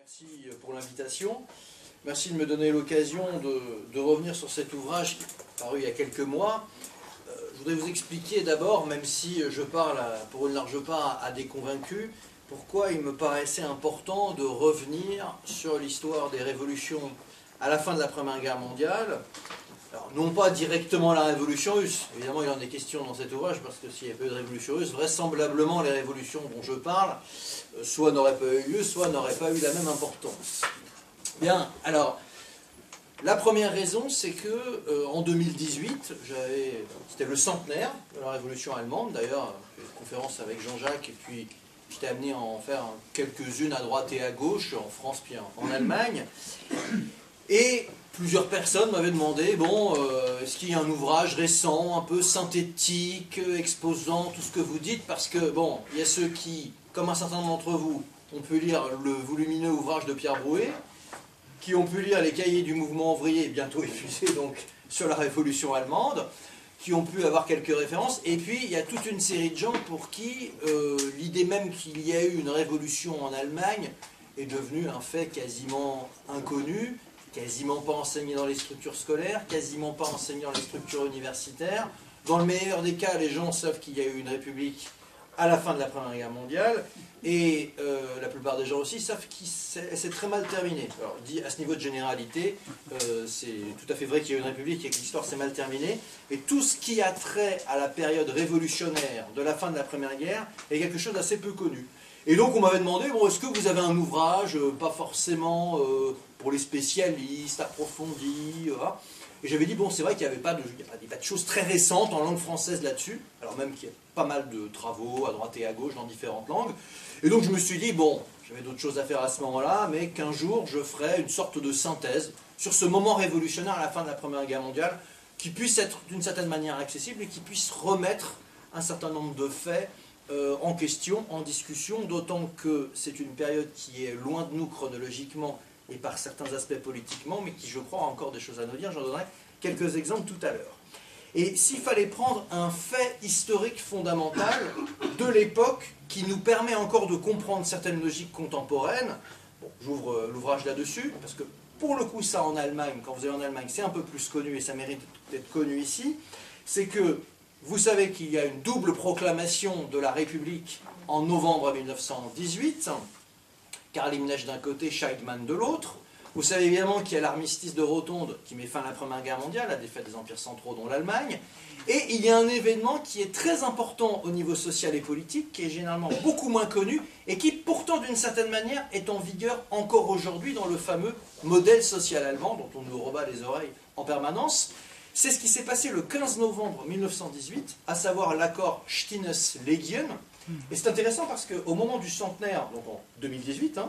Merci pour l'invitation. Merci de me donner l'occasion de revenir sur cet ouvrage qui est paru il y a quelques mois. Je voudrais vous expliquer d'abord, même si je parle pour une large part à des convaincus, pourquoi il me paraissait important de revenir sur l'histoire des révolutions à la fin de la Première Guerre mondiale. Alors, non pas directement la révolution russe, évidemment il en est question dans cet ouvrage, parce que s'il y avait eu de révolution russe, vraisemblablement les révolutions dont je parle, soit n'auraient pas eu lieu, soit n'auraient pas eu la même importance. Bien, alors, la première raison, c'est que en 2018, c'était le centenaire de la révolution allemande, d'ailleurs, j'ai fait une conférence avec Jean-Jacques, et puis j'étais amené à en faire quelques-unes à droite et à gauche, en France puis en Allemagne, et plusieurs personnes m'avaient demandé, bon, est-ce qu'il y a un ouvrage récent, un peu synthétique, exposant tout ce que vous dites, parce que, bon, il y a ceux qui, comme un certain nombre d'entre vous, ont pu lire le volumineux ouvrage de Pierre Brouet, qui ont pu lire les cahiers du mouvement ouvrier, bientôt épuisés donc, sur la révolution allemande, qui ont pu avoir quelques références, et puis il y a toute une série de gens pour qui l'idée même qu'il y a eu une révolution en Allemagne est devenue un fait quasiment inconnu, quasiment pas enseigné dans les structures scolaires, quasiment pas enseigné dans les structures universitaires. Dans le meilleur des cas, les gens savent qu'il y a eu une république à la fin de la Première Guerre mondiale, et la plupart des gens aussi savent que c'est très mal terminé. Alors, dit à ce niveau de généralité, c'est tout à fait vrai qu'il y a eu une république et que l'histoire s'est mal terminée, mais tout ce qui a trait à la période révolutionnaire de la fin de la Première Guerre est quelque chose d'assez peu connu. Et donc on m'avait demandé, bon, est-ce que vous avez un ouvrage, pas forcément pour les spécialistes, approfondi, et j'avais dit, bon, c'est vrai qu'il n'y avait pas de choses très récentes en langue française là-dessus, alors même qu'il y a pas mal de travaux à droite et à gauche dans différentes langues. Et donc je me suis dit, bon, j'avais d'autres choses à faire à ce moment-là, mais qu'un jour je ferai une sorte de synthèse sur ce moment révolutionnaire à la fin de la Première Guerre mondiale, qui puisse être d'une certaine manière accessible et qui puisse remettre un certain nombre de faits en question, en discussion, d'autant que c'est une période qui est loin de nous chronologiquement et par certains aspects politiquement, mais qui, je crois, a encore des choses à nous dire. J'en donnerai quelques exemples tout à l'heure. Et s'il fallait prendre un fait historique fondamental de l'époque qui nous permet encore de comprendre certaines logiques contemporaines, bon, j'ouvre l'ouvrage là-dessus, parce que pour le coup, ça en Allemagne, quand vous allez en Allemagne, c'est un peu plus connu et ça mérite d'être connu ici, c'est que vous savez qu'il y a une double proclamation de la République en novembre 1918, Karl Liebknecht d'un côté, Scheidmann de l'autre. Vous savez évidemment qu'il y a l'armistice de Rotonde qui met fin à la Première Guerre mondiale, la défaite des empires centraux dont l'Allemagne. Et il y a un événement qui est très important au niveau social et politique, qui est généralement beaucoup moins connu, et qui pourtant d'une certaine manière est en vigueur encore aujourd'hui dans le fameux modèle social allemand, dont on nous rebat les oreilles en permanence. C'est ce qui s'est passé le 15 novembre 1918, à savoir l'accord Stinnes-Legien. Et c'est intéressant parce qu'au moment du centenaire, donc en 2018,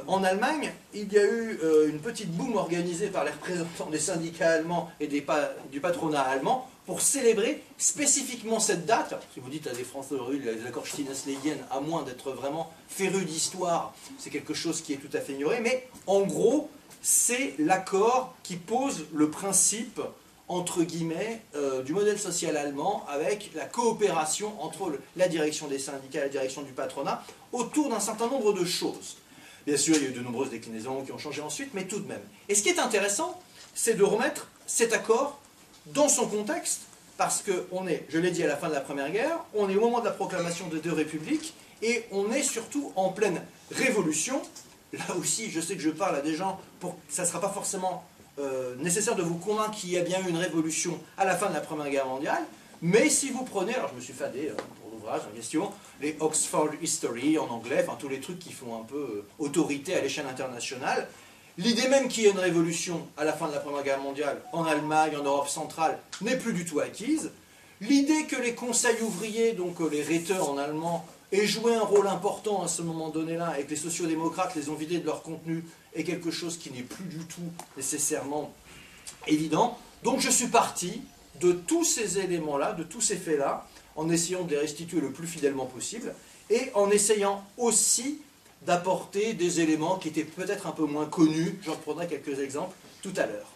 en Allemagne, il y a eu une petite boum organisée par les représentants des syndicats allemands et du patronat allemand pour célébrer spécifiquement cette date. Alors, si vous dites à des Français, les accords Stinnes-Legien, à moins d'être vraiment férus d'histoire, c'est quelque chose qui est tout à fait ignoré, mais en gros, c'est l'accord qui pose le principe entre guillemets, du modèle social allemand avec la coopération entre la direction des syndicats et la direction du patronat autour d'un certain nombre de choses. Bien sûr, il y a eu de nombreuses déclinaisons qui ont changé ensuite, mais tout de même. Et ce qui est intéressant, c'est de remettre cet accord dans son contexte, parce qu'on est, je l'ai dit, à la fin de la Première Guerre, on est au moment de la proclamation des deux républiques, et on est surtout en pleine révolution. Là aussi, je sais que je parle à des gens, ça ne sera pas forcément nécessaire de vous convaincre qu'il y a bien eu une révolution à la fin de la Première Guerre mondiale, mais si vous prenez, alors je me suis fadé pour l'ouvrage en question, les Oxford History en anglais, enfin tous les trucs qui font un peu autorité à l'échelle internationale, l'idée même qu'il y ait une révolution à la fin de la Première Guerre mondiale en Allemagne, en Europe centrale, n'est plus du tout acquise. L'idée que les conseils ouvriers, donc les Räte en allemand, aient joué un rôle important à ce moment donné-là et que les sociodémocrates les ont vidés de leur contenu est quelque chose qui n'est plus du tout nécessairement évident. Donc je suis parti de tous ces éléments-là, de tous ces faits-là, en essayant de les restituer le plus fidèlement possible et en essayant aussi d'apporter des éléments qui étaient peut-être un peu moins connus. J'en prendrai quelques exemples tout à l'heure.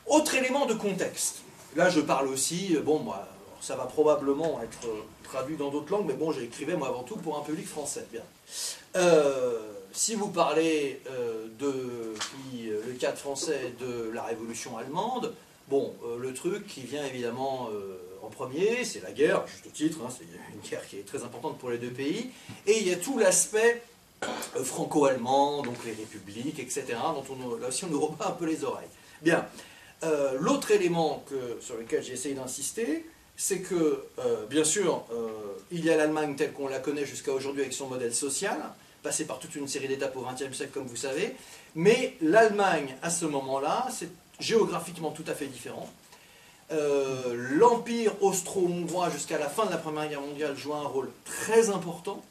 Autre élément de contexte. Là je parle aussi, bon moi, ça va probablement être traduit dans d'autres langues, mais bon, j'écrivais moi avant tout pour un public français. Bien. si vous parlez depuis le cadre français de la Révolution allemande, bon, le truc qui vient évidemment en premier, c'est la guerre, à juste titre, hein, c'est une guerre qui est très importante pour les deux pays, et il y a tout l'aspect franco-allemand, donc les républiques, etc., dont là aussi on nous rebat un peu les oreilles. Bien, l'autre élément sur lequel j'ai essayé d'insister, c'est que, bien sûr, il y a l'Allemagne telle qu'on la connaît jusqu'à aujourd'hui avec son modèle social, passé par toute une série d'étapes au XXe siècle, comme vous savez, mais l'Allemagne, à ce moment-là, c'est géographiquement tout à fait différent. L'Empire austro-hongrois, jusqu'à la fin de la Première Guerre mondiale, joue un rôle très important,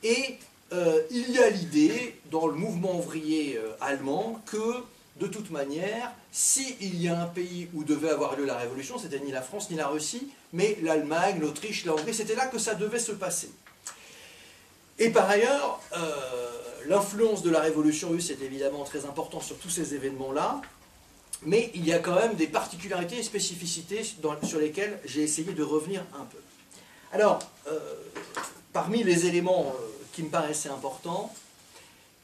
et il y a l'idée, dans le mouvement ouvrier allemand, que, de toute manière, s'il y a un pays où devait avoir lieu la Révolution, c'était ni la France ni la Russie, mais l'Allemagne, l'Autriche, la Hongrie, c'était là que ça devait se passer. Et par ailleurs, l'influence de la Révolution russe est évidemment très importante sur tous ces événements-là, mais il y a quand même des particularités et spécificités sur lesquelles j'ai essayé de revenir un peu. Alors, parmi les éléments qui me paraissaient importants,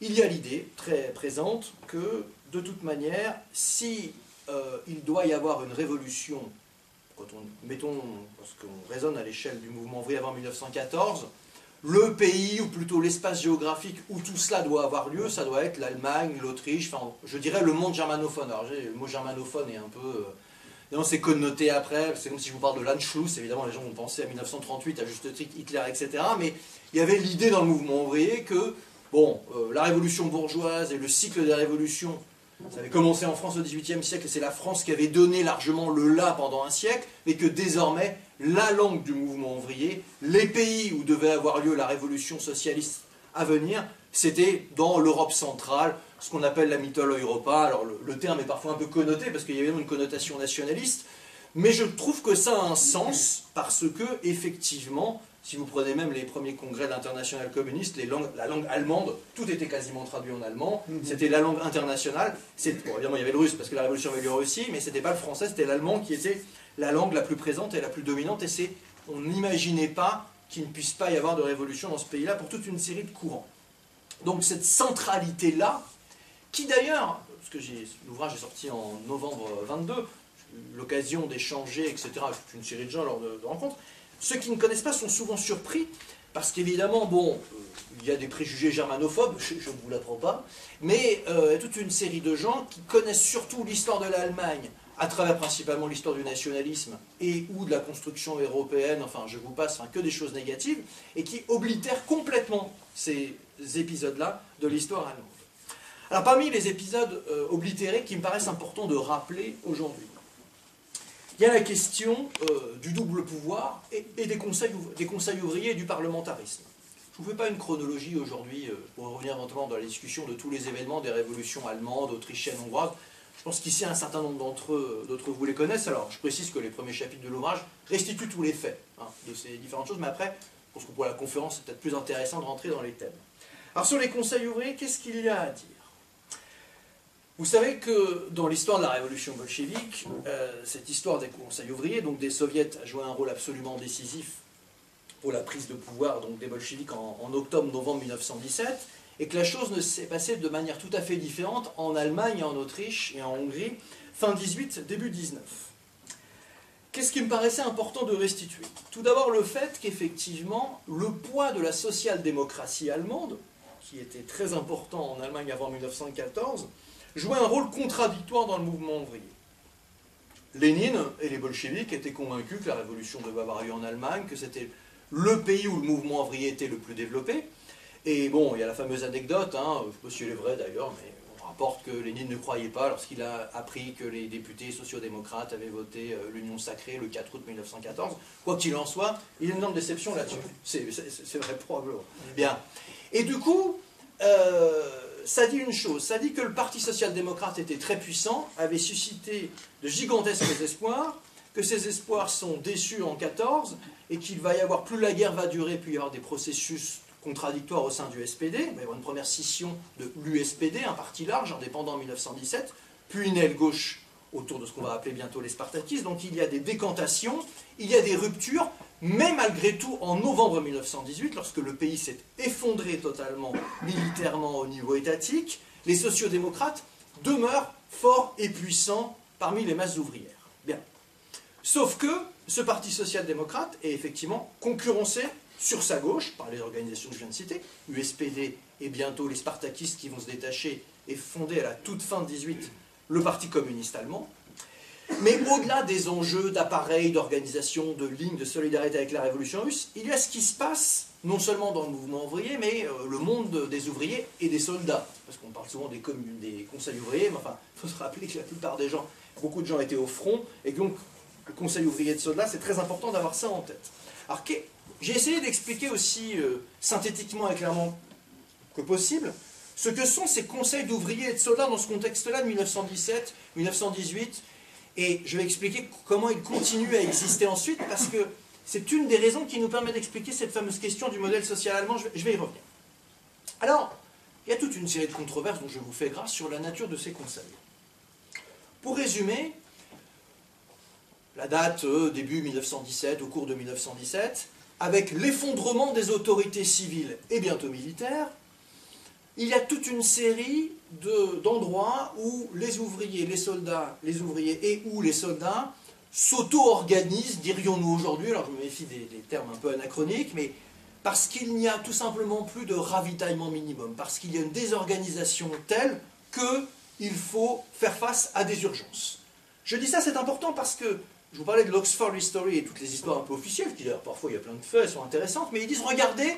il y a l'idée très présente que, de toute manière, si il doit y avoir une révolution, mettons, parce qu'on raisonne à l'échelle du mouvement ouvrier avant 1914, le pays, ou plutôt l'espace géographique où tout cela doit avoir lieu, ça doit être l'Allemagne, l'Autriche, enfin, je dirais le monde germanophone. Alors, le mot germanophone est un peu... c'est connoté après, c'est comme si je vous parle de l'Anschluss, évidemment les gens vont penser à 1938, à juste titre Hitler, etc. Mais il y avait l'idée dans le mouvement ouvrier que, bon, la révolution bourgeoise et le cycle des révolutions, ça avait commencé en France au XVIIIe siècle, et c'est la France qui avait donné largement le là pendant un siècle, et que désormais, la langue du mouvement ouvrier, les pays où devait avoir lieu la révolution socialiste à venir, c'était dans l'Europe centrale, ce qu'on appelle la Mitteleuropa. Europa. Alors le terme est parfois un peu connoté, parce qu'il y a évidemment une connotation nationaliste, mais je trouve que ça a un sens, parce que, effectivement, si vous prenez même les premiers congrès de l'internationale communiste, la langue allemande, tout était quasiment traduit en allemand, c'était la langue internationale. Bon, évidemment, il y avait le russe, parce que la révolution avait lieu en Russie, mais ce n'était pas le français, c'était l'allemand qui était la langue la plus présente et la plus dominante, et on n'imaginait pas qu'il ne puisse pas y avoir de révolution dans ce pays-là pour toute une série de courants. Donc cette centralité-là, qui d'ailleurs, parce que l'ouvrage est sorti en novembre 22, j'ai eu l'occasion d'échanger, etc., avec toute une série de gens lors de rencontres, ceux qui ne connaissent pas sont souvent surpris, parce qu'évidemment, bon, il y a des préjugés germanophobes, je ne vous l'apprends pas, mais il y a toute une série de gens qui connaissent surtout l'histoire de l'Allemagne, à travers principalement l'histoire du nationalisme et ou de la construction européenne, enfin je vous passe que des choses négatives, et qui oblitèrent complètement ces épisodes-là de l'histoire allemande. Alors parmi les épisodes oblitérés qui me paraissent importants de rappeler aujourd'hui, il y a la question du double pouvoir et des conseils ouvriers et du parlementarisme. Je ne vous fais pas une chronologie aujourd'hui pour revenir éventuellement dans la discussion de tous les événements des révolutions allemandes, autrichiennes, hongroises. Je pense qu'ici un certain nombre d'entre vous les connaissent. Alors je précise que les premiers chapitres de l'ouvrage restituent tous les faits de ces différentes choses, mais après, je pense que pour la conférence, c'est peut-être plus intéressant de rentrer dans les thèmes. Alors sur les conseils ouvriers, qu'est-ce qu'il y a à dire ? Vous savez que dans l'histoire de la révolution bolchevique, cette histoire des conseils ouvriers, donc des soviets, a joué un rôle absolument décisif pour la prise de pouvoir donc des bolcheviks en octobre-novembre 1917, et que la chose ne s'est passée de manière tout à fait différente en Allemagne, en Autriche et en Hongrie, fin 18, début 19. Qu'est-ce qui me paraissait important de restituer? Tout d'abord le fait qu'effectivement, le poids de la social-démocratie allemande, qui était très important en Allemagne avant 1914, jouait un rôle contradictoire dans le mouvement ouvrier. Lénine et les bolcheviks étaient convaincus que la révolution devait avoir lieu en Allemagne, que c'était le pays où le mouvement ouvrier était le plus développé. Et bon, il y a la fameuse anecdote, je ne sais pas si elle est vraie d'ailleurs, mais on rapporte que Lénine ne croyait pas lorsqu'il a appris que les députés sociodémocrates avaient voté l'Union sacrée le 4 août 1914. Quoi qu'il en soit, il y a une énorme déception là-dessus. C'est vrai, probablement. Bien. Et du coup, ça dit une chose, ça dit que le Parti social-démocrate était très puissant, avait suscité de gigantesques espoirs, que ces espoirs sont déçus en 14, et qu'il va y avoir, plus la guerre va durer, puis il y avoir des processus contradictoires au sein du SPD, il va y avoir une première scission de l'USPD, un parti large, indépendant en 1917, puis une aile gauche autour de ce qu'on va appeler bientôt les Spartakistes, donc il y a des décantations, il y a des ruptures, Mais malgré tout, en novembre 1918, lorsque le pays s'est effondré totalement militairement au niveau étatique, les sociodémocrates demeurent forts et puissants parmi les masses ouvrières. Bien. Sauf que ce parti social-démocrate est effectivement concurrencé sur sa gauche par les organisations que je viens de citer, USPD et bientôt les Spartakistes qui vont se détacher et fonder à la toute fin de 18 le Parti communiste allemand. Mais au-delà des enjeux d'appareil, d'organisation, de lignes de solidarité avec la révolution russe, il y a ce qui se passe, non seulement dans le mouvement ouvrier, mais le monde des ouvriers et des soldats. Parce qu'on parle souvent des conseils ouvriers, mais enfin, il faut se rappeler que la plupart des gens, beaucoup de gens étaient au front, et donc le conseil ouvrier de soldats, c'est très important d'avoir ça en tête. Alors, j'ai essayé d'expliquer aussi synthétiquement et clairement que possible ce que sont ces conseils d'ouvriers et de soldats dans ce contexte-là de 1917, 1918, et je vais expliquer comment ils continuent à exister ensuite, parce que c'est une des raisons qui nous permet d'expliquer cette fameuse question du modèle social allemand. Je vais y revenir. Alors, il y a toute une série de controverses dont je vous fais grâce sur la nature de ces conseils. Pour résumer, la date début 1917, au cours de 1917, avec l'effondrement des autorités civiles et bientôt militaires, il y a toute une série d'endroits où les ouvriers, les soldats, les ouvriers et ou les soldats s'auto-organisent, dirions-nous aujourd'hui, alors je me méfie des termes un peu anachroniques, mais parce qu'il n'y a tout simplement plus de ravitaillement minimum, parce qu'il y a une désorganisation telle qu'il faut faire face à des urgences. Je dis ça, c'est important parce que je vous parlais de l'Oxford History et toutes les histoires un peu officielles, qui d'ailleurs parfois il y a plein de faits, elles sont intéressantes, mais ils disent, regardez,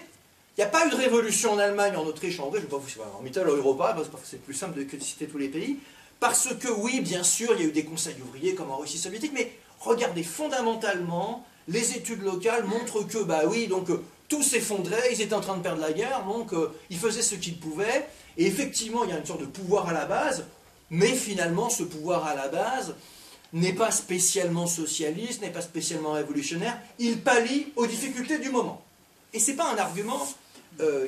il n'y a pas eu de révolution en Allemagne, en Autriche, en Hongrie, je ne vais pas vous citer en Mittel, en Europa, parce que c'est plus simple que de citer tous les pays, parce que oui, bien sûr, il y a eu des conseils ouvriers comme en Russie soviétique, mais regardez, fondamentalement, les études locales montrent que, bah oui, donc tout s'effondrait, ils étaient en train de perdre la guerre, donc ils faisaient ce qu'ils pouvaient, et effectivement, il y a une sorte de pouvoir à la base, mais finalement, ce pouvoir à la base n'est pas spécialement socialiste, n'est pas spécialement révolutionnaire, il pallie aux difficultés du moment. Et ce n'est pas un argument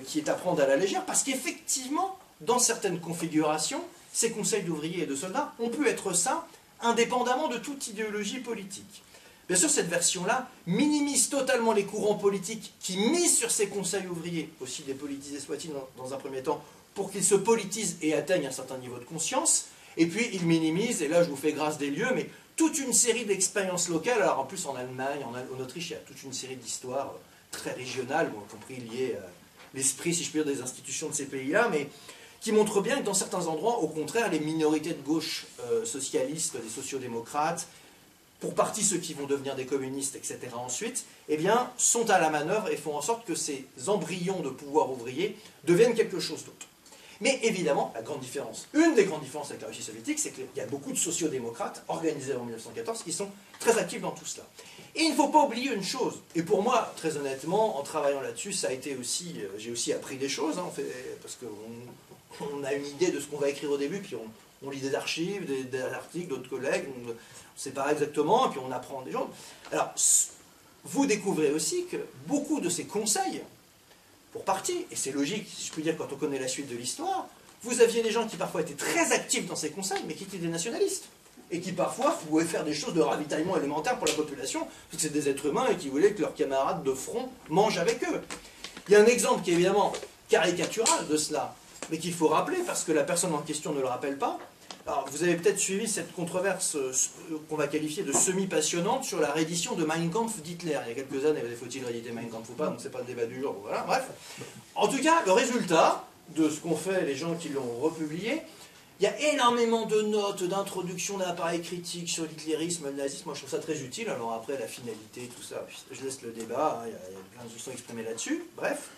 qui est à prendre à la légère, parce qu'effectivement, dans certaines configurations, ces conseils d'ouvriers et de soldats ont pu être ça, indépendamment de toute idéologie politique. Bien sûr, cette version-là minimise totalement les courants politiques qui misent sur ces conseils ouvriers, aussi dépolitisés soient-ils dans un premier temps, pour qu'ils se politisent et atteignent un certain niveau de conscience, et puis il minimise, et là je vous fais grâce des lieux, mais toute une série d'expériences locales, alors en plus en Allemagne, en Autriche, il y a toute une série d'histoires très régionales, y compris liées à l'esprit, si je puis dire, des institutions de ces pays-là, mais qui montrent bien que dans certains endroits, au contraire, les minorités de gauche socialistes, des sociodémocrates, pour partie ceux qui vont devenir des communistes, etc. ensuite, eh bien, sont à la manœuvre et font en sorte que ces embryons de pouvoir ouvrier deviennent quelque chose d'autre. Mais évidemment, la grande différence, une des grandes différences avec la Russie soviétique, c'est qu'il y a beaucoup de sociodémocrates organisés en 1914 qui sont très actifs dans tout cela. Et il ne faut pas oublier une chose, et pour moi, très honnêtement, en travaillant là-dessus, ça a été aussi, j'ai aussi appris des choses, hein, parce qu'on a une idée de ce qu'on va écrire au début, puis on lit des archives, des articles d'autres collègues, on sait pas exactement, et puis on apprend des choses. Alors, vous découvrez aussi que beaucoup de ces conseils, pour partie, et c'est logique, si je puis dire, quand on connaît la suite de l'histoire, vous aviez des gens qui parfois étaient très actifs dans ces conseils, mais qui étaient des nationalistes, et qui parfois pouvaient faire des choses de ravitaillement élémentaire pour la population, parce que c'est des êtres humains et qui voulaient que leurs camarades de front mangent avec eux. Il y a un exemple qui est évidemment caricatural de cela, mais qu'il faut rappeler, parce que la personne en question ne le rappelle pas. Alors, vous avez peut-être suivi cette controverse qu'on va qualifier de semi-passionnante sur la réédition de Mein Kampf d'Hitler. Il y a quelques années, faut-il rééditer Mein Kampf ou pas, donc c'est pas le débat du jour, voilà, bref. En tout cas, le résultat de ce qu'ont fait les gens qui l'ont republié, il y a énormément de notes, d'introductions, d'appareils critiques sur l'hitlérisme, le nazisme. Moi, je trouve ça très utile. Alors après, la finalité, tout ça, je laisse le débat, hein, il y a plein de questions exprimées là-dessus, bref.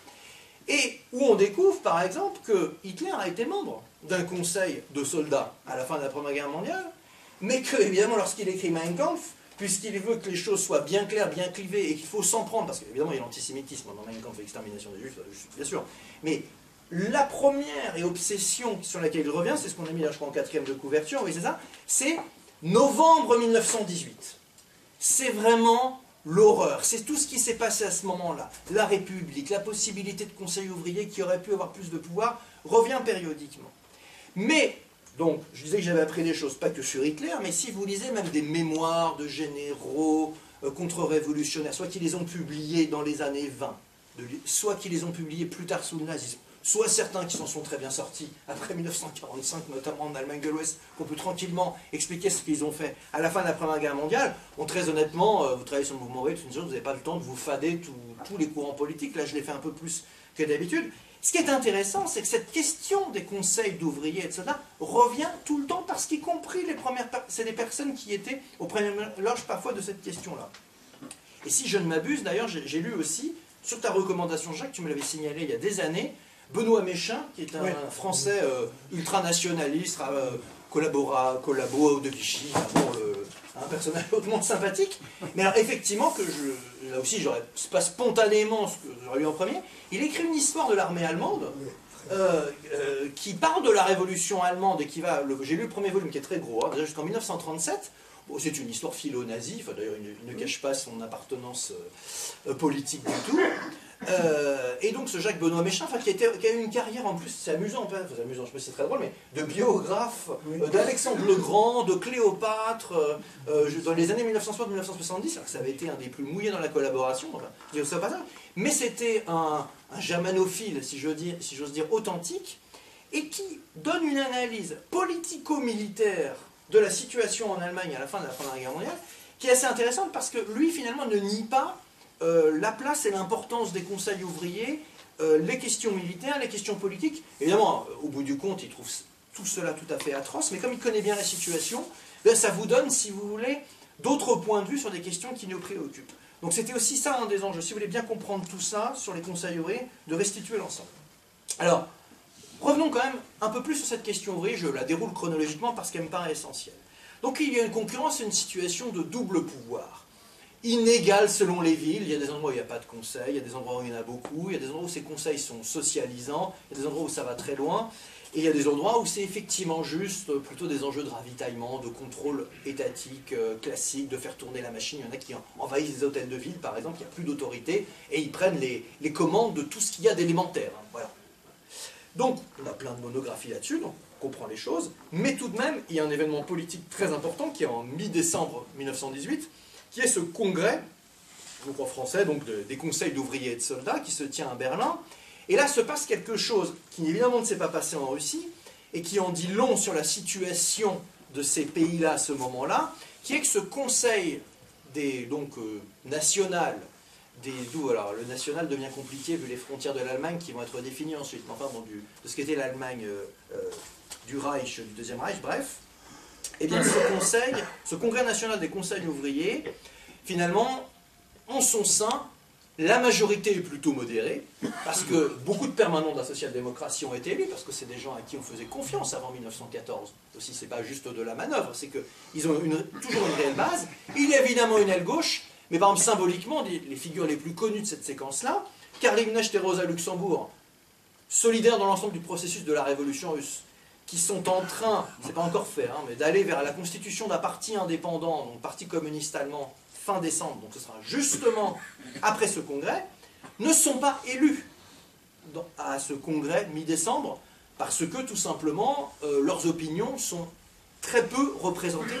Et où on découvre, par exemple, que Hitler a été membre d'un conseil de soldats à la fin de la Première Guerre mondiale, mais que, évidemment, lorsqu'il écrit Mein Kampf, puisqu'il veut que les choses soient bien claires, bien clivées, et qu'il faut s'en prendre, parce qu'évidemment, il y a l'antisémitisme dans Mein Kampf et l'extermination des Juifs, bien sûr, mais la première et obsession sur laquelle il revient, c'est ce qu'on a mis là, je crois, en quatrième de couverture, oui, c'est ça, c'est novembre 1918. C'est vraiment l'horreur, c'est tout ce qui s'est passé à ce moment-là. La République, la possibilité de conseil ouvrier qui aurait pu avoir plus de pouvoir, revient périodiquement. Mais, donc, je disais que j'avais appris des choses, pas que sur Hitler, mais si vous lisez même des mémoires de généraux, contre-révolutionnaires, soit qui les ont publiés dans les années 20, soit qui les ont publiés plus tard sous le nazisme, soit certains qui s'en sont très bien sortis après 1945, notamment en Allemagne de l'Ouest, qu'on peut tranquillement expliquer ce qu'ils ont fait à la fin de la Première Guerre mondiale. Bon, très honnêtement, vous travaillez sur le mouvement ouvrier, vous n'avez pas le temps de vous fader tous les courants politiques. Là, je l'ai fait un peu plus que d'habitude. Ce qui est intéressant, c'est que cette question des conseils d'ouvriers, etc., revient tout le temps parce qu'y compris c'est des personnes qui étaient aux premières loges parfois de cette question-là. Et si je ne m'abuse, d'ailleurs, j'ai lu aussi, sur ta recommandation, Jacques, tu me l'avais signalé il y a des années, Benoît Méchain, qui est un Français ultranationaliste, collabo de Vichy, un personnage hautement sympathique. Mais alors effectivement, là aussi, c'est pas spontanément ce que j'aurais lu en premier, il écrit une histoire de l'armée allemande qui parle de la révolution allemande et qui va... J'ai lu le premier volume qui est très gros, hein, déjà jusqu'en 1937. Bon, c'est une histoire philo-nazie, enfin, d'ailleurs il ne cache pas son appartenance politique du tout. Et donc ce Jacques Benoît Méchain, qui a eu une carrière en plus, c'est amusant, je sais pas si c'est très drôle, mais de biographe d'Alexandre le Grand, de Cléopâtre, dans les années 1960-1970, alors que ça avait été un des plus mouillés dans la collaboration, mais c'était un germanophile, si j'ose dire, authentique, et qui donne une analyse politico-militaire de la situation en Allemagne à la fin de la Première Guerre mondiale, qui est assez intéressante parce que lui, finalement, ne nie pas la place et l'importance des conseils ouvriers, les questions militaires, les questions politiques. Évidemment, au bout du compte, il trouve tout cela tout à fait atroce, mais comme il connaît bien la situation, ça vous donne, si vous voulez, d'autres points de vue sur des questions qui nous préoccupent. Donc c'était aussi ça un des enjeux. Si vous voulez bien comprendre tout ça sur les conseils ouvriers, de restituer l'ensemble. Alors, revenons quand même un peu plus sur cette question ouvrière, je la déroule chronologiquement parce qu'elle me paraît essentielle. Donc il y a une concurrence et une situation de double pouvoir. Inégale selon les villes, il y a des endroits où il n'y a pas de conseils, il y a des endroits où il y en a beaucoup, il y a des endroits où ces conseils sont socialisants, il y a des endroits où ça va très loin, et il y a des endroits où c'est effectivement juste plutôt des enjeux de ravitaillement, de contrôle étatique classique, de faire tourner la machine. Il y en a qui envahissent des hôtels de ville, par exemple, il n'y a plus d'autorité, et ils prennent les commandes de tout ce qu'il y a d'élémentaire. Hein, voilà. Donc, on a plein de monographies là-dessus, donc on comprend les choses, mais tout de même, il y a un événement politique très important qui est en mi-décembre 1918, qui est ce congrès, je crois français, donc des conseils d'ouvriers et de soldats, qui se tient à Berlin. Et là se passe quelque chose qui évidemment ne s'est pas passé en Russie, et qui en dit long sur la situation de ces pays-là à ce moment-là, qui est que ce conseil national, alors le national devient compliqué vu les frontières de l'Allemagne qui vont être définies ensuite, enfin bon, de ce qu'était l'Allemagne du Reich, du Deuxième Reich, bref. Et bien ce congrès national des conseils ouvriers, finalement, en son sein, la majorité est plutôt modérée, parce que beaucoup de permanents de la social-démocratie ont été élus, parce que c'est des gens à qui on faisait confiance avant 1914. Aussi, c'est pas juste de la manœuvre, c'est qu'ils ont toujours une réelle base. Il y a évidemment une aile gauche, mais par exemple, symboliquement, les figures les plus connues de cette séquence-là, Karl Liebknecht et Rosa Luxembourg, solidaires dans l'ensemble du processus de la révolution russe, qui sont en train, c'est pas encore fait, hein, mais d'aller vers la constitution d'un parti indépendant, donc Parti communiste allemand, fin décembre, donc ce sera justement après ce congrès, ne sont pas élus à ce congrès mi-décembre, parce que tout simplement, leurs opinions sont très peu représentées.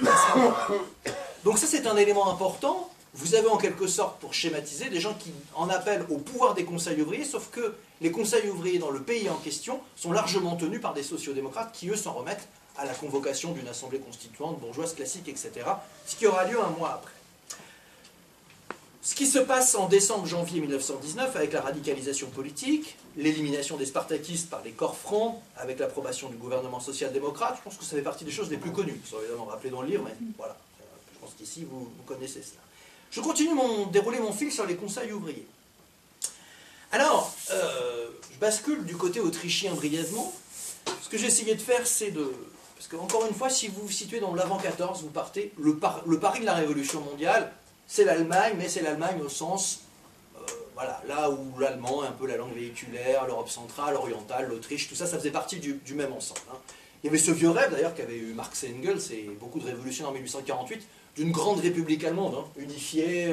Donc ça c'est un élément important. Vous avez en quelque sorte, pour schématiser, des gens qui en appellent au pouvoir des conseils ouvriers, sauf que les conseils ouvriers dans le pays en question sont largement tenus par des sociodémocrates qui, eux, s'en remettent à la convocation d'une assemblée constituante, bourgeoise, classique, etc., ce qui aura lieu un mois après. Ce qui se passe en décembre-janvier 1919 avec la radicalisation politique, l'élimination des spartakistes par les corps francs, avec l'approbation du gouvernement social-démocrate, je pense que ça fait partie des choses les plus connues. Vous serez évidemment rappelé dans le livre, mais voilà, je pense qu'ici vous connaissez cela. Je continue dérouler mon fil sur les conseils ouvriers. Alors, je bascule du côté autrichien brièvement. Ce que j'ai essayé de faire, c'est de... Parce que, encore une fois, si vous vous situez dans l'avant 14, vous partez... Le pari de la Révolution mondiale, c'est l'Allemagne, mais c'est l'Allemagne au sens... voilà, là où l'allemand est un peu la langue véhiculaire, l'Europe centrale, orientale, l'Autriche, tout ça, ça faisait partie du même ensemble. Hein. Il y avait ce vieux rêve, d'ailleurs, qu'avaient eu Marx et Engels et beaucoup de révolutions en 1848, d'une grande république allemande, hein, unifiée,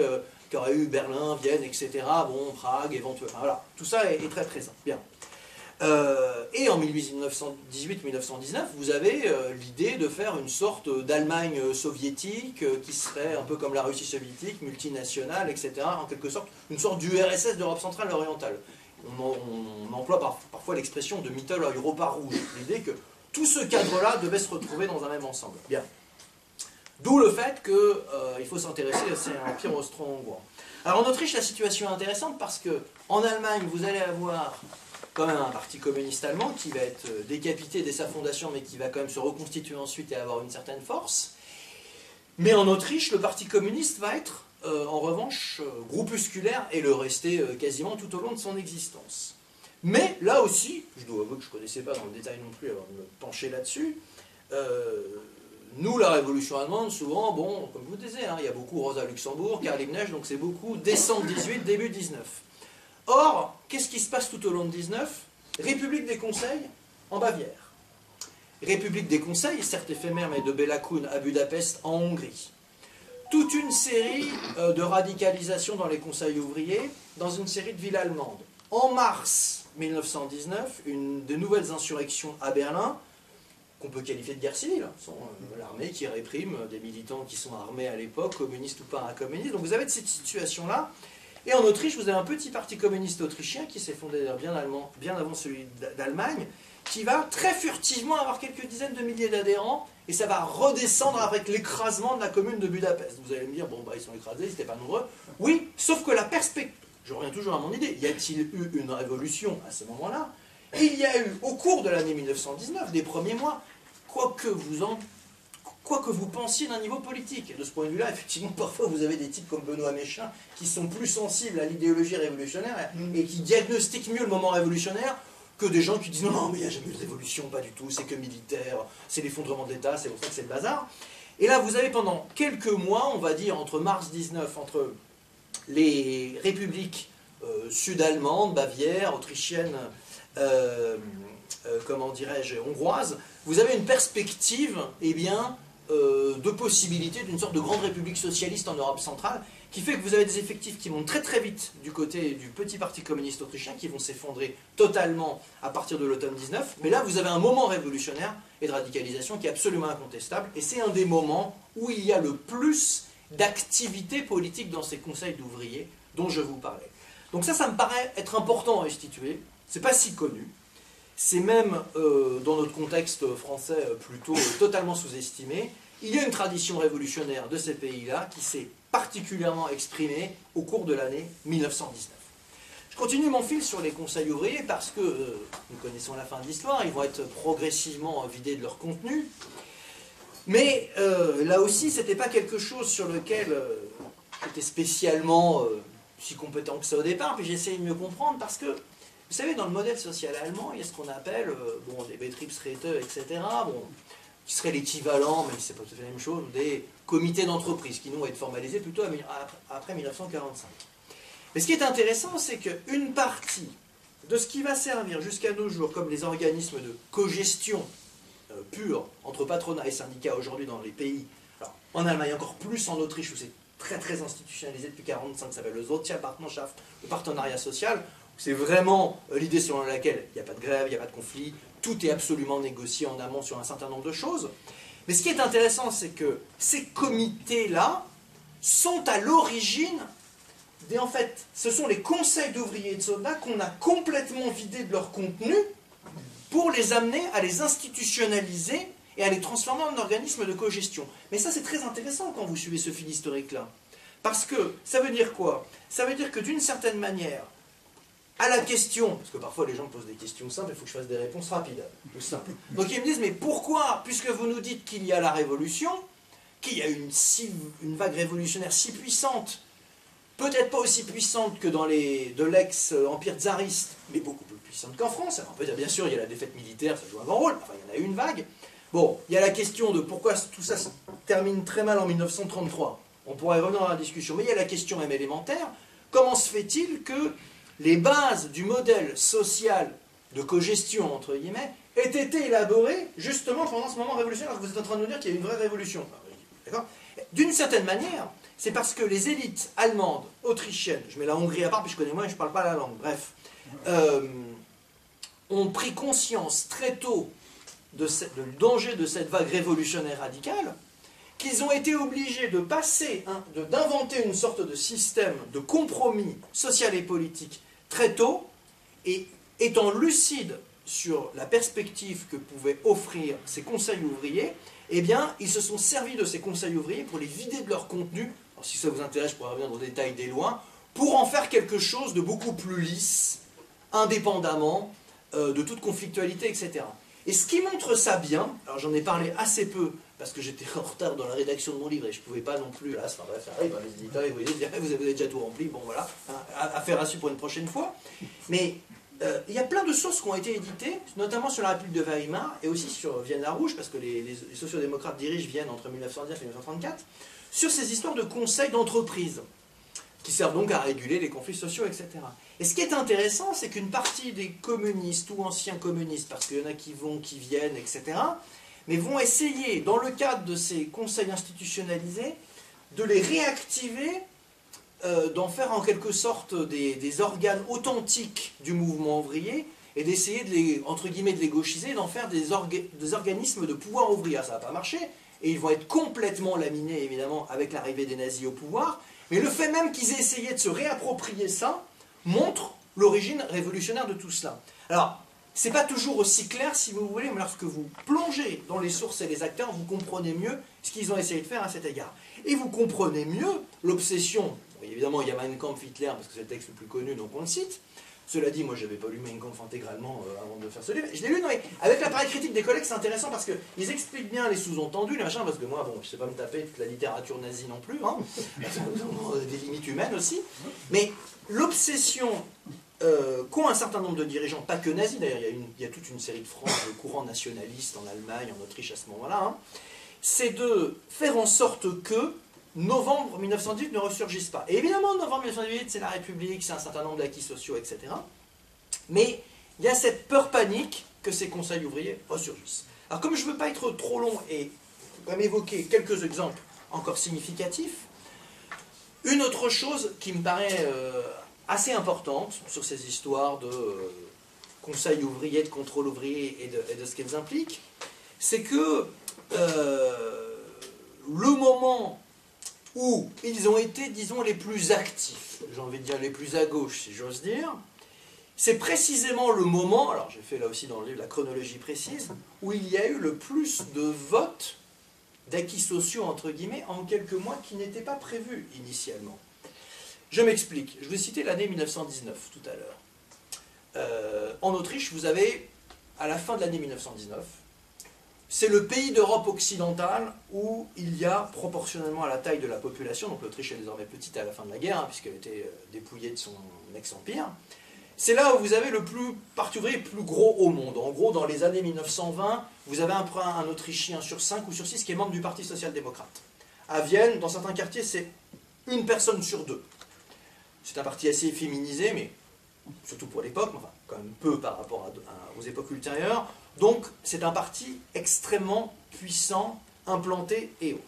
qui aurait eu Berlin, Vienne, etc., bon, Prague, éventuellement, enfin, voilà, tout ça est très présent. Bien. Et en 1818-1919, vous avez l'idée de faire une sorte d'Allemagne soviétique qui serait un peu comme la Russie soviétique, multinationale, etc. En quelque sorte, une sorte d'URSS d'Europe centrale et orientale. On emploie parfois l'expression de Mittel à Europa rouge, l'idée que tout ce cadre-là devait se retrouver dans un même ensemble. Bien. D'où le fait qu'il faut s'intéresser à cet empire austro-hongrois. Alors en Autriche, la situation est intéressante parce que en Allemagne, vous allez avoir quand même un parti communiste allemand qui va être décapité dès sa fondation, mais qui va quand même se reconstituer ensuite et avoir une certaine force. Mais en Autriche, le parti communiste va être, en revanche, groupusculaire et le rester quasiment tout au long de son existence. Mais là aussi, je dois avouer que je ne connaissais pas dans le détail non plus avant de me pencher là-dessus, nous, la Révolution allemande, souvent, bon, comme vous disiez, hein, il y a beaucoup Rosa Luxembourg, Karl Liebknecht, donc c'est beaucoup décembre 18, début 19. Or, qu'est-ce qui se passe tout au long de 19? République des Conseils en Bavière. République des Conseils, certes éphémère, mais de Béla Kun à Budapest, en Hongrie. Toute une série de radicalisations dans les conseils ouvriers, dans une série de villes allemandes. En mars 1919, une de nouvelles insurrections à Berlin, qu'on peut qualifier de guerre civile, sont l'armée qui réprime des militants qui sont armés à l'époque, communistes ou pas communistes. Donc vous avez de cette situation-là. Et en Autriche, vous avez un petit parti communiste autrichien qui s'est fondé bien avant celui d'Allemagne, qui va très furtivement avoir quelques dizaines de milliers d'adhérents, et ça va redescendre avec l'écrasement de la commune de Budapest. Vous allez me dire, bon, bah, ils sont écrasés, ils n'étaient pas nombreux. Oui, sauf que la perspective, je reviens toujours à mon idée, y a-t-il eu une révolution à ce moment-là? Il y a eu, au cours de l'année 1919, des premiers mois, quoi que vous pensiez d'un niveau politique. De ce point de vue-là, effectivement, parfois vous avez des types comme Benoît Méchin qui sont plus sensibles à l'idéologie révolutionnaire et qui diagnostiquent mieux le moment révolutionnaire que des gens qui disent non, mais il n'y a jamais eu de révolution, pas du tout, c'est que militaire, c'est l'effondrement de l'État, c'est pour ça que c'est le bazar. Et là, vous avez pendant quelques mois, on va dire entre mars 19, entre les républiques sud-allemandes, bavières, autrichiennes, comment dirais-je, hongroises, vous avez une perspective, eh bien, de possibilité d'une sorte de grande république socialiste en Europe centrale, qui fait que vous avez des effectifs qui montent très très vite du côté du petit parti communiste autrichien, qui vont s'effondrer totalement à partir de l'automne 19, mais là vous avez un moment révolutionnaire et de radicalisation qui est absolument incontestable, et c'est un des moments où il y a le plus d'activité politique dans ces conseils d'ouvriers dont je vous parlais. Donc ça me paraît être important à restituer, c'est pas si connu, c'est même, dans notre contexte français, plutôt totalement sous-estimé. Il y a une tradition révolutionnaire de ces pays-là qui s'est particulièrement exprimée au cours de l'année 1919. Je continue mon fil sur les conseils ouvriers parce que, nous connaissons la fin de l'histoire, ils vont être progressivement vidés de leur contenu. Mais là aussi, ce n'était pas quelque chose sur lequel j'étais spécialement si compétent que ça au départ, puis j'ai essayé de mieux comprendre parce que vous savez, dans le modèle social allemand, il y a ce qu'on appelle des Betriebsräte, etc., qui serait l'équivalent, même si ce n'est pas tout à fait la même chose, des comités d'entreprise, qui vont être formalisés plutôt après 1945. Mais ce qui est intéressant, c'est qu'une partie de ce qui va servir jusqu'à nos jours comme les organismes de cogestion pure entre patronat et syndicats aujourd'hui dans les pays, alors, en Allemagne encore plus, en Autriche où c'est très très institutionnalisé depuis 1945, ça s'appelle le Sozialpartnerschaft, le partenariat social. C'est vraiment l'idée selon laquelle il n'y a pas de grève, il n'y a pas de conflit, tout est absolument négocié en amont sur un certain nombre de choses. Mais ce qui est intéressant, c'est que ces comités-là sont à l'origine, en fait, ce sont les conseils d'ouvriers et de soldats qu'on a complètement vidés de leur contenu pour les amener à les institutionnaliser et à les transformer en organismes de cogestion. Mais ça, c'est très intéressant quand vous suivez ce fil historique-là. Parce que ça veut dire quoi? Ça veut dire que d'une certaine manière, à la question, parce que parfois les gens posent des questions simples, il faut que je fasse des réponses rapides, tout simple. Donc ils me disent, mais pourquoi, puisque vous nous dites qu'il y a la révolution, qu'il y a une vague révolutionnaire si puissante, peut-être pas aussi puissante que dans de l'ex-empire tsariste, mais beaucoup plus puissante qu'en France. Alors on peut dire, bien sûr, il y a la défaite militaire, ça joue un grand rôle, enfin il y en a eu une vague. Bon, il y a la question de pourquoi tout ça se termine très mal en 1933. On pourrait revenir dans la discussion, mais il y a la question même élémentaire, comment se fait-il que les bases du modèle social de cogestion, entre guillemets, aient été élaborées justement pendant ce moment révolutionnaire. Vous êtes en train de nous dire qu'il y a une vraie révolution. D'accord ? D'une certaine manière, c'est parce que les élites allemandes, autrichiennes, je mets la Hongrie à part, puis je connais moins et je ne parle pas la langue, bref, ont pris conscience très tôt du danger de cette vague révolutionnaire radicale, qu'ils ont été obligés de passer, d'inventer une sorte de système de compromis social et politique très tôt, et étant lucides sur la perspective que pouvaient offrir ces conseils ouvriers, eh bien, ils se sont servis de ces conseils ouvriers pour les vider de leur contenu. Alors, si ça vous intéresse, je pourrais revenir dans le détail des lois, pour en faire quelque chose de beaucoup plus lisse, indépendamment de toute conflictualité, etc. Et ce qui montre ça bien, alors j'en ai parlé assez peu, parce que j'étais en retard dans la rédaction de mon livre, et je ne pouvais pas non plus, là, enfin bref, ça arrive, les éditeurs, ils vous disent, vous avez déjà tout rempli, bon voilà, affaire à suivre pour une prochaine fois. Mais il y a plein de sources qui ont été éditées, notamment sur la République de Weimar, et aussi sur Vienne-la-Rouge, parce que les sociodémocrates dirigent Vienne entre 1919 et 1934, sur ces histoires de conseils d'entreprise, qui servent donc à réguler les conflits sociaux, etc. Et ce qui est intéressant, c'est qu'une partie des communistes ou anciens communistes, parce qu'il y en a qui vont, qui viennent, etc., mais vont essayer, dans le cadre de ces conseils institutionnalisés, de les réactiver, d'en faire en quelque sorte des organes authentiques du mouvement ouvrier, et d'essayer de les, entre guillemets, de les gauchiser, d'en faire des organismes de pouvoir ouvrier. Ça ne va pas marcher, et ils vont être complètement laminés, évidemment, avec l'arrivée des nazis au pouvoir, mais le fait même qu'ils aient essayé de se réapproprier ça, montre l'origine révolutionnaire de tout cela. Alors, c'est pas toujours aussi clair, si vous voulez, mais lorsque vous plongez dans les sources et les acteurs, vous comprenez mieux ce qu'ils ont essayé de faire à cet égard. Et vous comprenez mieux l'obsession, bon, évidemment il y a Mein Kampf, Hitler, parce que c'est le texte le plus connu, donc on le cite. Cela dit, moi je n'avais pas lu Mein Kampf intégralement avant de faire ce livre. Je l'ai lu, non, mais avec l'appareil critique des collègues, c'est intéressant parce qu'ils expliquent bien les sous-entendus, les machins, parce que moi, bon, je ne sais pas me taper toute la littérature nazie non plus, hein, des limites humaines aussi, mais l'obsession qu'ont un certain nombre de dirigeants, pas que nazis d'ailleurs, il y a toute une série de franges de courants nationalistes en Allemagne, en Autriche à ce moment-là, hein, c'est de faire en sorte que novembre 1918 ne ressurgisse pas. Et évidemment, novembre 1918, c'est la République, c'est un certain nombre d'acquis sociaux, etc. Mais il y a cette peur panique que ces conseils ouvriers ressurgissent. Alors comme je ne veux pas être trop long et quand même évoquer quelques exemples encore significatifs, une autre chose qui me paraît assez importante sur ces histoires de conseils ouvriers, de contrôle ouvrier et de ce qu'elles impliquent, c'est que le moment où ils ont été, disons, les plus actifs, j'ai envie de dire les plus à gauche, si j'ose dire, c'est précisément le moment, alors j'ai fait là aussi dans le livre la chronologie précise, où il y a eu le plus de votes d'acquis sociaux, entre guillemets, en quelques mois qui n'étaient pas prévus initialement. Je m'explique, je vais citer l'année 1919 tout à l'heure. En Autriche, vous avez, à la fin de l'année 1919, c'est le pays d'Europe occidentale où il y a, proportionnellement à la taille de la population, donc l'Autriche est désormais petite à la fin de la guerre, hein, puisqu'elle était dépouillée de son ex-empire, c'est là où vous avez le parti ouvrier le plus gros au monde. En gros, dans les années 1920, vous avez un Autrichien sur 5 ou sur 6 qui est membre du Parti social-démocrate. À Vienne, dans certains quartiers, c'est une personne sur 2. C'est un parti assez féminisé, mais surtout pour l'époque, enfin, quand même peu par rapport aux époques ultérieures. Donc, c'est un parti extrêmement puissant, implanté et autres.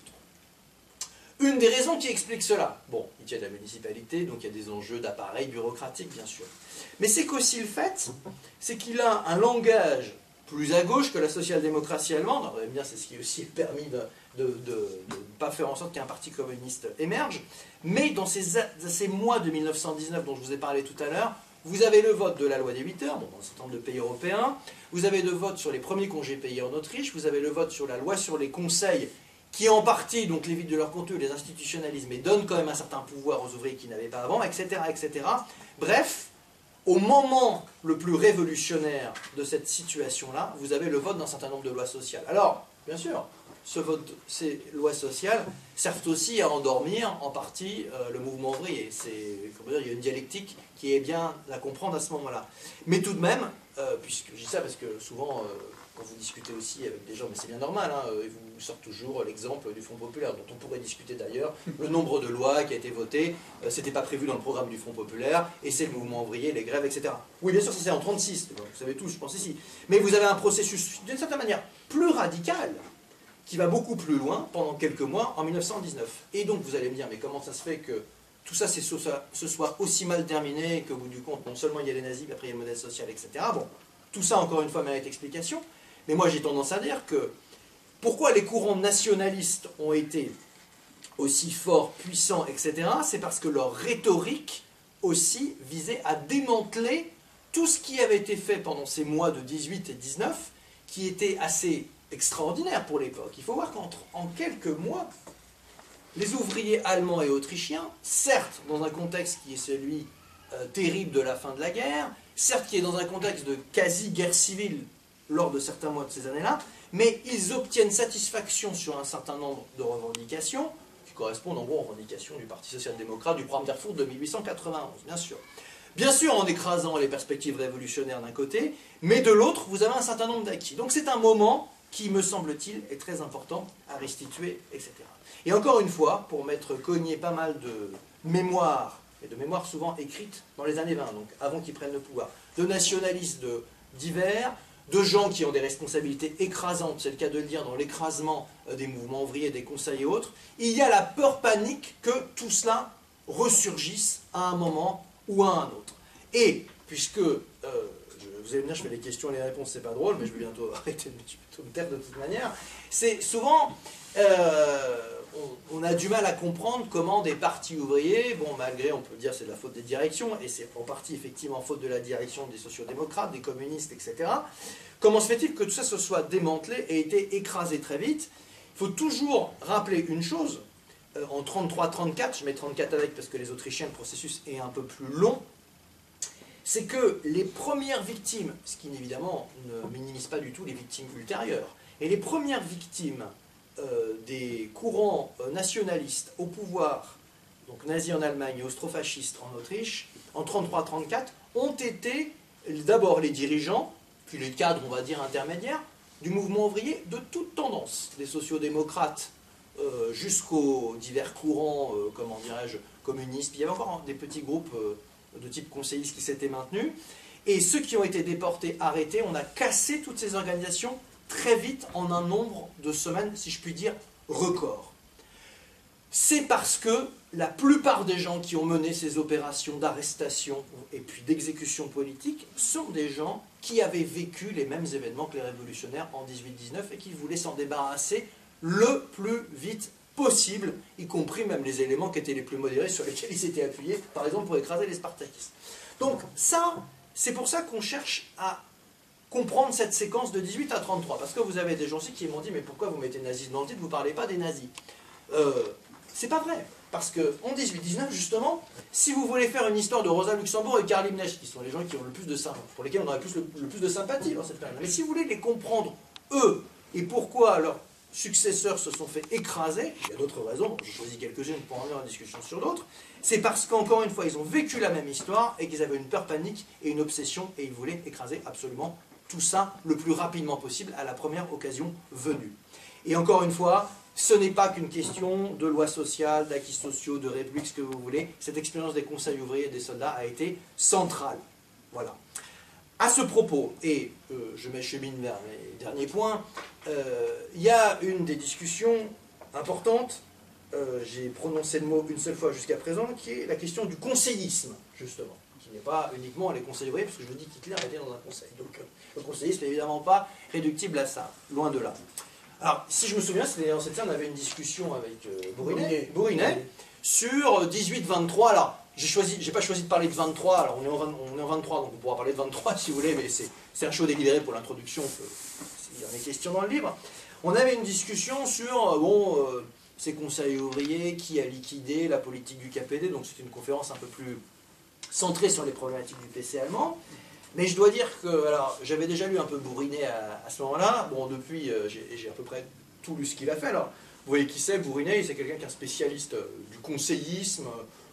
Une des raisons qui explique cela, bon, il tient de la municipalité, donc il y a des enjeux d'appareil bureaucratique, bien sûr. Mais c'est qu'aussi le fait, c'est qu'il a un langage plus à gauche que la social-démocratie allemande. Alors, vous allez me dire, c'est ce qui aussi a permis de ne pas faire en sorte qu'un parti communiste émerge. Mais dans ces mois de 1919 dont je vous ai parlé tout à l'heure, vous avez le vote de la loi des 8 heures, bon, dans un certain nombre de pays européens, vous avez le vote sur les premiers congés payés en Autriche, vous avez le vote sur la loi sur les conseils, qui en partie donc les vident de leur contenu, les institutionnalisent, mais donnent quand même un certain pouvoir aux ouvriers qu'ils n'avaient pas avant, etc., etc. Bref, au moment le plus révolutionnaire de cette situation-là, vous avez le vote d'un certain nombre de lois sociales. Alors, bien sûr, ces lois sociales servent aussi à endormir en partie le mouvement ouvrier. Il y a une dialectique qui est bien à comprendre à ce moment-là. Mais tout de même, puisque je dis ça parce que souvent, quand vous discutez aussi avec des gens, mais c'est bien normal, hein, ils vous sortent toujours l'exemple du Front populaire, dont on pourrait discuter d'ailleurs, le nombre de lois qui a été voté, c'était pas prévu dans le programme du Front populaire, et c'est le mouvement ouvrier, les grèves, etc. Oui, bien sûr, ça c'est en 1936, vous savez tous, je pense ici. Mais vous avez un processus, d'une certaine manière, plus radical, qui va beaucoup plus loin pendant quelques mois en 1919. Et donc vous allez me dire, mais comment ça se fait que tout ça se soit aussi mal terminé, qu'au bout du compte, non seulement il y a les nazis, puis après il y a le modèle social, etc. Bon, Tout ça, encore une fois, mérite explication. Mais moi, j'ai tendance à dire que pourquoi les courants nationalistes ont été aussi forts, puissants, etc., c'est parce que leur rhétorique aussi visait à démanteler tout ce qui avait été fait pendant ces mois de 18 et 19, qui était assez extraordinaire pour l'époque. Il faut voir qu'en quelques mois, les ouvriers allemands et autrichiens, certes dans un contexte qui est celui terrible de la fin de la guerre, certes qui est dans un contexte de quasi-guerre civile lors de certains mois de ces années-là, mais ils obtiennent satisfaction sur un certain nombre de revendications, qui correspondent en gros aux revendications du Parti social-démocrate du programme d'Erfurt de 1891, bien sûr. Bien sûr en écrasant les perspectives révolutionnaires d'un côté, mais de l'autre, vous avez un certain nombre d'acquis. Donc c'est un moment qui, me semble-t-il, est très important à restituer, etc. Et encore une fois, pour m'être cogné pas mal de mémoires, et de mémoires souvent écrites dans les années 20, donc avant qu'ils prennent le pouvoir, de nationalistes divers, de gens qui ont des responsabilités écrasantes, c'est le cas de le dire, dans l'écrasement des mouvements ouvriers, des conseils et autres, il y a la peur panique que tout cela ressurgisse à un moment ou à un autre. Et, puisque, vous allez me dire, je fais les questions et les réponses, c'est pas drôle, mais je vais bientôt arrêter de me taire de toute manière, c'est souvent, on a du mal à comprendre comment des partis ouvriers, bon, malgré, on peut dire, c'est de la faute des directions, et c'est en partie, effectivement, faute de la direction des sociodémocrates, des communistes, etc., comment se fait-il que tout ça se soit démantelé et été écrasé très vite? Il faut toujours rappeler une chose, en 33-34, je mets 34 avec parce que les Autrichiens, le processus est un peu plus long, c'est que les premières victimes, ce qui évidemment ne minimise pas du tout les victimes ultérieures, et les premières victimes des courants nationalistes au pouvoir, donc nazis en Allemagne et austrofascistes en Autriche, en 33-34, ont été d'abord les dirigeants, puis les cadres, on va dire, intermédiaires, du mouvement ouvrier de toute tendance, des sociodémocrates jusqu'aux divers courants, comment dirais-je, communistes, puis il y avait encore des petits groupes de type conseilliste qui s'étaient maintenus, et ceux qui ont été déportés, arrêtés, on a cassé toutes ces organisations très vite en un nombre de semaines, si je puis dire, record. C'est parce que la plupart des gens qui ont mené ces opérations d'arrestation et puis d'exécution politique sont des gens qui avaient vécu les mêmes événements que les révolutionnaires en 18-19 et qui voulaient s'en débarrasser le plus vite possible, y compris même les éléments qui étaient les plus modérés sur lesquels ils s'étaient appuyés, par exemple pour écraser les spartakistes. Donc ça, c'est pour ça qu'on cherche à comprendre cette séquence de 18 à 33, parce que vous avez des gens aussi qui m'ont dit, mais pourquoi vous mettez nazisme dans le titre, vous ne parlez pas des nazis. C'est pas vrai, parce qu'en 18-19, justement, si vous voulez faire une histoire de Rosa Luxembourg et Karl Liebknecht, qui sont les gens qui ont le plus de pour lesquels on aurait le plus de sympathie dans cette période, mais si vous voulez les comprendre, eux, et pourquoi leurs successeurs se sont fait écraser, il y a d'autres raisons, j'ai choisi quelques-unes pour en venir en discussion sur d'autres, c'est parce qu'encore une fois, ils ont vécu la même histoire et qu'ils avaient une peur panique et une obsession, et ils voulaient écraser absolument tout ça le plus rapidement possible à la première occasion venue. Et encore une fois, ce n'est pas qu'une question de loi sociale, d'acquis sociaux, de république, ce que vous voulez. Cette expérience des conseils ouvriers et des soldats a été centrale. Voilà. À ce propos, et je m'achemine vers mes derniers points, il y a une des discussions importantes, j'ai prononcé le mot une seule fois jusqu'à présent, qui est la question du conseillisme, justement. Qui n'est pas uniquement les conseils ouvriers, parce que je vous dis qu'Hitler était dans un conseil. Donc le conseillisme n'est évidemment pas réductible à ça, loin de là. Alors, si je me souviens, c'était dans cette scène, on avait une discussion avec Bourrinet sur 18-23. Alors, j'ai pas choisi de parler de 23, alors on est en 23, donc on pourra parler de 23 si vous voulez, mais c'est un show délibéré pour l'introduction, il y en a question dans le livre. On avait une discussion sur, ces conseils ouvriers, qui a liquidé la politique du KPD, donc c'était une conférence un peu plus centrée sur les problématiques du PC allemand. Mais je dois dire que, alors, j'avais déjà lu un peu Bourrinet à ce moment-là. Bon, depuis, j'ai à peu près tout lu ce qu'il a fait. Alors, vous voyez qui c'est, Bourrinet, c'est quelqu'un qui est un spécialiste du conseillisme,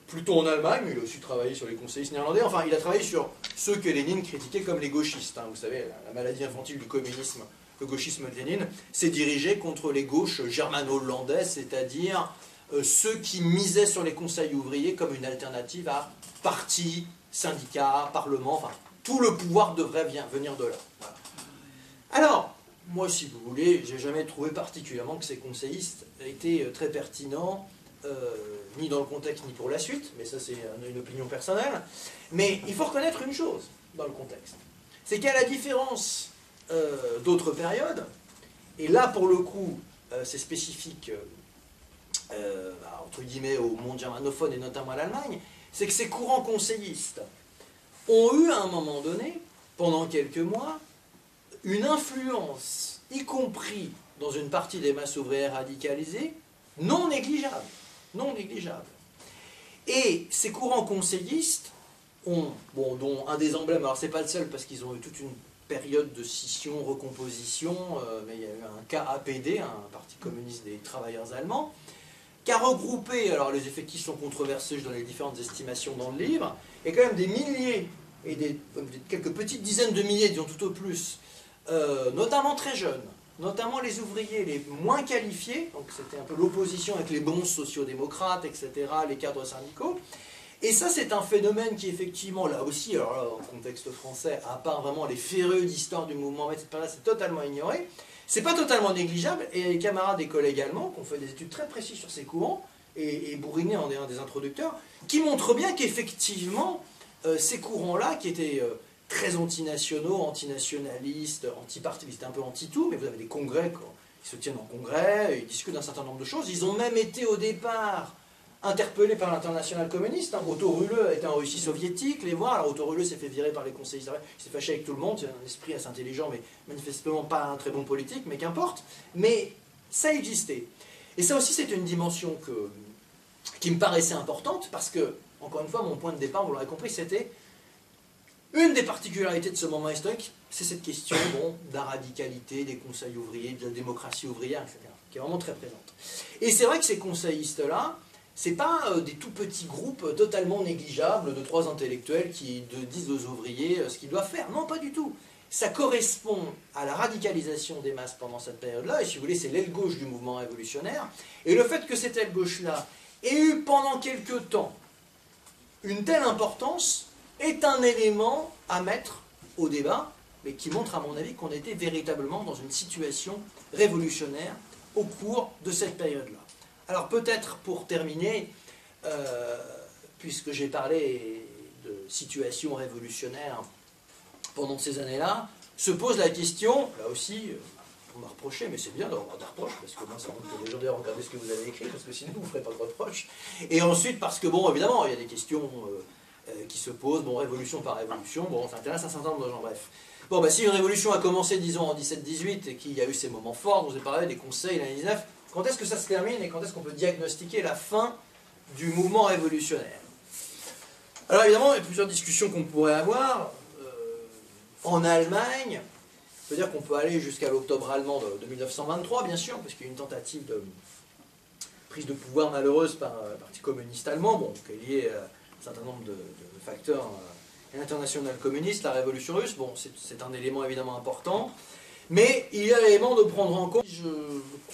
plutôt en Allemagne, mais il a aussi travaillé sur les conseillistes néerlandais. Enfin, il a travaillé sur ceux que Lénine critiquait comme les gauchistes. Hein. Vous savez, la maladie infantile du communisme, le gauchisme de Lénine, s'est dirigé contre les gauches germano-hollandaises, c'est-à-dire ceux qui misaient sur les conseils ouvriers comme une alternative à partis, syndicats, parlement, enfin, tout le pouvoir devrait venir de là. Voilà. Alors, moi, si vous voulez, j'ai jamais trouvé particulièrement que ces conseillistes étaient très pertinents, ni dans le contexte, ni pour la suite, mais ça c'est une opinion personnelle. Mais il faut reconnaître une chose dans le contexte. c'est qu'à la différence d'autres périodes, et là pour le coup c'est spécifique entre guillemets au monde germanophone et notamment à l'Allemagne, c'est que ces courants conseillistes ont eu à un moment donné, pendant quelques mois, une influence, y compris dans une partie des masses ouvrières radicalisées, non négligeable. Non négligeable. Et ces courants conseillistes ont, bon, dont un des emblèmes, alors c'est pas le seul parce qu'ils ont eu toute une période de scission, recomposition, mais il y a eu un KAPD, un parti communiste des travailleurs allemands, qui a regroupé, alors les effectifs sont controversés, je donne les différentes estimations dans le livre, et quand même des milliers, et quelques petites dizaines de milliers, disons tout au plus, notamment très jeunes, notamment les ouvriers les moins qualifiés, donc c'était un peu l'opposition avec les bons sociodémocrates, etc., les cadres syndicaux. Et ça, c'est un phénomène qui, effectivement, là aussi, alors là, en contexte français, à part vraiment les férus d'histoire du mouvement, etc., c'est totalement ignoré. C'est pas totalement négligeable, et les camarades et collègues allemands, qui ont fait des études très précises sur ces courants, et Bourrinet en est un des introducteurs, qui montrent bien qu'effectivement, ces courants-là, qui étaient très antinationaux, antinationalistes, anti-partis, ils étaient un peu anti-tout, mais vous avez des congrès, ils se tiennent en congrès, ils discutent d'un certain nombre de choses, ils ont même été au départ interpellé par l'international communiste. Otto Rühle était en Russie soviétique, les voir. Alors Otto Rühle s'est fait virer par les conseillers, il s'est fâché avec tout le monde, c'est un esprit assez intelligent, mais manifestement pas un très bon politique, mais qu'importe. Mais ça existait. Et ça aussi, c'est une dimension qui me paraissait importante, parce que, encore une fois, mon point de départ, vous l'aurez compris, c'était une des particularités de ce moment historique, c'est cette question de la radicalité, des conseils ouvriers, de la démocratie ouvrière, etc., qui est vraiment très présente. Et c'est vrai que ces conseillistes-là, c'est pas des tout petits groupes totalement négligeables de trois intellectuels qui disent aux ouvriers ce qu'ils doivent faire. Non, pas du tout. Ça correspond à la radicalisation des masses pendant cette période-là, et si vous voulez, c'est l'aile gauche du mouvement révolutionnaire. Et le fait que cette aile gauche-là ait eu pendant quelque temps une telle importance est un élément à mettre au débat, mais qui montre à mon avis qu'on était véritablement dans une situation révolutionnaire au cours de cette période-là. Alors peut-être pour terminer, puisque j'ai parlé de situation révolutionnaire pendant ces années-là, se pose la question, là aussi, on m'a reproché, mais c'est bien d'avoir des reproches, parce que moi ça montre que les gens doivent regarder ce que vous avez écrit, parce que sinon vous ne ferez pas de reproches. Et ensuite parce que, bon, évidemment, il y a des questions qui se posent, bon, révolution par révolution, bon, ça intéresse un certain nombre de gens, bref. Bon, bah si une révolution a commencé, disons, en 17-18, et qu'il y a eu ces moments forts, dont je vous ai parlé, des conseils, l'année 19, quand est-ce que ça se termine et quand est-ce qu'on peut diagnostiquer la fin du mouvement révolutionnaire? Alors évidemment, il y a plusieurs discussions qu'on pourrait avoir. En Allemagne, on peut dire qu'on peut aller jusqu'à l'octobre allemand de 1923, bien sûr, parce qu'il y a une tentative de prise de pouvoir malheureuse par le Parti communiste allemand, bon, qui est lié à un certain nombre de facteurs international communiste, la révolution russe, bon, c'est un élément évidemment important. Mais il y a l'élément de prendre en compte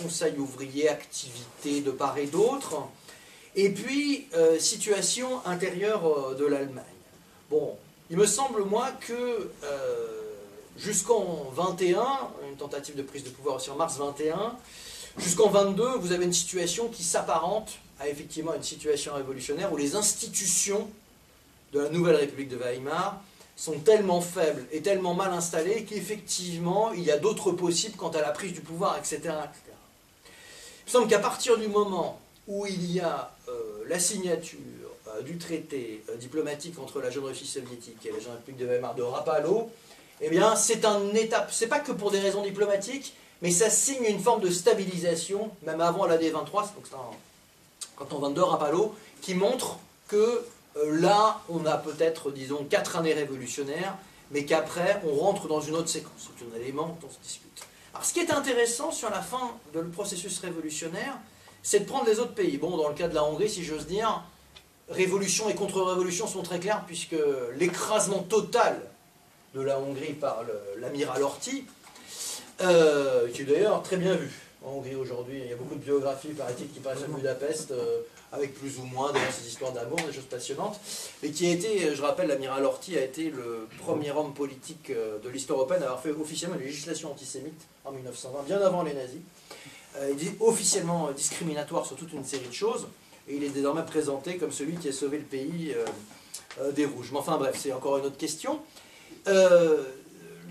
conseil ouvrier, activité de part et d'autre, et puis situation intérieure de l'Allemagne. Bon, il me semble, moi, que jusqu'en 21, une tentative de prise de pouvoir aussi en mars 21, jusqu'en 22, vous avez une situation qui s'apparente à effectivement une situation révolutionnaire où les institutions de la nouvelle République de Weimar sont tellement faibles et tellement mal installées qu'effectivement, il y a d'autres possibles quant à la prise du pouvoir, etc. etc. Il me semble qu'à partir du moment où il y a la signature du traité diplomatique entre la jeune Russie soviétique et la jeune République de Weimar de Rapallo, eh bien, c'est une étape, c'est pas que pour des raisons diplomatiques, mais ça signe une forme de stabilisation, même avant l'année 23, donc c'est quand on 22 Rapallo, qui montre que là, on a peut-être, disons, 4 années révolutionnaires, mais qu'après, on rentre dans une autre séquence. C'est un élément dont on se discute. Alors, ce qui est intéressant sur la fin du processus révolutionnaire, c'est de prendre les autres pays. Bon, dans le cas de la Hongrie, si j'ose dire, révolution et contre-révolution sont très clairs, puisque l'écrasement total de la Hongrie par l'amiral Horthy, qui est d'ailleurs très bien vu en Hongrie aujourd'hui. Il y a beaucoup de biographies, paraît-il, qui paraissent à Budapest, avec plus ou moins d'ailleurs ces histoires d'amour, des choses passionnantes, et qui a été, je rappelle, l'amiral Horthy a été le premier homme politique de l'histoire européenne à avoir fait officiellement une législation antisémite en 1920, bien avant les nazis. Il est officiellement discriminatoire sur toute une série de choses, et il est désormais présenté comme celui qui a sauvé le pays des rouges. Mais enfin bref, c'est encore une autre question.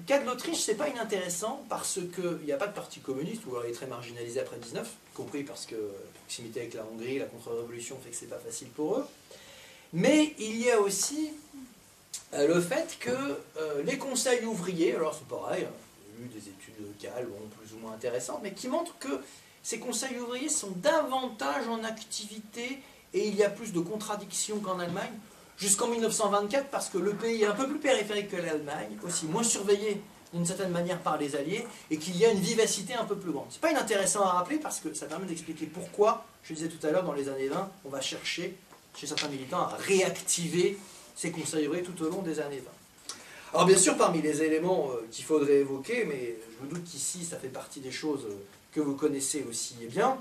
cas de l'Autriche, c'est pas inintéressant parce qu'il n'y a pas de parti communiste, ou alors il est très marginalisé après 19, y compris parce que la proximité avec la Hongrie, la contre-révolution fait que c'est pas facile pour eux. Mais il y a aussi le fait que les conseils ouvriers, alors c'est pareil, j'ai eu des études locales, bon, plus ou moins intéressantes, mais qui montrent que ces conseils ouvriers sont davantage en activité et il y a plus de contradictions qu'en Allemagne, jusqu'en 1924, parce que le pays est un peu plus périphérique que l'Allemagne, aussi moins surveillé d'une certaine manière par les Alliés, et qu'il y a une vivacité un peu plus grande. C'est pas inintéressant à rappeler, parce que ça permet d'expliquer pourquoi, je disais tout à l'heure, dans les années 20, on va chercher, chez certains militants, à réactiver ces conseils ouvriers tout au long des années 20. Alors bien sûr, parmi les éléments qu'il faudrait évoquer, mais je me doute qu'ici, ça fait partie des choses que vous connaissez aussi bien,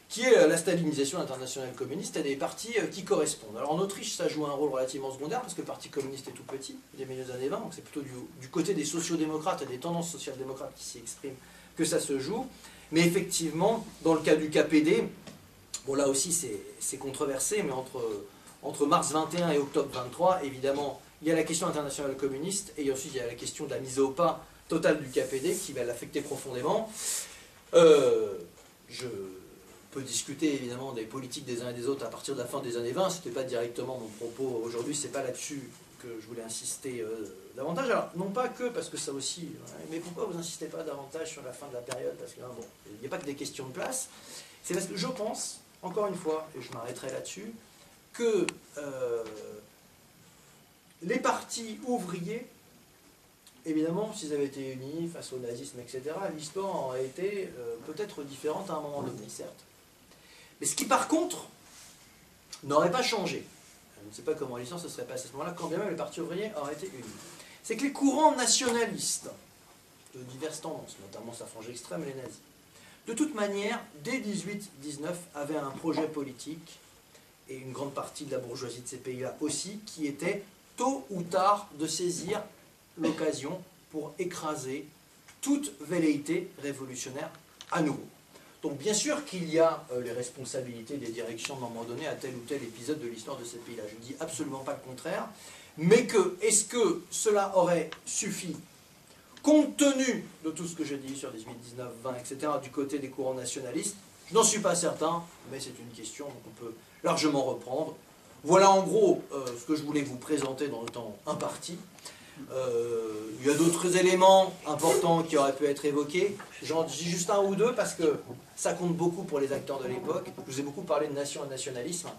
qui est la stalinisation internationale communiste et des partis qui correspondent. Alors en Autriche, ça joue un rôle relativement secondaire, parce que le parti communiste est tout petit, des milieux des années 20, donc c'est plutôt du côté des sociodémocrates et des tendances social-démocrates qui s'y expriment que ça se joue. Mais effectivement, dans le cas du KPD, bon là aussi c'est controversé, mais entre mars 21 et octobre 23, évidemment, il y a la question internationale communiste, et ensuite il y a la question de la mise au pas totale du KPD qui va l'affecter profondément. Je peut discuter évidemment des politiques des uns et des autres à partir de la fin des années 20, c'était pas directement mon propos aujourd'hui, c'est pas là-dessus que je voulais insister davantage. Alors, non pas que, parce que ça aussi, ouais, mais pourquoi vous insistez pas davantage sur la fin de la période? Parce que, bon, il n'y a pas que des questions de place, c'est parce que je pense, encore une fois, et je m'arrêterai là-dessus, que les partis ouvriers, évidemment, s'ils avaient été unis face au nazisme, etc., l'histoire aurait été peut-être différente à un moment donné, certes. Mais ce qui, par contre, n'aurait pas changé, je ne sais pas comment l'histoire se serait passée à ce moment-là, quand bien même les partis ouvriers auraient été unis, c'est que les courants nationalistes de diverses tendances, notamment sa frange extrême, les nazis, de toute manière, dès 18-19, avaient un projet politique, et une grande partie de la bourgeoisie de ces pays-là aussi, qui était, tôt ou tard, de saisir l'occasion pour écraser toute velléité révolutionnaire à nouveau. Donc bien sûr qu'il y a les responsabilités des directions à un moment donné à tel ou tel épisode de l'histoire de ces pays-là. Je ne dis absolument pas le contraire, mais est-ce que cela aurait suffi, compte tenu de tout ce que j'ai dit sur 18, 19, 20, etc., du côté des courants nationalistes? Je n'en suis pas certain, mais c'est une question qu'on peut largement reprendre. Voilà en gros ce que je voulais vous présenter dans le temps imparti. Il y a d'autres éléments importants qui auraient pu être évoqués. J'en dis juste un ou deux parce que ça compte beaucoup pour les acteurs de l'époque. Je vous ai beaucoup parlé de nation et nationalisme.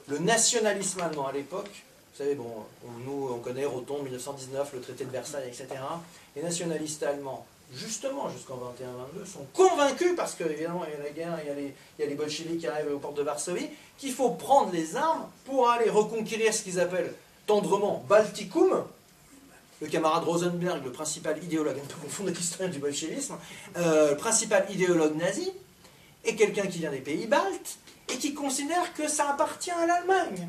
Le nationalisme allemand à l'époque, vous savez, bon, nous on connaît Roton, 1919, le traité de Versailles, etc. Les nationalistes allemands, justement jusqu'en 21-22, sont convaincus, parce qu'évidemment il y a la guerre, il y a les bolcheviks qui arrivent aux portes de Varsovie, qu'il faut prendre les armes pour aller reconquérir ce qu'ils appellent tendrement Baltikum. Le camarade Rosenberg, le principal idéologue, un peu confondre avec l'historien du bolchevisme, le principal idéologue nazi, est quelqu'un qui vient des pays baltes et qui considère que ça appartient à l'Allemagne.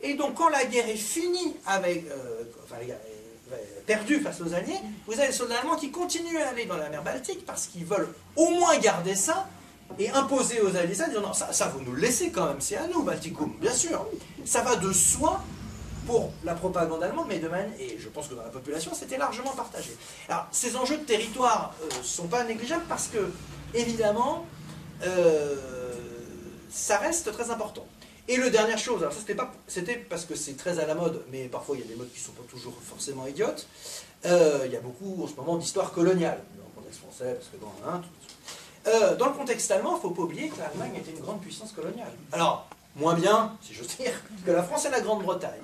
Et donc quand la guerre est finie, enfin la guerre est perdue face aux Alliés, vous avez les soldats allemands qui continuent à aller dans la mer Baltique parce qu'ils veulent au moins garder ça et imposer aux Alliés ça, disant non, ça vous nous le laissez quand même, c'est à nous Baltikum, bien sûr. Ça va de soi pour la propagande allemande, mais de manière, et je pense que dans la population, c'était largement partagé. Alors, ces enjeux de territoire ne sont pas négligeables parce que, évidemment, ça reste très important. Et la dernière chose, alors ça c'était parce que c'est très à la mode, mais parfois il y a des modes qui ne sont pas toujours forcément idiotes, il y a beaucoup en ce moment d'histoire coloniale, dans le contexte français, parce que bon, dans le contexte allemand, il ne faut pas oublier que l'Allemagne était une grande puissance coloniale. Alors, moins bien, si j'ose dire, que la France et la Grande-Bretagne.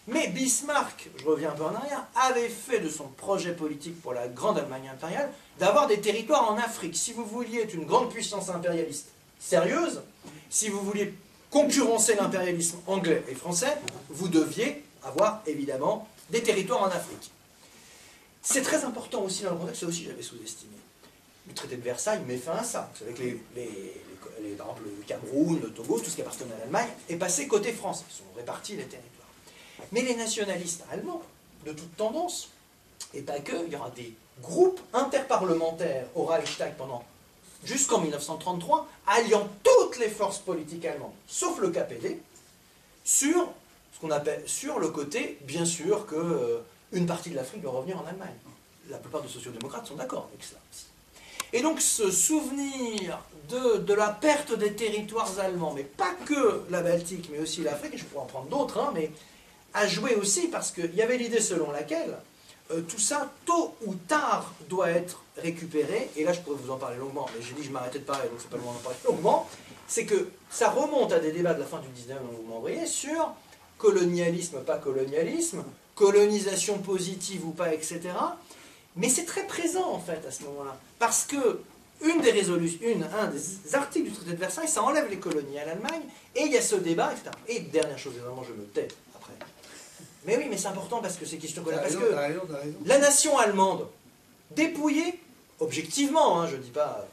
Mais Bismarck, je reviens un peu en arrière, avait fait de son projet politique pour la grande Allemagne impériale d'avoir des territoires en Afrique. Si vous vouliez être une grande puissance impérialiste sérieuse, si vous vouliez concurrencer l'impérialisme anglais et français, vous deviez avoir évidemment des territoires en Afrique. C'est très important aussi dans le contexte, ça aussi j'avais sous-estimé. Le traité de Versailles met fin à ça. Vous savez que par exemple le Cameroun, le Togo, tout ce qui appartenait à l'Allemagne, est passé côté France. Ils sont répartis les territoires. Mais les nationalistes allemands, de toute tendance, et pas que, il y aura des groupes interparlementaires au Reichstag jusqu'en 1933, alliant toutes les forces politiques allemandes, sauf le KPD, sur ce qu'on appelle, sur le côté, bien sûr, qu'une partie de l'Afrique doit revenir en Allemagne. la plupart des sociodémocrates sont d'accord avec cela aussi. Et donc ce souvenir de la perte des territoires allemands, mais pas que la Baltique, mais aussi l'Afrique, et je pourrais en prendre d'autres, hein, mais a joué aussi parce qu'il y avait l'idée selon laquelle tout ça, tôt ou tard, doit être récupéré, et là je pourrais vous en parler longuement, mais j'ai dit que je m'arrêtais de parler, donc c'est pas le moment d'en parler longuement, c'est que ça remonte à des débats de la fin du 19e, vous m'envoyez, sur colonialisme, pas colonialisme, colonisation positive ou pas, etc. Mais c'est très présent en fait à ce moment-là, parce que un des articles du traité de Versailles, ça enlève les colonies à l'Allemagne, et il y a ce débat, etc. Et dernière chose, et vraiment je me tais après. Mais oui, mais c'est important parce que c'est question coloniale. Parce que la nation allemande, dépouillée, objectivement, hein, je ne dis pas,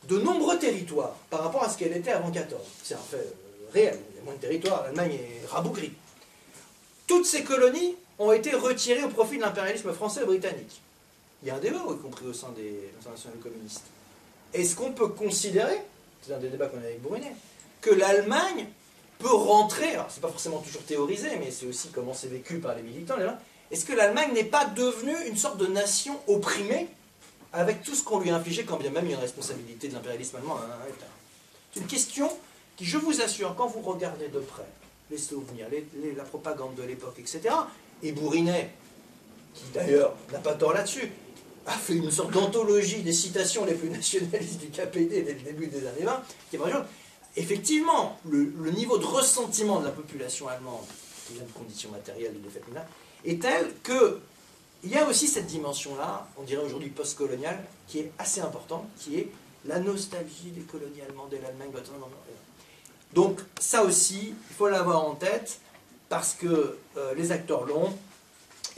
de nombreux territoires par rapport à ce qu'elle était avant 14. C'est un fait réel, il y a moins de territoires, l'Allemagne est rabougrie. Toutes ces colonies ont été retirées au profit de l'impérialisme français et britannique. Il y a un débat, y compris au sein des internationaux communistes. Est-ce qu'on peut considérer, c'est un des débats qu'on a avec Brunet, que l'Allemagne peut rentrer, alors c'est pas forcément toujours théorisé, mais c'est aussi comment c'est vécu par les militants, est-ce que l'Allemagne n'est pas devenue une sorte de nation opprimée avec tout ce qu'on lui a infligé, quand bien même il y a une responsabilité de l'impérialisme allemand, C'est une question qui, je vous assure, quand vous regardez de près les souvenirs, la propagande de l'époque, etc., et Bourrinet, qui d'ailleurs n'a pas tort là-dessus, a fait une sorte d'anthologie des citations les plus nationalistes du KPD dès le début des années 20, qui est vraiment... Effectivement, le niveau de ressentiment de la population allemande, qui vient de conditions matérielles et de faits est tel qu'il y a aussi cette dimension-là, on dirait aujourd'hui post-coloniale, qui est assez importante, qui est la nostalgie des colonies allemandes et l'Allemagne. Donc ça aussi, il faut l'avoir en tête, parce que les acteurs l'ont,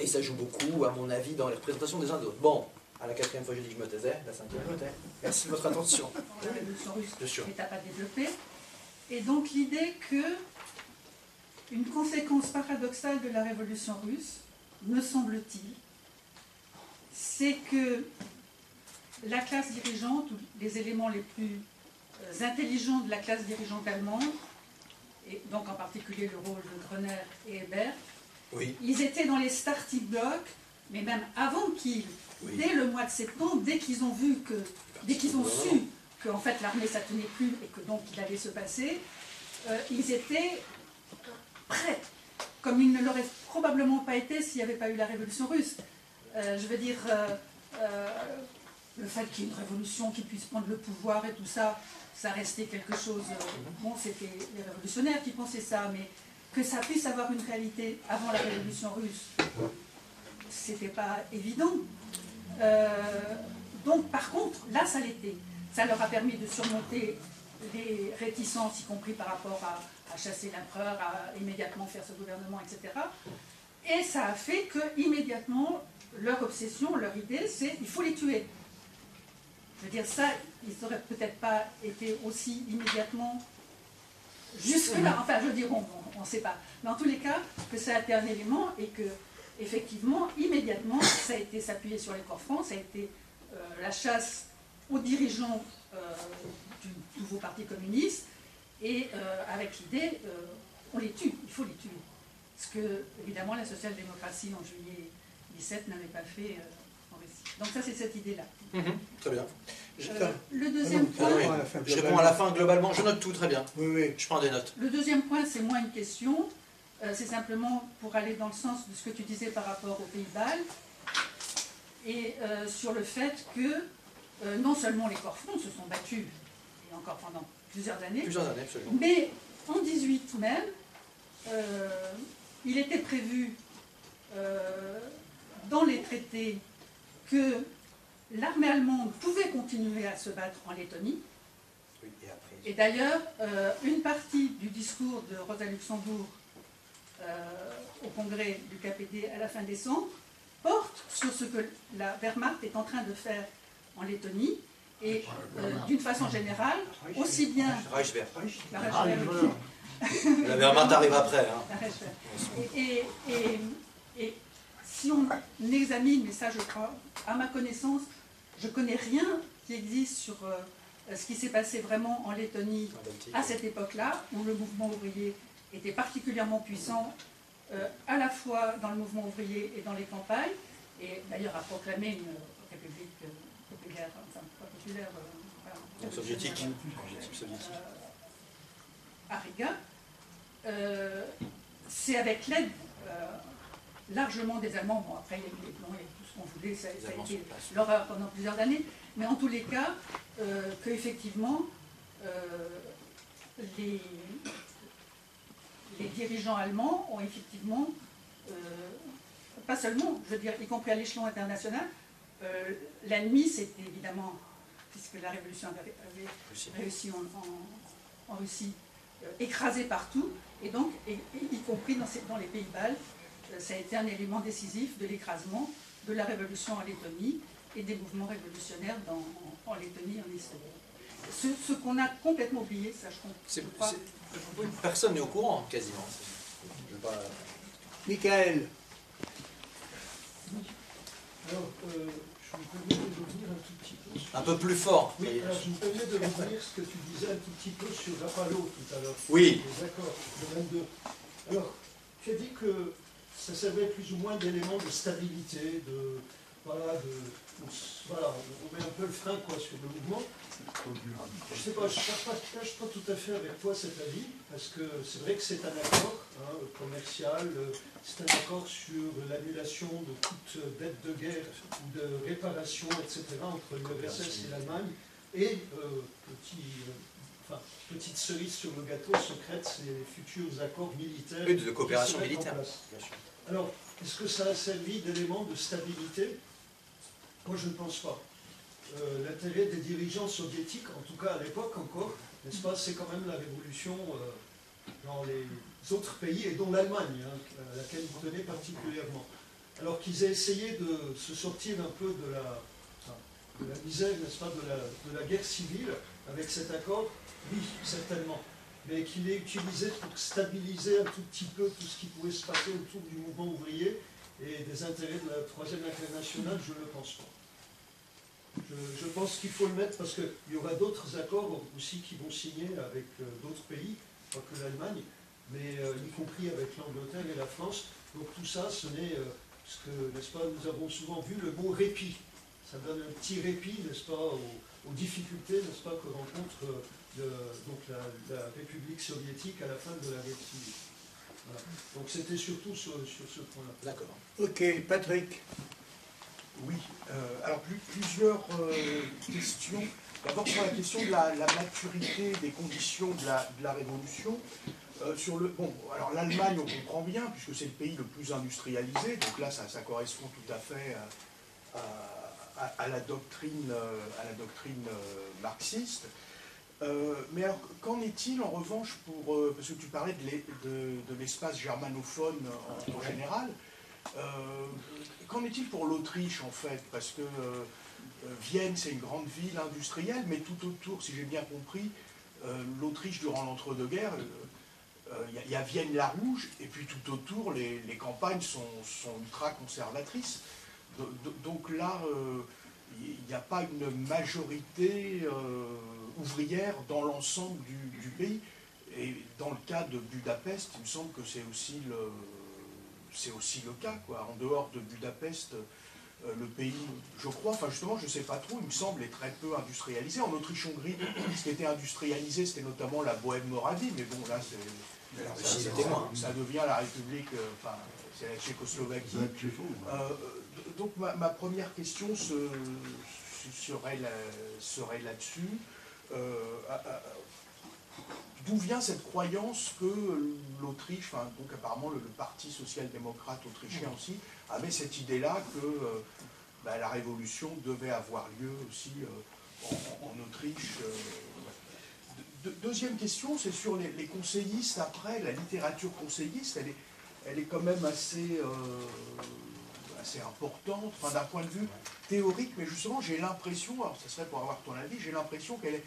et ça joue beaucoup, à mon avis, dans les représentations des uns et des autres. Bon, à la 4e fois, j'ai dit que je me taisais, la 5e, je me tais. Merci de votre attention. La révolution russe, bien sûr. Mais tu n'as pas développé. Et donc l'idée que une conséquence paradoxale de la révolution russe, me semble-t-il, c'est que la classe dirigeante, ou les éléments les plus intelligents de la classe dirigeante allemande, et donc en particulier le rôle de Gröner et Ebert, oui. Ils étaient dans les starting blocks, mais même avant qu'ils, dès le mois de septembre, dès qu'ils ont vu que, dès qu'ils ont su que en fait l'armée ça tenait plus et que donc il allait se passer, ils étaient prêts, comme ils ne l'auraient probablement pas été s'il n'y avait pas eu la révolution russe. Je veux dire, le fait qu'il y ait une révolution qui puisse prendre le pouvoir et tout ça, ça restait quelque chose... bon, c'était les révolutionnaires qui pensaient ça, mais que ça puisse avoir une réalité avant la révolution russe, c'était pas évident. Donc, par contre, là, ça l'était. Ça leur a permis de surmonter les réticences, y compris par rapport à chasser l'empereur, à immédiatement faire ce gouvernement, etc. Et ça a fait que, immédiatement, leur obsession, leur idée, c'est il faut les tuer. Je veux dire, ça, ils n'auraient peut-être pas été aussi immédiatement jusque-là. Enfin, je veux dire, on ne sait pas. Mais en tous les cas, que ça a été un élément et que, effectivement, immédiatement, ça a été s'appuyer sur les corps francs, ça a été la chasse aux dirigeants du nouveau parti communiste et avec l'idée, on les tue, il faut les tuer. Ce que, évidemment, la social-démocratie en juillet 17 n'avait pas fait en Russie. Donc ça, c'est cette idée-là. Très bien. Le deuxième point... je réponds à la fin globalement, je note tout, très bien. Oui. Je prends des notes. Le deuxième point, c'est moins une question, c'est simplement pour aller dans le sens de ce que tu disais par rapport aux Pays-Bas, et sur le fait que non seulement les corps francs se sont battus, et encore pendant plusieurs années, Absolument. mais en 18 même, il était prévu dans les traités que l'armée allemande pouvait continuer à se battre en Lettonie. Oui, et d'ailleurs, une partie du discours de Rosa Luxembourg au congrès du KPD à la fin décembre porte sur ce que la Wehrmacht est en train de faire en Lettonie et d'une façon générale, aussi bien Reichswehr. la Reichswehr, La Wehrmacht arrive après. Et si on examine, mais ça je crois, à ma connaissance, je ne connais rien qui existe sur ce qui s'est passé vraiment en Lettonie à cette époque-là, où le mouvement ouvrier était particulièrement puissant, à la fois dans le mouvement ouvrier et dans les campagnes. et d'ailleurs a proclamé une république populaire, enfin pas populaire, soviétique, à Riga. C'est avec l'aide largement des Allemands, bon après il y a eu les plans, il y a eu tout ce qu'on voulait, ça a été l'horreur pendant plusieurs années, mais en tous les cas, qu'effectivement, les dirigeants allemands ont effectivement, pas seulement, je veux dire, y compris à l'échelon international, l'ennemi c'était évidemment, puisque la révolution avait réussi en Russie, écrasé partout, et donc, y compris dans les pays baltes, ça a été un élément décisif de l'écrasement de la révolution en Lettonie et des mouvements révolutionnaires en Lettonie et en Estonie. Ce qu'on a complètement oublié, ça je crois. Personne n'est au courant, quasiment. Michael. Alors, je me permets de revenir un tout petit peu sur... Un peu plus fort. Oui, alors je me permets de revenir ce que tu disais un tout petit peu sur Rapallo tout à l'heure. Oui. D'accord, le 22. Alors, tu as dit que ça servait plus ou moins d'élément de stabilité, on met un peu le frein quoi, sur le mouvement. Je ne sais pas, je ne partage pas tout à fait avec toi cet avis, parce que c'est vrai que c'est un accord commercial, c'est un accord sur l'annulation de toute dette de guerre ou de réparation, etc., entre l'URSS et l'Allemagne, et petite cerise sur le gâteau secrète, c'est les futurs accords militaires. Et de coopération militaire. Alors, est-ce que ça a servi d'élément de stabilité? Moi, je ne pense pas. L'intérêt des dirigeants soviétiques, en tout cas à l'époque encore, n'est-ce pas, c'est quand même la révolution dans les autres pays, et dont l'Allemagne, à laquelle vous tenez particulièrement. Alors qu'ils aient essayé de se sortir un peu de la misère, n'est-ce pas, de la guerre civile, avec cet accord, oui, certainement. Mais qu'il ait utilisé pour stabiliser un tout petit peu tout ce qui pouvait se passer autour du mouvement ouvrier et des intérêts de la Troisième Internationale, je ne le pense pas. Je pense qu'il faut le mettre parce qu'il y aura d'autres accords aussi qui vont signer avec d'autres pays, pas que l'Allemagne, mais y compris avec l'Angleterre et la France. Donc tout ça, ce n'est, ce que, n'est-ce pas, nous avons souvent vu le mot répit. Ça donne un petit répit, n'est-ce pas, aux difficultés, n'est-ce pas, que rencontre donc la République soviétique à la fin de la guerre civile. Voilà. Donc c'était surtout sur ce point-là. D'accord. Ok, Patrick. Oui, alors plusieurs questions. D'abord sur la question de la maturité des conditions de la révolution. Bon, alors l'Allemagne, on comprend bien, puisque c'est le pays le plus industrialisé, donc là ça correspond tout à fait à la doctrine marxiste. Mais alors, qu'en est-il en revanche parce que tu parlais de l'espace germanophone en général, qu'en est-il pour l'Autriche en fait? Parce que Vienne c'est une grande ville industrielle, mais tout autour, si j'ai bien compris, l'Autriche durant l'entre-deux-guerres, il y a Vienne-la-Rouge, et puis tout autour, les campagnes sont ultra conservatrices. Donc là, il n'y a pas une majorité ouvrière dans l'ensemble du pays. Et dans le cas de Budapest, il me semble que c'est aussi le cas, quoi. En dehors de Budapest, le pays, je crois, enfin justement, je ne sais pas trop, il me semble, est très peu industrialisé. En Autriche-Hongrie, ce qui était industrialisé, c'était notamment la Bohème-Moravie, mais bon, là, ça devient la République, enfin, c'est la Tchécoslovaquie. Donc ma première question serait là-dessus. D'où vient cette croyance que l'Autriche, enfin, donc apparemment le Parti social-démocrate autrichien aussi, avait cette idée-là que la révolution devait avoir lieu aussi en Autriche. Deuxième question, c'est sur les conseillistes après, la littérature conseilliste, elle est quand même assez importante, enfin, d'un point de vue théorique, mais justement j'ai l'impression, alors ça serait pour avoir ton avis, j'ai l'impression qu'elle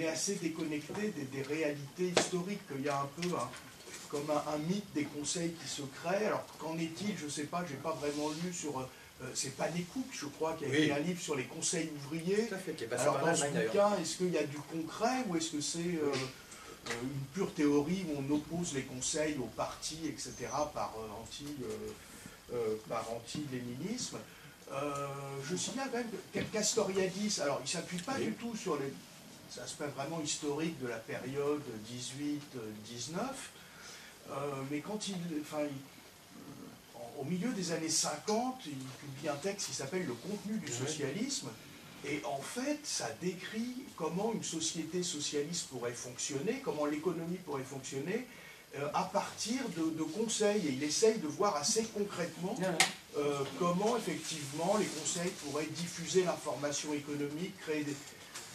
est assez déconnectée des réalités historiques, qu'il y a un peu comme un mythe des conseils qui se crée. Alors qu'en est-il? Je ne sais pas, je n'ai pas vraiment lu sur... c'est Panécouk, je crois, qui a écrit un livre sur les conseils ouvriers. Tout à fait, qui est passé alors par dans ce l'Allemagne, bouquin, est-ce qu'il y a du concret ou est-ce que c'est une pure théorie où on oppose les conseils aux partis, etc., par anti-léninisme? Je signale quand même que Castoriadis, alors il ne s'appuie pas du tout sur les aspects vraiment historiques de la période 18-19, mais quand au milieu des années 50, il publie un texte qui s'appelle « Le contenu du socialisme », et en fait, ça décrit comment une société socialiste pourrait fonctionner, comment l'économie pourrait fonctionner, à partir de conseils. Et il essaye de voir assez concrètement comment, effectivement, les conseils pourraient diffuser l'information économique,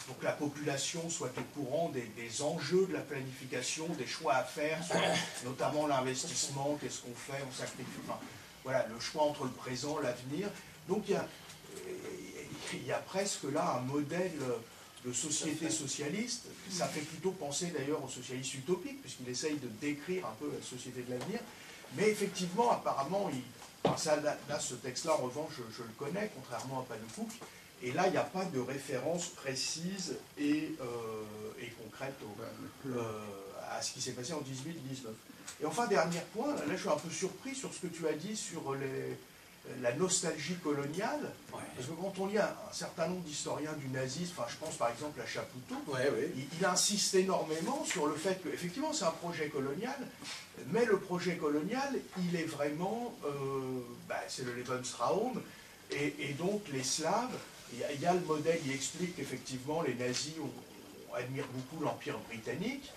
pour que la population soit au courant des enjeux de la planification, des choix à faire, notamment l'investissement, qu'est-ce qu'on fait, on sacrifie, enfin, voilà, le choix entre le présent, l'avenir. Donc il y a presque là un modèle de société socialiste. Ça fait plutôt penser d'ailleurs aux socialistes utopiques, puisqu'il essaye de décrire un peu la société de l'avenir. Mais effectivement, apparemment, là, ce texte-là, en revanche, je le connais, contrairement à Pannekoek. Et là, il n'y a pas de référence précise et concrète à ce qui s'est passé en 18-19. Et enfin, dernier point, là je suis un peu surpris sur ce que tu as dit sur la nostalgie coloniale, parce que quand on lit un certain nombre d'historiens du nazisme, enfin je pense par exemple à Chapoutot, il insiste énormément sur le fait qu'effectivement c'est un projet colonial, mais le projet colonial, il est vraiment, c'est le Lebensraum, et donc les Slaves, il y a le modèle, il explique qu'effectivement les nazis admirent beaucoup l'Empire britannique,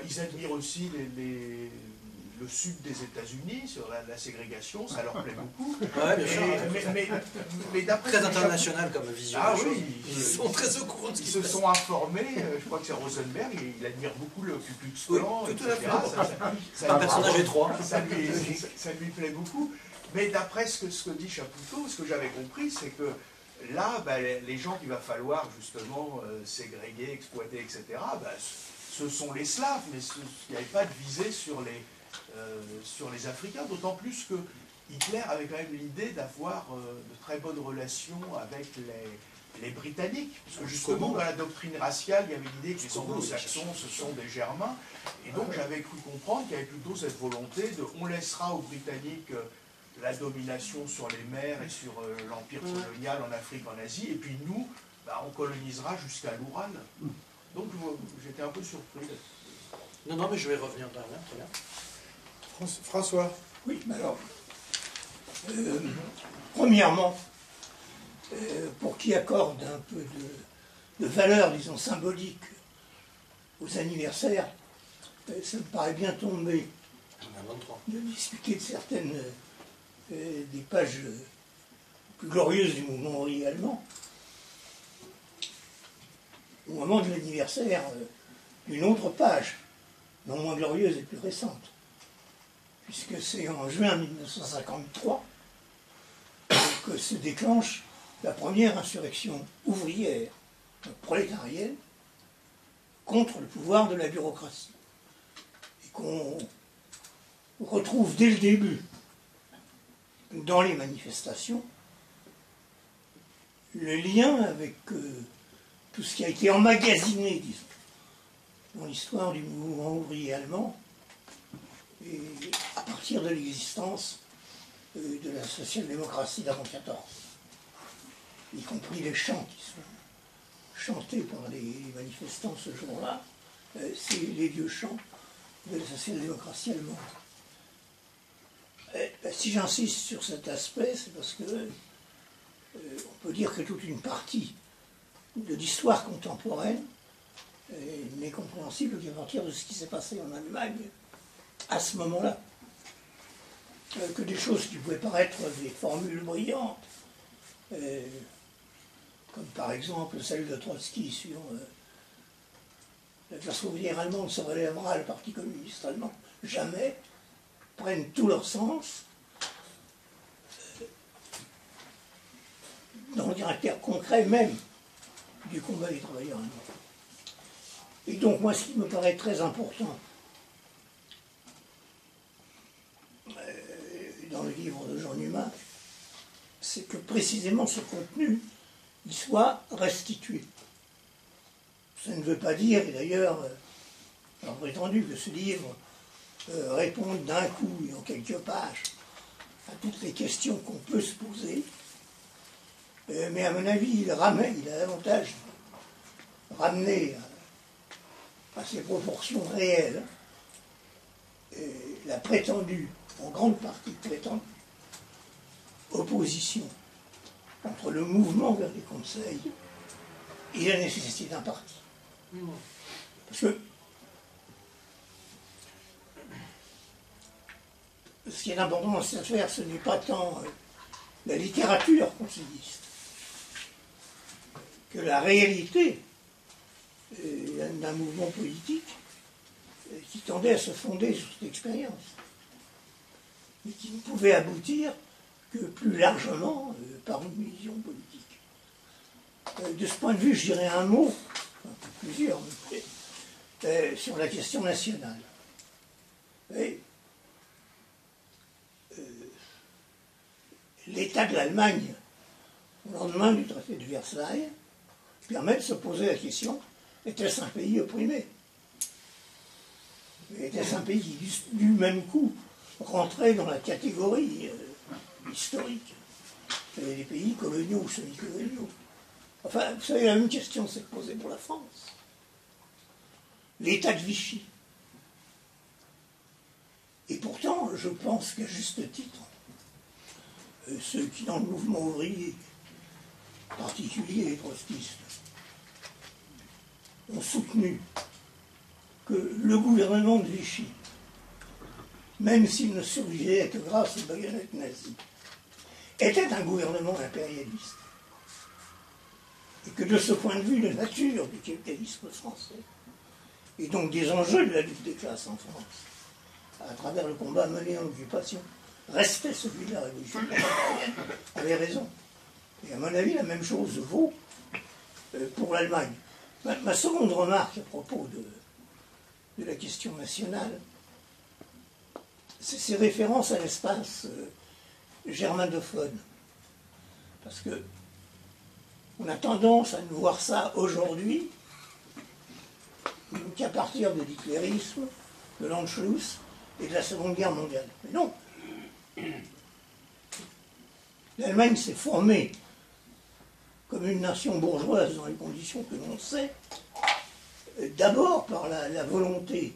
ils admirent aussi le sud des États-Unis sur la ségrégation, ça leur plaît beaucoup. Ouais, bien sûr. Mais d'après très international comme vision. Ah oui, ils sont très au courant de ce qui se sont informés. Je crois que c'est Rosenberg, il admire beaucoup le Ku Klux Klan, oui, tout à fait. C'est un personnage étroit. Ça lui plaît beaucoup. Mais d'après ce que dit Chapoutot, ce que j'avais compris, c'est que là, les gens qu'il va falloir justement ségréguer, exploiter, etc., ce sont les Slaves, mais il n'y avait pas de visée sur les Africains, d'autant plus que Hitler avait quand même l'idée d'avoir de très bonnes relations avec les Britanniques, parce que justement dans la doctrine raciale, il y avait l'idée que les anglo-saxons ce sont des germains, et donc j'avais cru comprendre qu'il y avait plutôt cette volonté de on laissera aux Britanniques la domination sur les mers et sur l'empire colonial en Afrique, en Asie, et puis nous, on colonisera jusqu'à l'Oural. Donc j'étais un peu surpris. Non, mais je vais revenir derrière, très bien. François. Oui, alors, premièrement, pour qu'il accorde un peu de valeur, disons, symbolique aux anniversaires, ça me paraît bien tombé de discuter de certaines des pages plus glorieuses du mouvement ouvrier allemand, au moment de l'anniversaire d'une autre page, non moins glorieuse et plus récente, puisque c'est en juin 1953 que se déclenche la première insurrection ouvrière prolétarienne contre le pouvoir de la bureaucratie, et qu'on retrouve dès le début dans les manifestations le lien avec tout ce qui a été emmagasiné, disons, dans l'histoire du mouvement ouvrier allemand, et à partir de l'existence de la social-démocratie d'avant 14, y compris les chants qui sont chantés par les manifestants ce jour-là, c'est les vieux chants de la social-démocratie allemande. Si j'insiste sur cet aspect, c'est parce que on peut dire que toute une partie de l'histoire contemporaine n'est compréhensible qu'à partir de ce qui s'est passé en Allemagne à ce moment-là. Que des choses qui pouvaient paraître des formules brillantes, comme par exemple celle de Trotsky sur la classe ouvrière allemande se relèvera le Parti communiste allemand, jamais, prennent tout leur sens dans le caractère concret même du combat des travailleurs allemands. Et donc moi ce qui me paraît très important dans le livre de Jean Numa, c'est que précisément ce contenu il soit restitué. Ça ne veut pas dire, et d'ailleurs, on a prétendu que ce livre réponde d'un coup et en quelques pages à toutes les questions qu'on peut se poser, Mais à mon avis, il a davantage ramené à ses proportions réelles la prétendue, en grande partie prétendue, opposition entre le mouvement vers les conseils et la nécessité d'un parti. Parce que ce qui est important dans cette affaire, ce n'est pas tant la littérature conseilliste que la réalité d'un mouvement politique qui tendait à se fonder sur cette expérience, mais qui ne pouvait aboutir que plus largement par une vision politique. De ce point de vue, je dirais un mot, enfin plusieurs, sur la question nationale. L'état de l'Allemagne, au lendemain du traité de Versailles, permet de se poser la question, était-ce un pays opprimé? Était-ce un pays qui, du même coup, rentrait dans la catégorie historique? Il y avait des pays coloniaux ou semi-coloniaux. Enfin, vous savez, la même question s'est posée pour la France. L'état de Vichy. Et pourtant, je pense qu'à juste titre, ceux qui, dans le mouvement ouvrier, en particulier les trotskistes, ont soutenu que le gouvernement de Vichy, même s'il ne survivait que grâce aux baïonnettes nazies, était un gouvernement impérialiste. Et que de ce point de vue, la nature du capitalisme français, et donc des enjeux de la lutte des classes en France, à travers le combat mené en occupation, restait celui de la révolution italienne, avait raison. Et à mon avis, la même chose vaut pour l'Allemagne. Ma seconde remarque à propos de la question nationale, c'est ces références à l'espace germanophone. Parce que on a tendance à ne voir ça aujourd'hui qu'à partir de l'hitlérisme, de l'Anschluss et de la Seconde Guerre mondiale. Mais non. L'Allemagne s'est formée comme une nation bourgeoise dans les conditions que l'on sait, d'abord par la volonté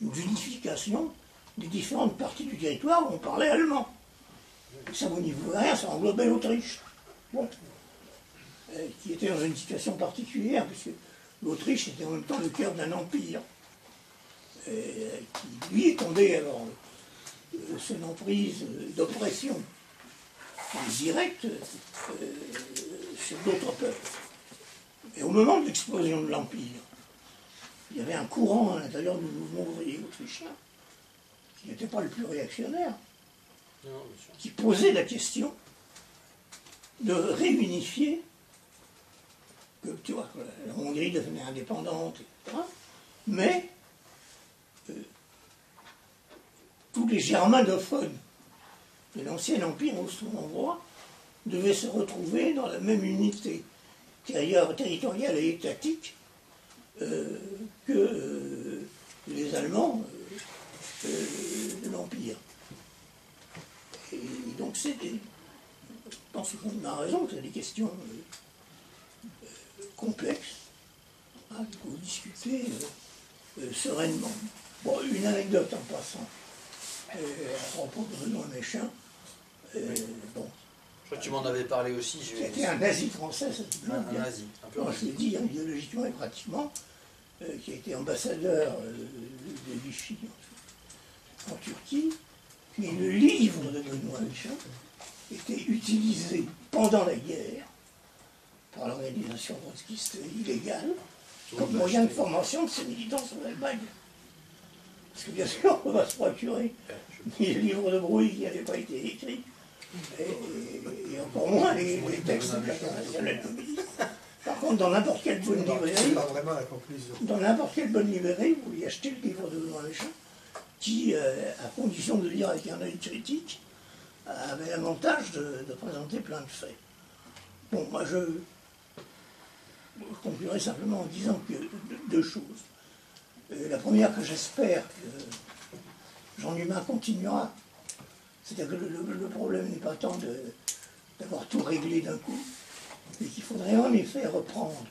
d'unification des différentes parties du territoire où on parlait allemand. Et ça, vous n'y voulez rien, ça englobait l'Autriche. Bon. Qui était dans une situation particulière, puisque l'Autriche était en même temps le cœur d'un empire, qui, lui, est tombé alors sous une emprise d'oppression directe sur d'autres peuples. Et au moment de l'explosion de l'Empire, il y avait un courant à l'intérieur du mouvement ouvrier autrichien, qui n'était pas le plus réactionnaire, qui posait la question de réunifier, que tu vois, la Hongrie devenait indépendante, etc., mais tous les germanophones de l'ancien empire austro-hongrois devaient se retrouver dans la même unité territoriale et étatique que les Allemands de l'Empire. Et donc je pense qu'on a raison que c'est des questions complexes, hein, qu'il faut discuter sereinement. Bon, une anecdote en passant. À propos de Benoît Méchain, bon. Je crois que tu m'en avais parlé aussi. C'était un nazi français, ça se un nazi, un peu. Je l'ai dit, idéologiquement et pratiquement, qui a été ambassadeur de Vichy en Turquie. Mais le livre de Benoît Méchain était utilisé pendant la guerre par l'organisation trotskiste illégale comme moyen de formation de ses militants sur l'Allemagne. Parce que bien sûr, on va se procurer des livres de bruit qui n'avaient pas été écrits, et encore moins les textes internationaux communistes. Par contre, dans n'importe quelle bonne librairie, vous pouvez acheter le livre de Benoît Méchain, qui, à condition de lire avec un œil critique, avait l'avantage de présenter plein de faits. Bon, moi je conclurai simplement en disant que deux choses. La première, que j'espère que Jean Humain continuera, c'est-à-dire que le problème n'est pas tant d'avoir tout réglé d'un coup, et qu'il faudrait en effet reprendre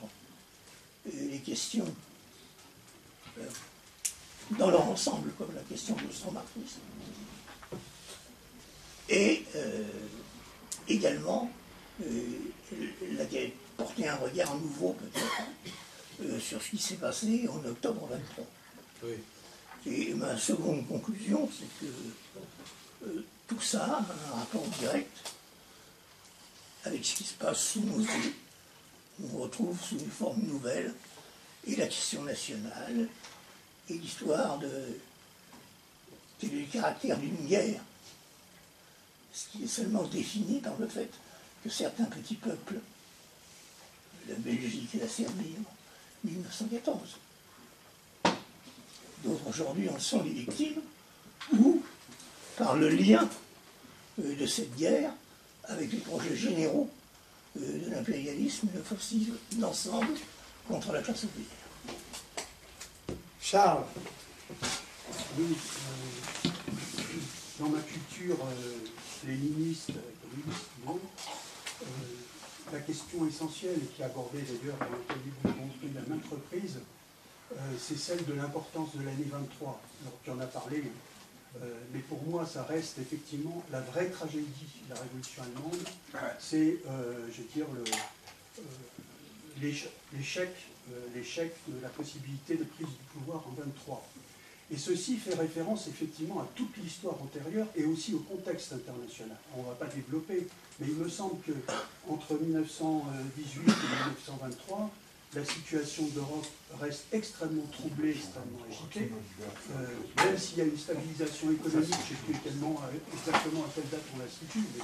les questions dans leur ensemble, comme la question de l'ostromarxisme. Et également porter un regard nouveau peut-être sur ce qui s'est passé en octobre 23. Oui. Et ma seconde conclusion, c'est que tout ça a un rapport direct avec ce qui se passe sous nos yeux. On retrouve sous une forme nouvelle et la question nationale et l'histoire quel est le caractère d'une guerre, ce qui est seulement défini par le fait que certains petits peuples, la Belgique et la Serbie en 1914, d'autres aujourd'hui en sont les victimes, ou par le lien de cette guerre avec les projets généraux de l'impérialisme et de l'offensive d'ensemble contre la classe ouvrière. Charles. Oui, dans ma culture léniniste, communiste, non, la question essentielle qui est abordée d'ailleurs dans le livre de Gonfrey à maintes reprises, c'est celle de l'importance de l'année 23. Alors tu en as parlé, mais pour moi ça reste effectivement la vraie tragédie de la révolution allemande, c'est, je veux dire, l'échec de la possibilité de prise du pouvoir en 23. Et ceci fait référence effectivement à toute l'histoire antérieure et aussi au contexte international. On ne va pas développer, mais il me semble qu'entre 1918 et 1923, la situation d'Europe reste extrêmement troublée, extrêmement agitée. Même s'il y a une stabilisation économique, je ne sais plus exactement à quelle date on la situe, mais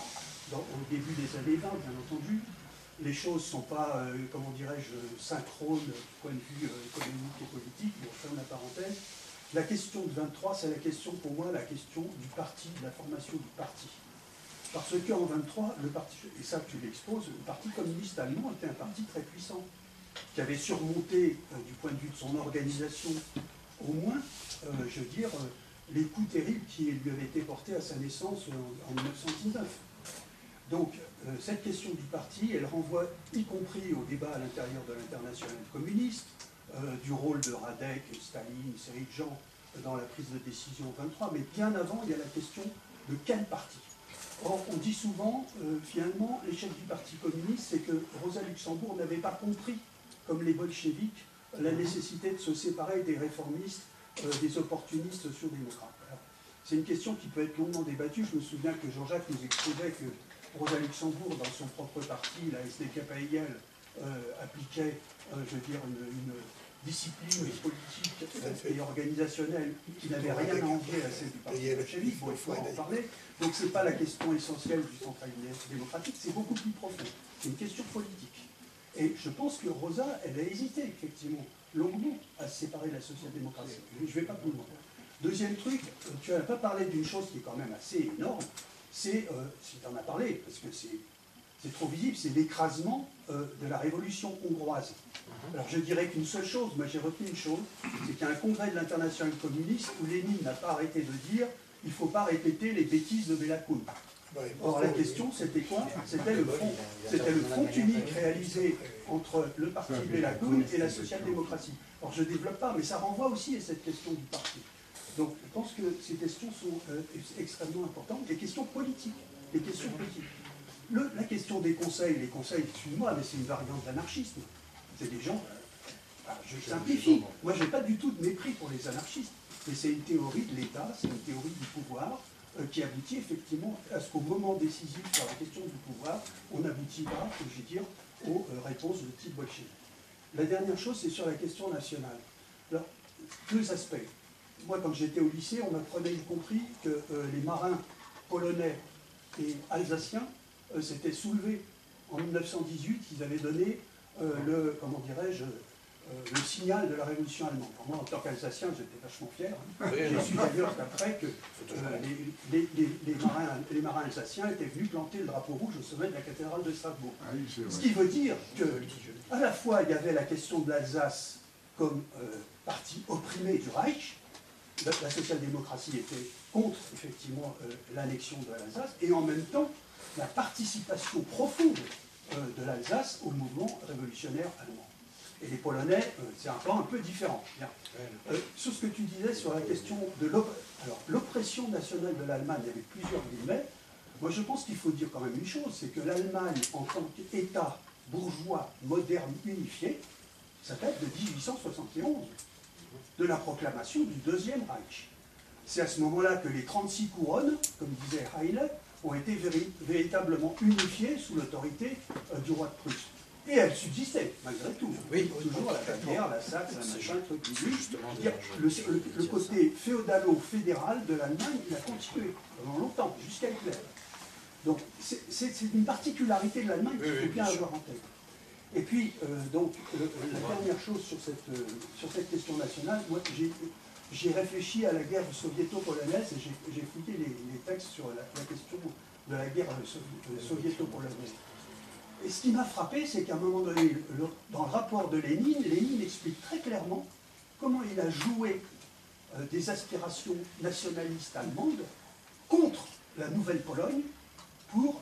au début des années 20, bien entendu, les choses ne sont pas, comment dirais-je, synchrones du point de vue économique et politique, mais on ferme la parenthèse. La question de 23, c'est la question, pour moi, la question du parti, de la formation du parti. Parce qu'en 23, le parti, et ça tu l'exposes, le Parti communiste allemand était un parti très puissant, qui avait surmonté, du point de vue de son organisation, au moins, je veux dire, les coups terribles qui lui avaient été portés à sa naissance en 1919. Donc, cette question du parti, elle renvoie y compris au débat à l'intérieur de l'internationale communiste, du rôle de Radek, Staline, une série de gens dans la prise de décision 23, mais bien avant, il y a la question de quel parti. Or, on dit souvent, finalement, l'échec du Parti communiste, c'est que Rosa Luxembourg n'avait pas compris, comme les bolcheviks, la nécessité de se séparer des réformistes, des opportunistes sociaux-démocrates. C'est une question qui peut être longuement débattue. Je me souviens que Jean-Jacques nous exposait que Rosa Luxembourg, dans son propre parti, la SDKPIL, appliquait, je veux dire, une discipline politique et organisationnelle qui n'avait rien à envier à celle du Parti bolchevique. Bon, il faut en parler. Donc ce n'est pas la question essentielle du centralisme démocratique, c'est beaucoup plus profond. C'est une question politique. Et je pense que Rosa, elle a hésité, effectivement, longuement, à se séparer de la social-démocratie. Je ne vais pas plus loin. Deuxième truc, tu n'as pas parlé d'une chose qui est quand même assez énorme, c'est, si tu en as parlé, parce que c'est trop visible, c'est l'écrasement de la révolution hongroise. Alors je dirais qu'une seule chose, moi j'ai retenu une chose, c'est qu'il y a un congrès de l'internationale communiste où Lénine n'a pas arrêté de dire il ne faut pas répéter les bêtises de Béla Kun. Or la question c'était quoi? C'était le front unique réalisé entre le parti Béla Kun et la social-démocratie. Or je ne développe pas, mais ça renvoie aussi à cette question du parti. Donc je pense que ces questions sont extrêmement importantes, des questions politiques. Les questions politiques. La question des conseils, les conseils, excuse-moi, mais c'est une variante d'anarchisme. C'est des gens, je simplifie, moi je n'ai pas du tout de mépris pour les anarchistes, mais c'est une théorie de l'État, c'est une théorie du pouvoir qui aboutit effectivement à ce qu'au moment décisif sur la question du pouvoir, on n'aboutit pas, je veux dire, aux réponses de type bolchevique. La dernière chose, c'est sur la question nationale. Alors, deux aspects. Moi, quand j'étais au lycée, on m'apprenait y compris que les marins polonais et alsaciens s'étaient soulevés en 1918, ils avaient donné comment dirais-je, le signal de la révolution allemande. Alors moi, en tant qu'Alsacien, j'étais vachement fier. J'ai su d'ailleurs qu'après que les marins alsaciens étaient venus planter le drapeau rouge au sommet de la cathédrale de Strasbourg. Ce qui veut dire que, à la fois, il y avait la question de l'Alsace comme partie opprimée du Reich. La social-démocratie était contre, effectivement, l'annexion de l'Alsace, et en même temps, la participation profonde de l'Alsace au mouvement révolutionnaire allemand. Et les Polonais, c'est un plan un peu différent. Bien. Sur ce que tu disais sur la question de l'oppression nationale de l'Allemagne avec plusieurs guillemets, moi je pense qu'il faut dire quand même une chose, c'est que l'Allemagne en tant qu'État bourgeois, moderne, unifié, ça date de 1871, de la proclamation du Deuxième Reich. C'est à ce moment-là que les 36 couronnes, comme disait Heine, ont été véritablement unifiées sous l'autorité du roi de Prusse. Et elles subsistaient, malgré tout. Oui, toujours la Bavière, la Saxe, la machin, le truc justement le côté féodalo-fédéral de l'Allemagne, il a continué pendant longtemps, jusqu'à Hitler. Donc c'est une particularité de l'Allemagne qu'il faut bien avoir en tête. Et puis, la dernière chose sur cette question nationale, moi j'ai réfléchi à la guerre soviéto-polonaise et j'ai fouillé les textes sur la question de la guerre soviéto-polonaise. Et ce qui m'a frappé, c'est qu'à un moment donné, dans le rapport de Lénine, Lénine explique très clairement comment il a joué des aspirations nationalistes allemandes contre la Nouvelle-Pologne pour,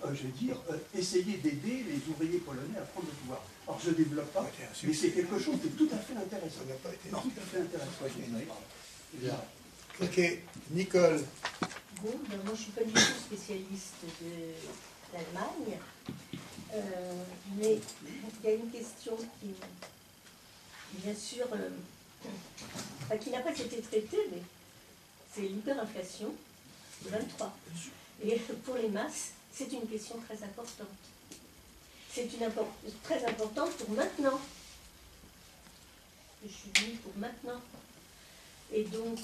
essayer d'aider les ouvriers polonais à prendre le pouvoir. Alors je ne développe pas, mais c'est quelque chose de tout à fait intéressant. Tout à fait intéressant. Ok, Nicole. Bon, ben moi je ne suis pas du tout spécialiste de l'Allemagne, mais il y a une question qui, bien sûr, qui n'a pas été traitée, mais c'est l'hyperinflation de 23. Et pour les masses, c'est une question très importante. C'est très importante pour maintenant. Je suis venue pour maintenant. Et donc,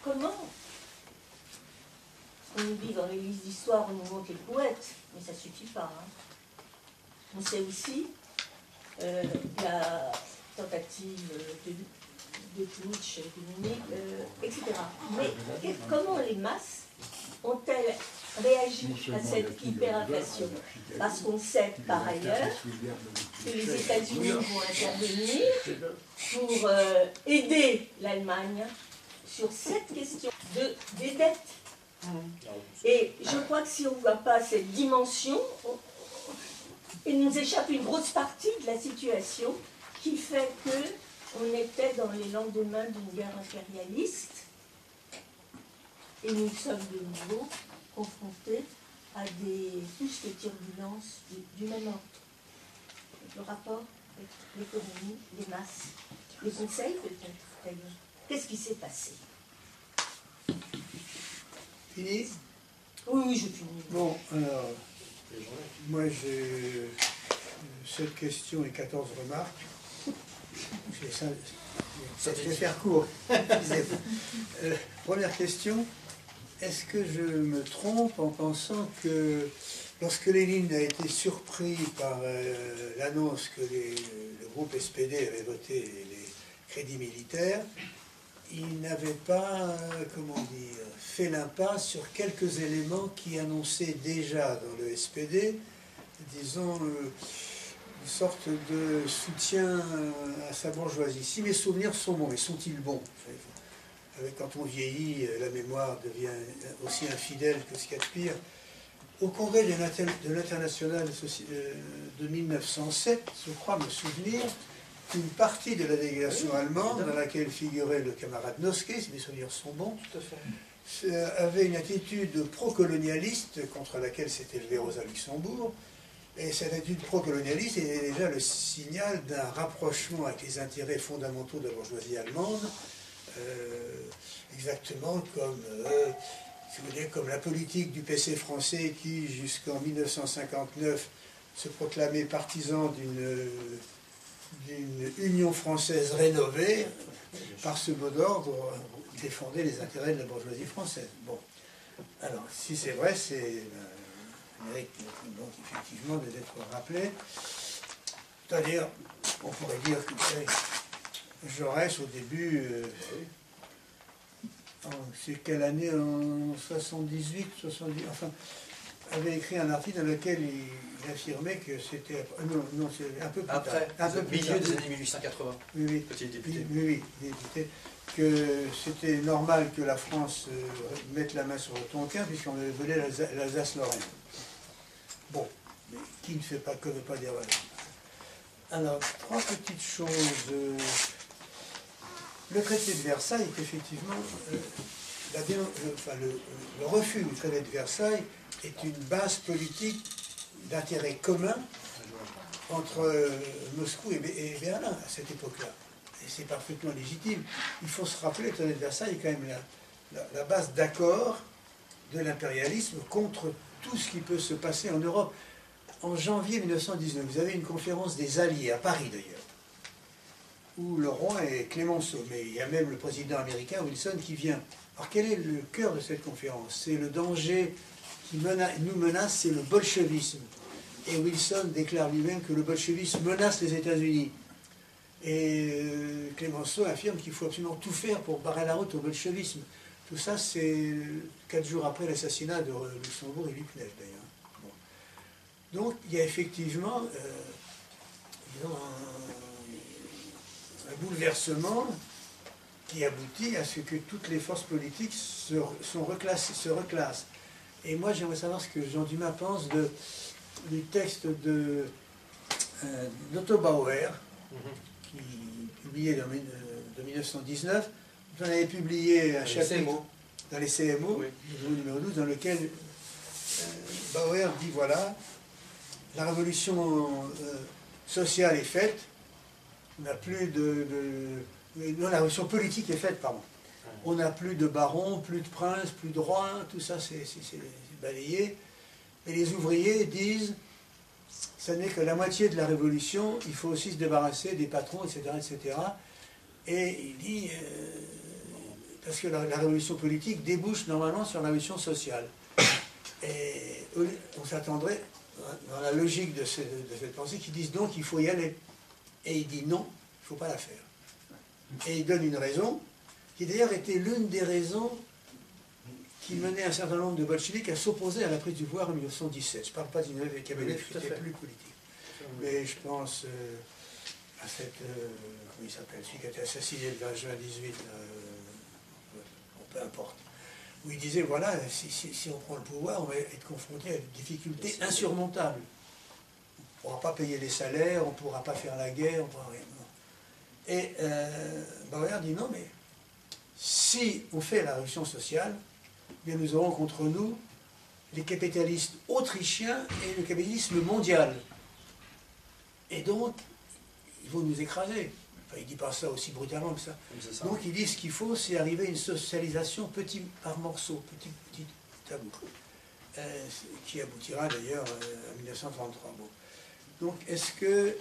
comment on nous dit dans les livres d'histoire, on nous montre les poètes, mais ça ne suffit pas. Hein. On sait aussi la tentative de putsch, de Munich, etc. Mais comment les masses ont-elles réagi à cette hyperinflation? Parce qu'on sait par ailleurs que les États-Unis vont intervenir pour aider l'Allemagne sur cette question des dettes. Et je crois que si on ne voit pas cette dimension, il nous échappe une grosse partie de la situation qui fait qu'on était dans les lendemains d'une guerre impérialiste et nous sommes de nouveau confrontés à des plus de turbulences du même ordre. Le rapport avec l'économie, les masses, les conseils peut-être d'ailleurs. Qu'est-ce qui s'est passé? Fini? Oui, je finis. Bon, alors, moi j'ai 7 questions et 14 remarques. Ça vais faire court. Première question, est-ce que je me trompe en pensant que lorsque Lénine a été surpris par l'annonce que le groupe SPD avait voté les crédits militaires, il n'avait pas, fait l'impasse sur quelques éléments qui annonçaient déjà dans le SPD, disons, une sorte de soutien à sa bourgeoisie. Si mes souvenirs sont bons, mais sont-ils bons? Quand on vieillit, la mémoire devient aussi infidèle que ce qu'il y a de pire. Au congrès de l'Internationale de 1907, je crois me souvenir, une partie de la délégation allemande, dans laquelle figurait le camarade Noske, si mes souvenirs sont bons, avait une attitude pro-colonialiste contre laquelle s'était levé Rosa Luxembourg. Et cette attitude pro-colonialiste était déjà le signal d'un rapprochement avec les intérêts fondamentaux de la bourgeoisie allemande, exactement comme, si vous voulez, comme la politique du PC français qui, jusqu'en 1959, se proclamait partisan d'une union française rénovée, par ce mot d'ordre, défendait les intérêts de la bourgeoisie française. Bon, alors, si c'est vrai, c'est mérite donc effectivement d'être rappelé. C'est-à-dire, on pourrait dire que Jaurès, au début, c'est quelle année, en 78, 70, enfin, avait écrit un article dans lequel il affirmait que c'était... Non, c'est un peu plus après, tard. Un peu plus milieu tard. des années 1880, oui, quand il est député. Oui, député. Que c'était normal que la France mette la main sur le Tonkin puisqu'on volait l'Alsace-Lorraine. Bon, mais qui ne commet pas d'erreur? Alors, trois petites choses. Le traité de Versailles est effectivement... le refus du traité de Versailles est une base politique d'intérêt commun entre Moscou et Berlin à cette époque-là. Et c'est parfaitement légitime. Il faut se rappeler que le traité de Versailles est quand même la base d'accord de l'impérialisme contre tout ce qui peut se passer en Europe. En janvier 1919, vous avez une conférence des Alliés, à Paris d'ailleurs, où le roi est Clémenceau, mais il y a même le président américain Wilson qui vient. Alors quel est le cœur de cette conférence? C'est le danger qui nous menace, c'est le bolchevisme. Et Wilson déclare lui-même que le bolchevisme menace les États-Unis. Et Clémenceau affirme qu'il faut absolument tout faire pour barrer la route au bolchevisme. Tout ça, c'est 4 jours après l'assassinat de Luxembourg et Lipnev, d'ailleurs. Bon. Donc, il y a effectivement un bouleversement qui aboutit à ce que toutes les forces politiques se reclassent. Et moi, j'aimerais savoir ce que Jean Dumas pense du texte d'Otto Bauer, qui publié de 1919. On avait publié un chapitre dans les CMO, oui, numéro 12, dans lequel Bauer dit, voilà, la révolution sociale est faite, on n'a plus non, la révolution politique est faite, pardon. On n'a plus de barons, plus de princes, plus de rois, tout ça c'est balayé. Et les ouvriers disent, ça n'est que la moitié de la révolution, il faut aussi se débarrasser des patrons, etc. etc. Et il dit, parce que la révolution politique débouche normalement sur la révolution sociale. Et on s'attendrait, dans la logique de cette pensée, qu'ils disent donc il faut y aller. Et il dit non, il ne faut pas la faire. Et il donne une raison, qui d'ailleurs était l'une des raisons qui menait un certain nombre de bolcheviks à s'opposer à la prise du pouvoir en 1917. Je ne parle pas d'Inoviev et Kamenev, qui était plus politique. Mais je pense à cette... comment il s'appelle? Celui qui a été assassiné le 20 juin 18, peu importe. Où il disait, voilà, si on prend le pouvoir, on va être confronté à des difficultés insurmontables. On ne pourra pas payer les salaires, on ne pourra pas faire la guerre, on ne pourra rien. Et Bauer dit non, mais si on fait la révolution sociale, bien nous aurons contre nous les capitalistes autrichiens et le capitalisme mondial. Et donc, ils vont nous écraser. Enfin, il ne dit pas ça aussi brutalement que ça. Donc, il dit ce qu'il faut, c'est arriver à une socialisation petit par morceau, petit tabou, qui aboutira d'ailleurs en 1933. Bon. Donc, est-ce qu'il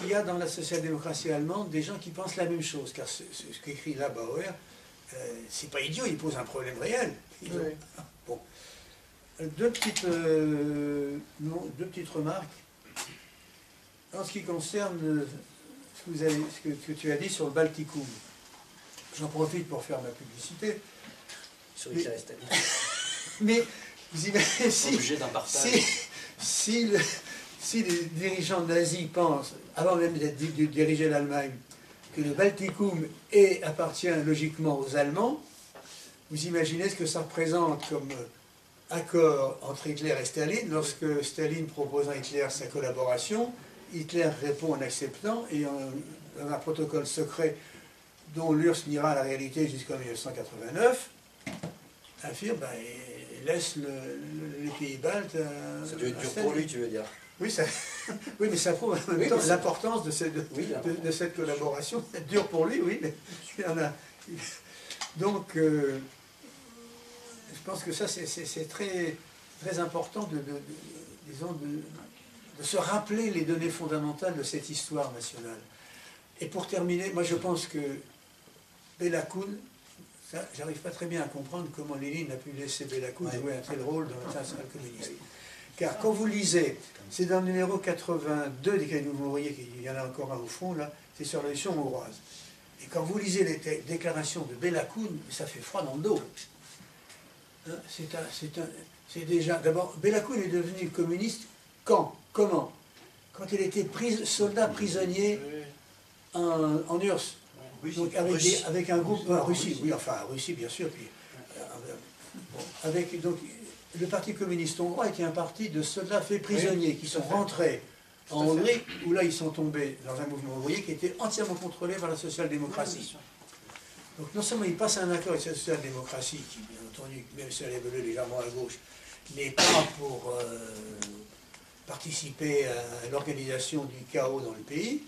y a dans la social-démocratie allemande des gens qui pensent la même chose? Car ce qu'écrit là Bauer, c'est pas idiot, il pose un problème réel. Oui. Bon. Deux petites remarques. En ce qui concerne ce que tu as dit sur le Baltikum, j'en profite pour faire ma publicité. Sur Hitler et Staline. Mais vous imaginez si les dirigeants nazis pensent, avant même de diriger l'Allemagne, que le Baltikum appartient logiquement aux Allemands, vous imaginez ce que ça représente comme accord entre Hitler et Staline, lorsque Staline propose à Hitler sa collaboration, Hitler répond en acceptant, et dans un protocole secret dont l'URSS niera la réalité jusqu'en 1989, affirme, laisse les pays baltes... ça doit être dur pour lui, tu veux dire? Oui, oui, mais ça prouve en même temps l'importance de cette collaboration. C'est dur pour lui, oui, mais il y en a. Donc, je pense que ça, c'est très, très important de se rappeler les données fondamentales de cette histoire nationale. Et pour terminer, moi je pense que Béla Kun, j'arrive pas très bien à comprendre comment Lénine a pu laisser Béla Kun jouer un tel rôle dans l'international communiste. Car quand vous lisez, c'est dans le numéro 82 des Cahiers Nouveaux Ouvriers, il y en a encore un au fond là, c'est sur la révolution hongroise. Et quand vous lisez les déclarations de Béla Kun, ça fait froid dans le dos. Hein, c'est déjà... D'abord, Béla Kun est devenu communiste quand? Comment? Quand il était soldat prisonnier en URSS. Donc avec un groupe... Russie, oui, enfin Russie bien sûr. Puis, le Parti communiste hongrois était un parti de soldats faits prisonniers qui sont rentrés en Hongrie, où là ils sont tombés dans un mouvement ouvrier qui était entièrement contrôlé par la social-démocratie. Donc non seulement ils passent un accord avec la social-démocratie, qui bien entendu, même si elle évolue légèrement à gauche, n'est pas pour participer à l'organisation du chaos dans le pays,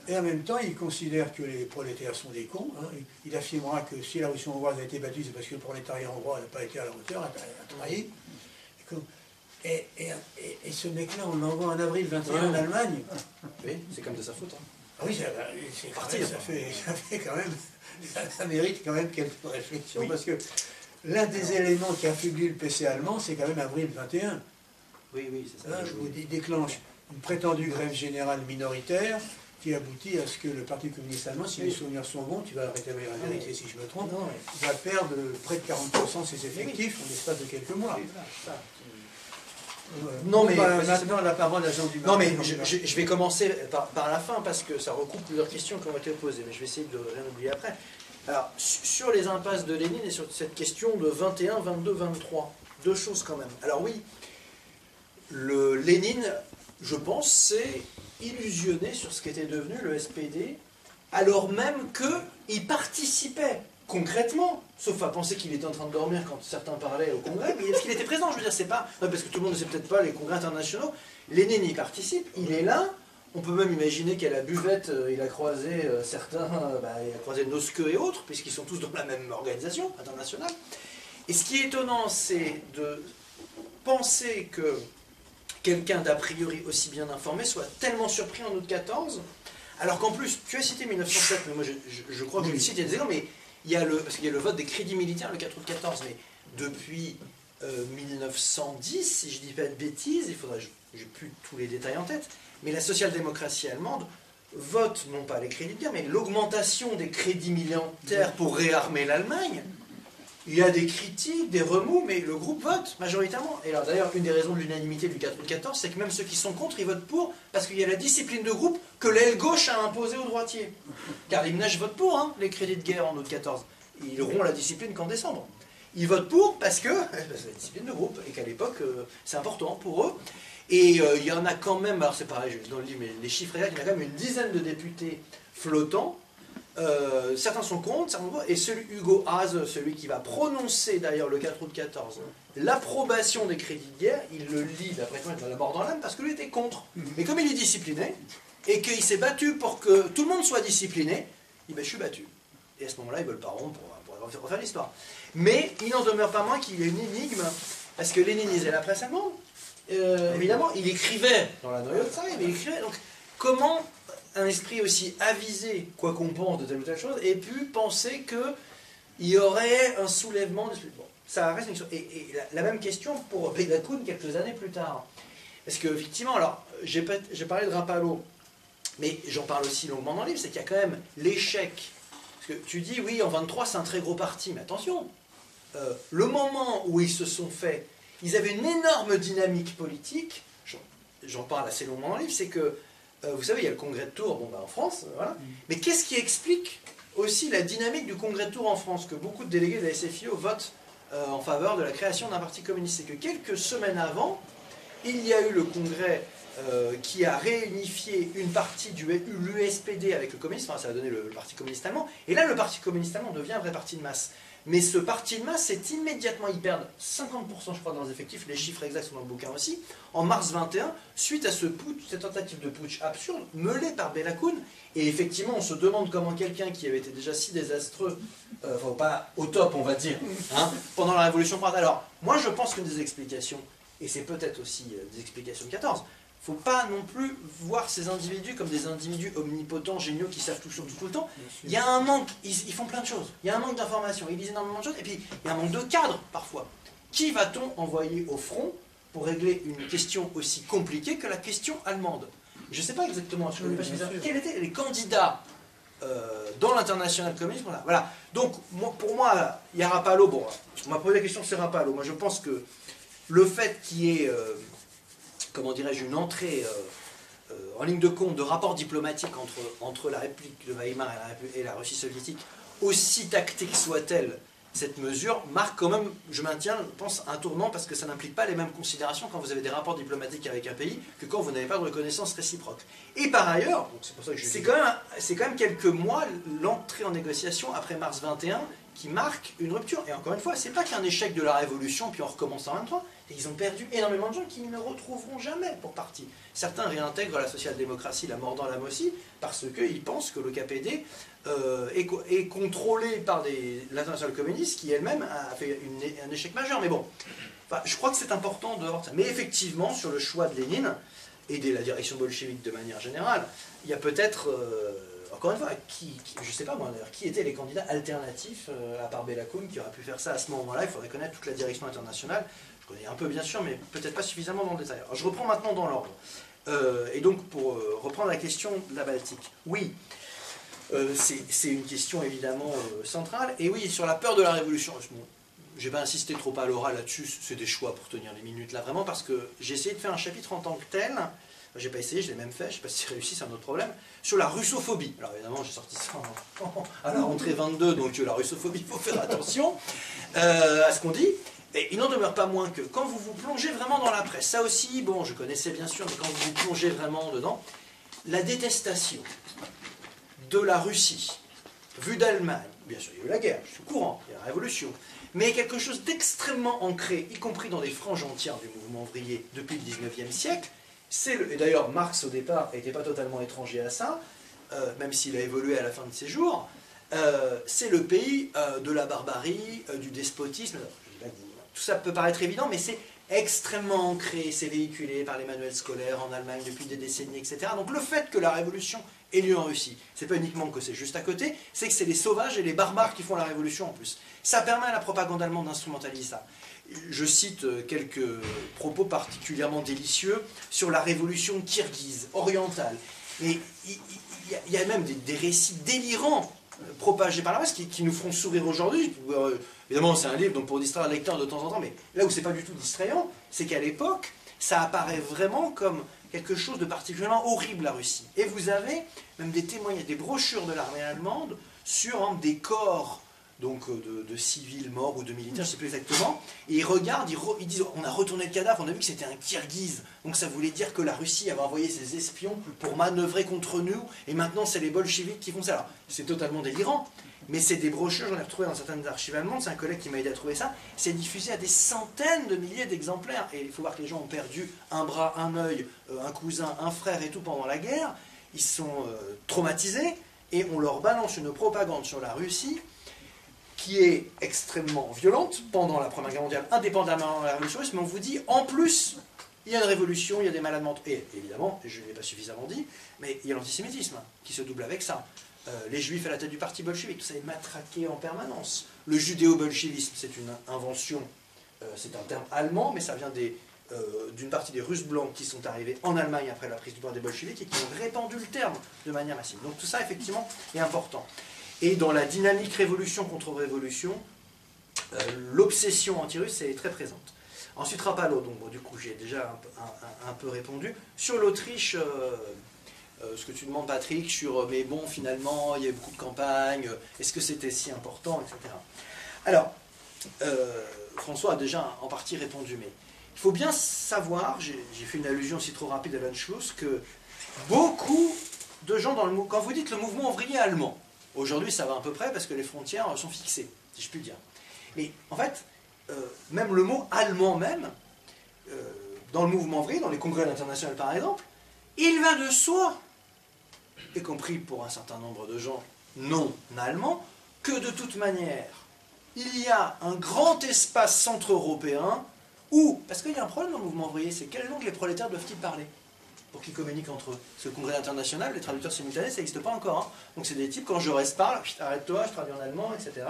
et en même temps il considère que les prolétaires sont des cons. Hein. Il affirmera que si la Révolution hongroise a été battue, c'est parce que le prolétariat hongrois n'a pas été à la hauteur, a trahi. Et ce mec-là, on l'envoie en avril 21 en Allemagne. Oui, c'est comme de sa faute. Hein. Ah oui, ça fait quand même, ça mérite quand même quelques réflexions, parce que l'un des éléments qui affaiblit le PC allemand, c'est quand même avril 21. Oui, c'est ça. Où il déclenche une prétendue grève générale minoritaire qui aboutit à ce que le Parti communiste allemand, si les souvenirs sont bons, tu vas rétablir la vérité si je me trompe, va perdre près de 40% de ses effectifs en l'espace de quelques mois. Non, mais maintenant la parole à Jean Dumas. Non, mais je vais commencer par la fin parce que ça recoupe plusieurs questions qui ont été posées, mais je vais essayer de rien oublier après. Alors, sur les impasses de Lénine et sur cette question de 21, 22, 23, deux choses quand même. Alors oui, le Lénine, je pense, s'est illusionné sur ce qu'était devenu le SPD, alors même qu'il participait concrètement, sauf à penser qu'il était en train de dormir quand certains parlaient au congrès, mais est-ce qu'il était présent? Je veux dire, c'est pas... Non, parce que tout le monde ne sait peut-être pas les congrès internationaux. Lénine y participe, il est là. On peut même imaginer qu'à la buvette, il a croisé certains, il a croisé Noske et autres, puisqu'ils sont tous dans la même organisation internationale. Et ce qui est étonnant, c'est de penser que quelqu'un d'a priori aussi bien informé soit tellement surpris en août 14, alors qu'en plus, tu as cité 1907, mais moi je crois que je le cite, il y a des exemples, mais parce qu'il y a le vote des crédits militaires le 4 août 14, mais depuis 1910, si je ne dis pas de bêtises, il faudrait, j'ai plus tous les détails en tête, mais la social-démocratie allemande vote non pas les crédits de guerre, mais l'augmentation des crédits militaires pour réarmer l'Allemagne. Il y a des critiques, des remous, mais le groupe vote majoritairement. Et alors d'ailleurs, une des raisons de l'unanimité du 4 août 14, c'est que même ceux qui sont contre, ils votent pour, parce qu'il y a la discipline de groupe que l'aile gauche a imposée aux droitiers. Car les ménages votent pour les crédits de guerre en août 14. Ils auront la discipline qu'en décembre. Ils votent pour parce que c'est la discipline de groupe, et qu'à l'époque, c'est important pour eux. Et il y en a quand même, alors c'est pareil, je le dis dans le livre, mais les chiffres réels, il y a quand même une dizaine de députés flottants. Certains sont contre, certains sont contre, et celui Hugo Haase, celui qui va prononcer d'ailleurs le 4 août 14 l'approbation des crédits de guerre, il le lit d'après moi dans la mort dans l'âme parce que lui était contre. Mais comme il est discipliné et qu'il s'est battu pour que tout le monde soit discipliné, il dit je suis battu. Et à ce moment-là, ils veulent pas rompre pour refaire l'histoire. Mais il n'en demeure pas moins qu'il y a une énigme parce que Lénine lisait la presse allemande. Évidemment, il écrivait dans la Neue Zeit, mais il écrivait. Donc, comment un esprit aussi avisé, quoi qu'on pense de telle ou telle chose, ait pu penser qu'il y aurait un soulèvement de... Bon, ça reste une question. Et la même question pour Belakoun quelques années plus tard. Parce qu'effectivement, alors, j'ai parlé de Rapallo, mais j'en parle aussi longuement dans le livre, c'est qu'il y a quand même l'échec. Parce que tu dis, oui, en 23, c'est un très gros parti, mais attention, le moment où ils se sont fait, ils avaient une énorme dynamique politique, j'en parle assez longuement dans le livre, c'est que vous savez, il y a le congrès de Tours en France, voilà. Mais qu'est-ce qui explique aussi la dynamique du congrès de Tours en France, que beaucoup de délégués de la SFIO votent en faveur de la création d'un parti communiste? C'est que quelques semaines avant, il y a eu le congrès qui a réunifié une partie de l'USPD avec le communisme, enfin, ça a donné le Parti communiste allemand, et là le Parti communiste allemand devient un vrai parti de masse. Mais ce parti de masse, c'est immédiatement, ils perdent 50% je crois dans les effectifs, les chiffres exacts sont dans le bouquin aussi, en mars 21, suite à cette tentative de putsch absurde, menée par Belakoun, et effectivement on se demande comment quelqu'un qui avait été déjà si désastreux, enfin pas au top on va dire, pendant la Révolution française. Alors, moi je pense qu'une des explications, et c'est peut-être aussi des explications de 14, il ne faut pas non plus voir ces individus comme des individus omnipotents, géniaux, qui savent tout sur tout le temps. Il y a un manque, ils font plein de choses. Il y a un manque d'informations, ils lisent énormément de choses, et puis il y a un manque de cadre parfois. Qui va-t-on envoyer au front pour régler une question aussi compliquée que la question allemande? Je ne sais pas exactement, quels étaient les candidats dans l'international communiste. Voilà. Donc pour moi, il y a Rapallo. Bon, on m'a posé la question sur Rapallo. Moi je pense que le fait qu'il y ait... comment dirais-je, une entrée en ligne de compte de rapports diplomatiques entre la République de Weimar et la Russie soviétique, aussi tactique soit-elle, cette mesure marque quand même, je maintiens, je pense, un tournant parce que ça n'implique pas les mêmes considérations quand vous avez des rapports diplomatiques avec un pays que quand vous n'avez pas de reconnaissance réciproque. Et par ailleurs, c'est quand même quelques mois l'entrée en négociation après mars 21 qui marque une rupture. Et encore une fois, c'est pas qu'un échec de la révolution puis on recommence en 23. Ils ont perdu énormément de gens qu'ils ne retrouveront jamais pour partie. Certains réintègrent la social-démocratie, la mort dans l'âme aussi, parce qu'ils pensent que le KPD est contrôlé par l'internationale communiste qui elle-même a fait un échec majeur. Mais bon, enfin, je crois que c'est important de voir ça. Mais effectivement, sur le choix de Lénine et de la direction bolchevique de manière générale, il y a peut-être, encore une fois, je ne sais pas moi d'ailleurs, qui étaient les candidats alternatifs à part Belakoun qui aurait pu faire ça à ce moment-là. Il faudrait connaître toute la direction internationale. Je connais un peu bien sûr, mais peut-être pas suffisamment dans le détail. Alors, je reprends maintenant dans l'ordre. Et donc, pour reprendre la question de la Baltique, oui, c'est une question évidemment centrale. Et oui, sur la peur de la révolution, je n'ai pas insisté trop à l'oral là-dessus, c'est des choix pour tenir les minutes là, vraiment, parce que j'ai essayé de faire un chapitre en tant que tel, j'ai pas essayé, je l'ai même fait, je ne sais pas si j'ai réussi, c'est un autre problème, sur la russophobie. Alors évidemment, j'ai sorti ça à la rentrée 22, donc la russophobie, il faut faire attention à ce qu'on dit. Et il n'en demeure pas moins que quand vous vous plongez vraiment dans la presse, ça aussi, bon, je connaissais bien sûr, mais quand vous vous plongez vraiment dedans, la détestation de la Russie, vue d'Allemagne, bien sûr, il y a eu la guerre, je suis au courant, il y a la révolution, mais quelque chose d'extrêmement ancré, y compris dans des franges entières du mouvement ouvrier depuis le 19e siècle, et d'ailleurs Marx au départ n'était pas totalement étranger à ça, même s'il a évolué à la fin de ses jours, c'est le pays de la barbarie, du despotisme. Tout ça peut paraître évident, mais c'est extrêmement ancré, c'est véhiculé par les manuels scolaires en Allemagne depuis des décennies, etc. Donc le fait que la révolution ait lieu en Russie, c'est pas uniquement que c'est juste à côté, c'est que c'est les sauvages et les barbares qui font la révolution en plus. Ça permet à la propagande allemande d'instrumentaliser ça. Je cite quelques propos particulièrement délicieux sur la révolution kirghize, orientale. Mais il y a même des récits délirants propagés par la presse qui nous feront sourire aujourd'hui. Évidemment, c'est un livre donc pour distraire le lecteur de temps en temps, mais là où c'est pas du tout distrayant, c'est qu'à l'époque, ça apparaît vraiment comme quelque chose de particulièrement horrible, la Russie. Et vous avez même des témoignages, des brochures de l'armée allemande sur des corps donc, de civils morts ou de militaires, je ne sais plus exactement, et ils regardent, ils disent on a retourné le cadavre, on a vu que c'était un Kirghize, donc ça voulait dire que la Russie avait envoyé ses espions pour manœuvrer contre nous, et maintenant c'est les bolcheviks qui font ça. Alors, c'est totalement délirant, mais c'est des brochures, j'en ai retrouvé dans certaines archives allemandes, c'est un collègue qui m'a aidé à trouver ça, c'est diffusé à des centaines de milliers d'exemplaires, et il faut voir que les gens ont perdu un bras, un œil, un cousin, un frère et tout pendant la guerre, ils sont traumatisés, et on leur balance une propagande sur la Russie, qui est extrêmement violente pendant la Première Guerre mondiale, indépendamment de la révolution russe, mais on vous dit, en plus, il y a une révolution, il y a des malades mentaux, et évidemment, je ne l'ai pas suffisamment dit, mais il y a l'antisémitisme qui se double avec ça. Les juifs à la tête du parti bolchevique, tout ça est matraqué en permanence. Le judéo-bolchevisme, c'est une invention, c'est un terme allemand, mais ça vient d'une partie des Russes blancs qui sont arrivés en Allemagne après la prise du pouvoir des bolcheviks et qui ont répandu le terme de manière massive. Donc tout ça, effectivement, est important. Et dans la dynamique révolution contre révolution, l'obsession anti-russe est très présente. Ensuite, Rapallo, donc bon, du coup j'ai déjà un peu répondu. Sur l'Autriche, ce que tu demandes Patrick, sur mais bon finalement il y a eu beaucoup de campagnes, est-ce que c'était si important, etc. Alors, François a déjà en partie répondu, mais il faut bien savoir, j'ai fait une allusion aussi trop rapide à l'Anschluss, que beaucoup de gens dans le mouvement, quand vous dites le mouvement ouvrier allemand, aujourd'hui, ça va à peu près parce que les frontières sont fixées, si je puis dire. Mais en fait, même le mot allemand même, dans le mouvement ouvrier, dans les congrès internationaux par exemple, il va de soi, y compris pour un certain nombre de gens non allemands, que de toute manière, il y a un grand espace centre-européen où, parce qu'il y a un problème dans le mouvement ouvrier, c'est quelle langue les prolétaires doivent-ils parler pour qu'ils communiquent entre eux. Parce que le congrès international, les traducteurs simultanés, ça n'existe pas encore. Hein. Donc c'est des types, quand je reste parle, arrête-toi, je traduis en allemand, etc.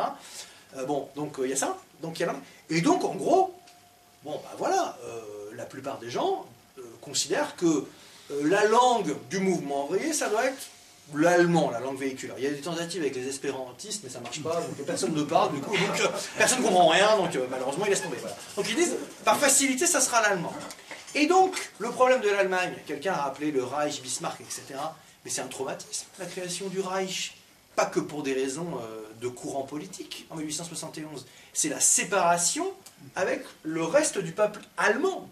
Bon, donc il y a ça. Donc, y a et donc, en gros, bon, bah voilà, la plupart des gens considèrent que la langue du mouvement ouvrier, ça doit être l'allemand, la langue véhiculaire. Il y a des tentatives avec les espérantistes, mais ça ne marche pas, donc personne ne parle, du coup, donc personne ne comprend rien, donc malheureusement, ils laissent tomber. Voilà. Donc ils disent, par facilité, ça sera l'allemand. Et donc, le problème de l'Allemagne, quelqu'un a appelé le Reich, Bismarck, etc. Mais c'est un traumatisme, la création du Reich. pas que pour des raisons de courant politique en 1871. C'est la séparation avec le reste du peuple allemand.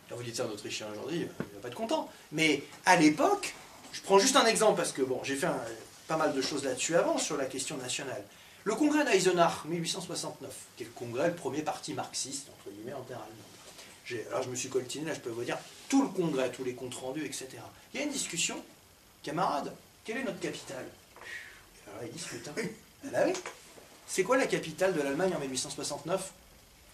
Quand vous dites ça à un Autrichien aujourd'hui, il ne va pas être content. Mais à l'époque, je prends juste un exemple parce que bon, j'ai fait pas mal de choses là-dessus avant sur la question nationale. Le congrès d'Eisenach, 1869, qui est le congrès, le premier parti marxiste, entre guillemets, en terre allemande. Alors je me suis coltiné, là je peux vous dire, tout le congrès, tous les comptes rendus, etc. Il y a une discussion, camarades, quelle est notre capitale? Alors ils discutent. Hein. Ah bah oui. C'est quoi la capitale de l'Allemagne en 1869?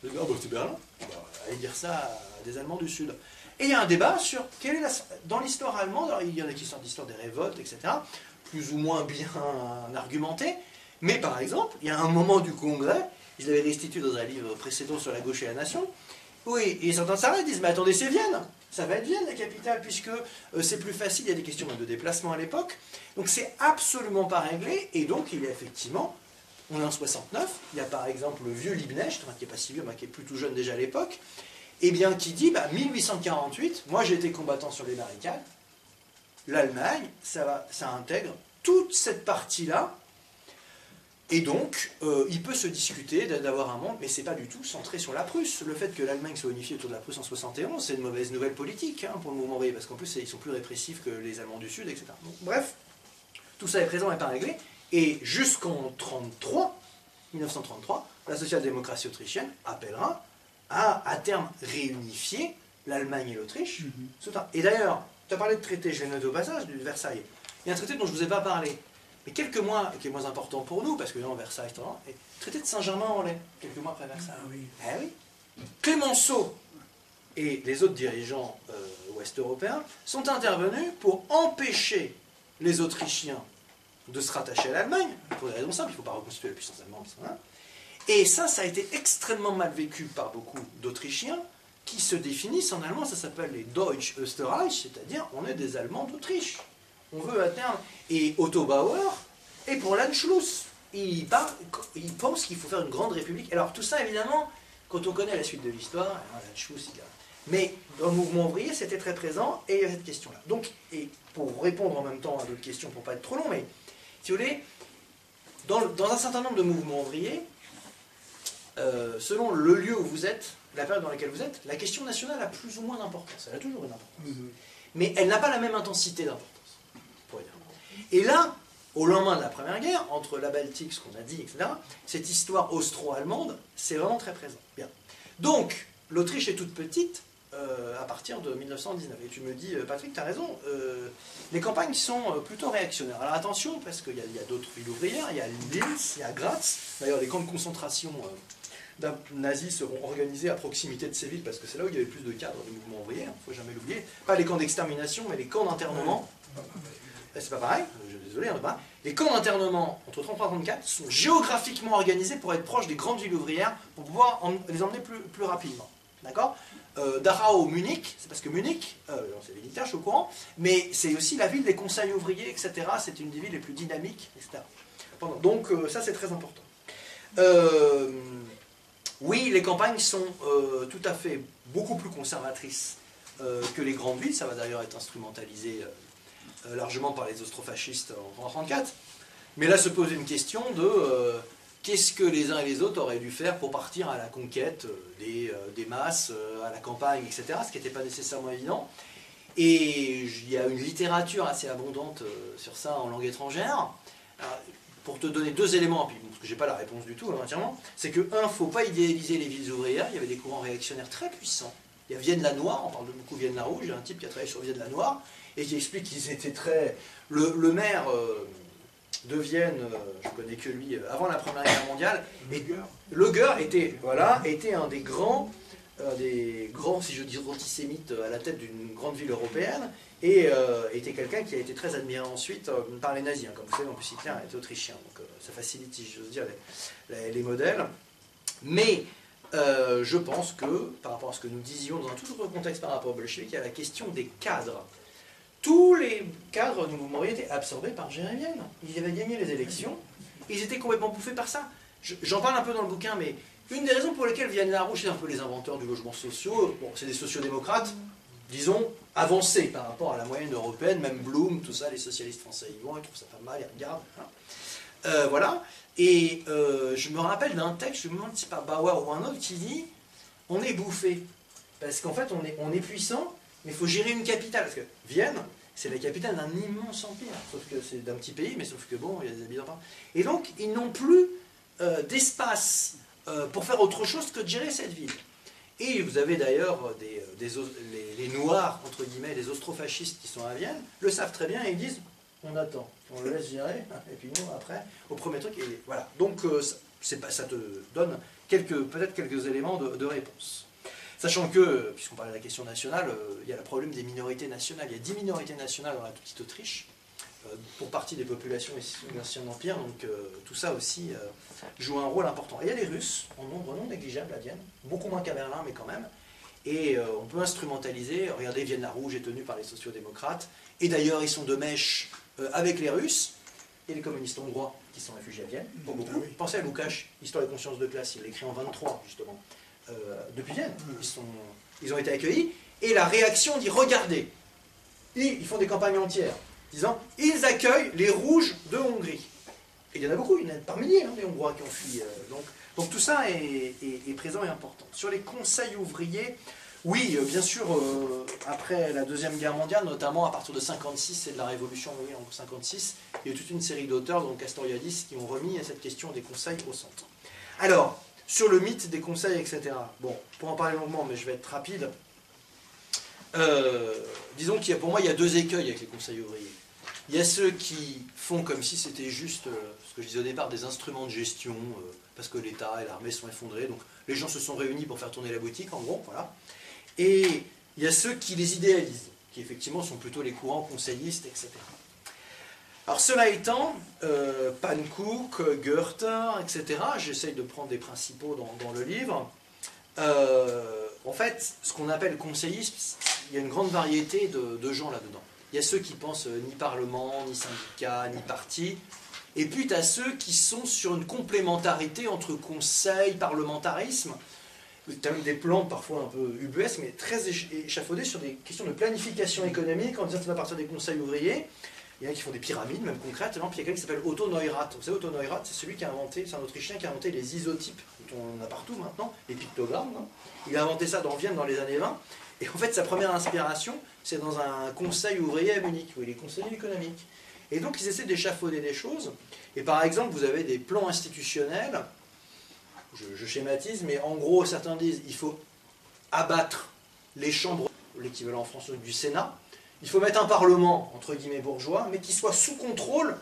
Ah bah c'est Berlin. Bah, allez dire ça à des Allemands du Sud. Et il y a un débat sur quelle est dans l'histoire allemande, alors il y en a qui sortent l'histoire des révoltes, etc., plus ou moins bien argumenté, mais par exemple, il y a un moment du congrès, je l'avais restitué dans un livre précédent sur la gauche et la nation, oui, et certains s'arrêtent, disent, mais attendez, c'est Vienne, ça va être Vienne la capitale, puisque c'est plus facile, il y a des questions de déplacement à l'époque, donc c'est absolument pas réglé, et donc il y a effectivement, on est en 69, il y a par exemple le vieux Liebknecht, qui n'est pas si vieux, mais qui est plutôt jeune déjà à l'époque, et bien qui dit, 1848, moi j'ai été combattant sur les barricades, l'Allemagne, ça intègre toute cette partie-là, et donc, il peut se discuter d'avoir un monde, mais c'est pas du tout centré sur la Prusse. Le fait que l'Allemagne soit unifiée autour de la Prusse en 71, c'est une mauvaise nouvelle politique pour le mouvement ouvrier, parce qu'en plus, ils sont plus répressifs que les Allemands du Sud, etc. Donc, bref, tout ça est présent et pas réglé, et jusqu'en 1933, la social-démocratie autrichienne appellera à terme réunifier l'Allemagne et l'Autriche. Et d'ailleurs, tu as parlé de traité, je vais noter au passage, du Versailles. Il y a un traité dont je ne vous ai pas parlé. Mais quelques mois, qui est moins important pour nous, parce que non, Versailles, et le traité de Saint-Germain-en-Laye, quelques mois après Versailles. Ah oui. Eh oui. Clemenceau et les autres dirigeants ouest-européens sont intervenus pour empêcher les Autrichiens de se rattacher à l'Allemagne, pour des raisons simples, il ne faut pas reconstituer la puissance allemande. Et ça a été extrêmement mal vécu par beaucoup d'Autrichiens qui se définissent en allemand, ça s'appelle les Deutsch Österreich, c'est-à-dire on est des Allemands d'Autriche. On veut à terme. Et Otto Bauer est pour l'Anschluss. Il pense qu'il faut faire une grande république. Alors tout ça, évidemment, quand on connaît la suite de l'histoire, l'Anschluss, mais dans le mouvement ouvrier, c'était très présent, et il y a cette question-là. Donc, et pour répondre en même temps à d'autres questions, pour ne pas être trop long, mais si vous voulez, dans un certain nombre de mouvements ouvriers, selon le lieu où vous êtes, la période dans laquelle vous êtes, la question nationale a plus ou moins d'importance. Elle a toujours une importance. Mais elle n'a pas la même intensité d'importance. Et là, au lendemain de la Première Guerre, entre la Baltique, ce qu'on a dit, etc., cette histoire austro-allemande, c'est vraiment très présent. Bien. Donc, l'Autriche est toute petite à partir de 1919. Et tu me dis, Patrick, tu as raison, les campagnes sont plutôt réactionnaires. Alors attention, parce qu'il y a d'autres villes ouvrières, il y a Linz, il y a Graz. D'ailleurs, les camps de concentration nazis seront organisés à proximité de ces villes, parce que c'est là où il y avait plus de cadres du mouvement ouvrier, il ne faut jamais l'oublier. Pas les camps d'extermination, mais les camps d'internement. C'est pas pareil, désolé, les camps d'internement entre 1933 et 1934 sont géographiquement organisés pour être proches des grandes villes ouvrières, pour pouvoir les emmener plus rapidement. D'accord Dachau, Munich, c'est parce que Munich, c'est militaire, je suis au courant, mais c'est aussi la ville des conseils ouvriers, etc. C'est une des villes les plus dynamiques, etc. Donc ça c'est très important. Oui, les campagnes sont tout à fait beaucoup plus conservatrices que les grandes villes, ça va d'ailleurs être instrumentalisé largement par les austrofascistes en 1934. Mais là se pose une question de qu'est-ce que les uns et les autres auraient dû faire pour partir à la conquête des masses, à la campagne, etc., ce qui n'était pas nécessairement évident. Et il y a une littérature assez abondante sur ça en langue étrangère. Alors, pour te donner deux éléments, puis, parce que je n'ai pas la réponse du tout entièrement, c'est que, il ne faut pas idéaliser les villes ouvrières, il y avait des courants réactionnaires très puissants. Il y a Vienne-la-Noire, on parle de beaucoup Vienne-la-Rouge, il y a un type qui a travaillé sur Vienne-la-Noire, et qui explique qu'ils étaient très... Le maire de Vienne, je connais que lui, avant la Première Guerre mondiale, Le Goer était un des grands, si je dis antisémites, à la tête d'une grande ville européenne, et était quelqu'un qui a été très admiré ensuite par les nazis. Comme vous savez, en plus Hitler était autrichien, donc ça facilite, si j'ose dire, les modèles. Mais je pense que, par rapport à ce que nous disions dans un tout autre contexte par rapport au bolchevique, il y a la question des cadres. Tous les cadres du mouvement ouvrier étaient absorbés par Jérémienne. Ils avaient gagné les élections, ils étaient complètement bouffés par ça. J'en parle un peu dans le bouquin, mais une des raisons pour lesquelles Vienne-la-Rouge, c'est un peu les inventeurs du logement social, bon, c'est des sociodémocrates, disons, avancés par rapport à la moyenne européenne, même Blum, tout ça, les socialistes français, ils vont, ils trouvent ça pas mal, ils regardent. Voilà. Et je me rappelle d'un texte, je me demande si c'est pas Bauer ou un autre, qui dit « on est bouffé ». Parce qu'en fait, on est puissant, mais il faut gérer une capitale. Parce que Vienne, c'est la capitale d'un immense empire. Sauf que c'est d'un petit pays, mais sauf que bon, il y a des habitants partout. Et donc, ils n'ont plus d'espace pour faire autre chose que de gérer cette ville. Et vous avez d'ailleurs les Noirs, entre guillemets, les austrofascistes qui sont à Vienne, le savent très bien et ils disent on attend, on le laisse gérer, et puis nous, après, au premier truc, et voilà. Donc, ça te donne peut-être quelques éléments de réponse. Sachant que, puisqu'on parlait de la question nationale, il y a le problème des minorités nationales. Il y a 10 minorités nationales dans la petite Autriche, pour partie des populations issues de l'Ancien Empire, donc tout ça aussi joue un rôle important. Et il y a les Russes, en nombre non négligeable à Vienne, beaucoup moins qu'à Berlin, mais quand même. Et on peut instrumentaliser, regardez, Vienne la Rouge est tenue par les sociodémocrates, et d'ailleurs ils sont de mèche avec les Russes et les communistes hongrois qui sont réfugiés à Vienne, pour beaucoup. Pensez à Lukács, Histoire et conscience de classe, il l'écrit en 23 justement, depuis Vienne. Ils ont été accueillis, et la réaction dit, regardez, ils font des campagnes entières, disant, ils accueillent les rouges de Hongrie. Et il y en a beaucoup, il y en a par milliers, des Hongrois qui ont fui. Donc tout ça est présent et important. Sur les conseils ouvriers, oui, bien sûr, après la Deuxième Guerre mondiale, notamment à partir de 1956 et de la Révolution en 1956, il y a eu toute une série d'auteurs, dont Castoriadis, qui ont remis cette question des conseils au centre. Alors, sur le mythe des conseils, etc. Bon, pour en parler longuement, mais je vais être rapide. Disons pour moi, il y a deux écueils avec les conseils ouvriers. Il y a ceux qui font comme si c'était juste, ce que je disais au départ, des instruments de gestion, parce que l'État et l'armée sont effondrés, donc les gens se sont réunis pour faire tourner la boutique, en gros, voilà. Et il y a ceux qui les idéalisent, qui effectivement sont plutôt les courants conseillistes, etc. Alors cela étant, Pankow, Goethe, etc., j'essaye de prendre des principaux dans le livre, en fait, ce qu'on appelle conseillisme, il y a une grande variété de gens là-dedans. Il y a ceux qui pensent ni parlement, ni syndicat, ni parti, et puis tu as ceux qui sont sur une complémentarité entre conseil, parlementarisme. Tu as même des plans parfois un peu ubuesques, mais très échafaudés sur des questions de planification économique, en disant que ça va partir des conseils ouvriers. Il y en a qui font des pyramides, même concrètes. Puis il y a quelqu'un qui s'appelle Otto Neurath. Vous savez, Otto Neurath, c'est celui qui a inventé, c'est un Autrichien qui a inventé les isotypes, dont on en a partout maintenant, les pictogrammes. Hein. Il a inventé ça dans Vienne dans les années 20. Et en fait, sa première inspiration, c'est dans un conseil ouvrier à Munich, où il est conseiller économique. Et donc, ils essaient d'échafauder des choses. Et par exemple, vous avez des plans institutionnels. Je schématise, mais en gros, certains disent il faut abattre les chambres, l'équivalent en France du Sénat. Il faut mettre un parlement, entre guillemets bourgeois, mais qui soit sous contrôle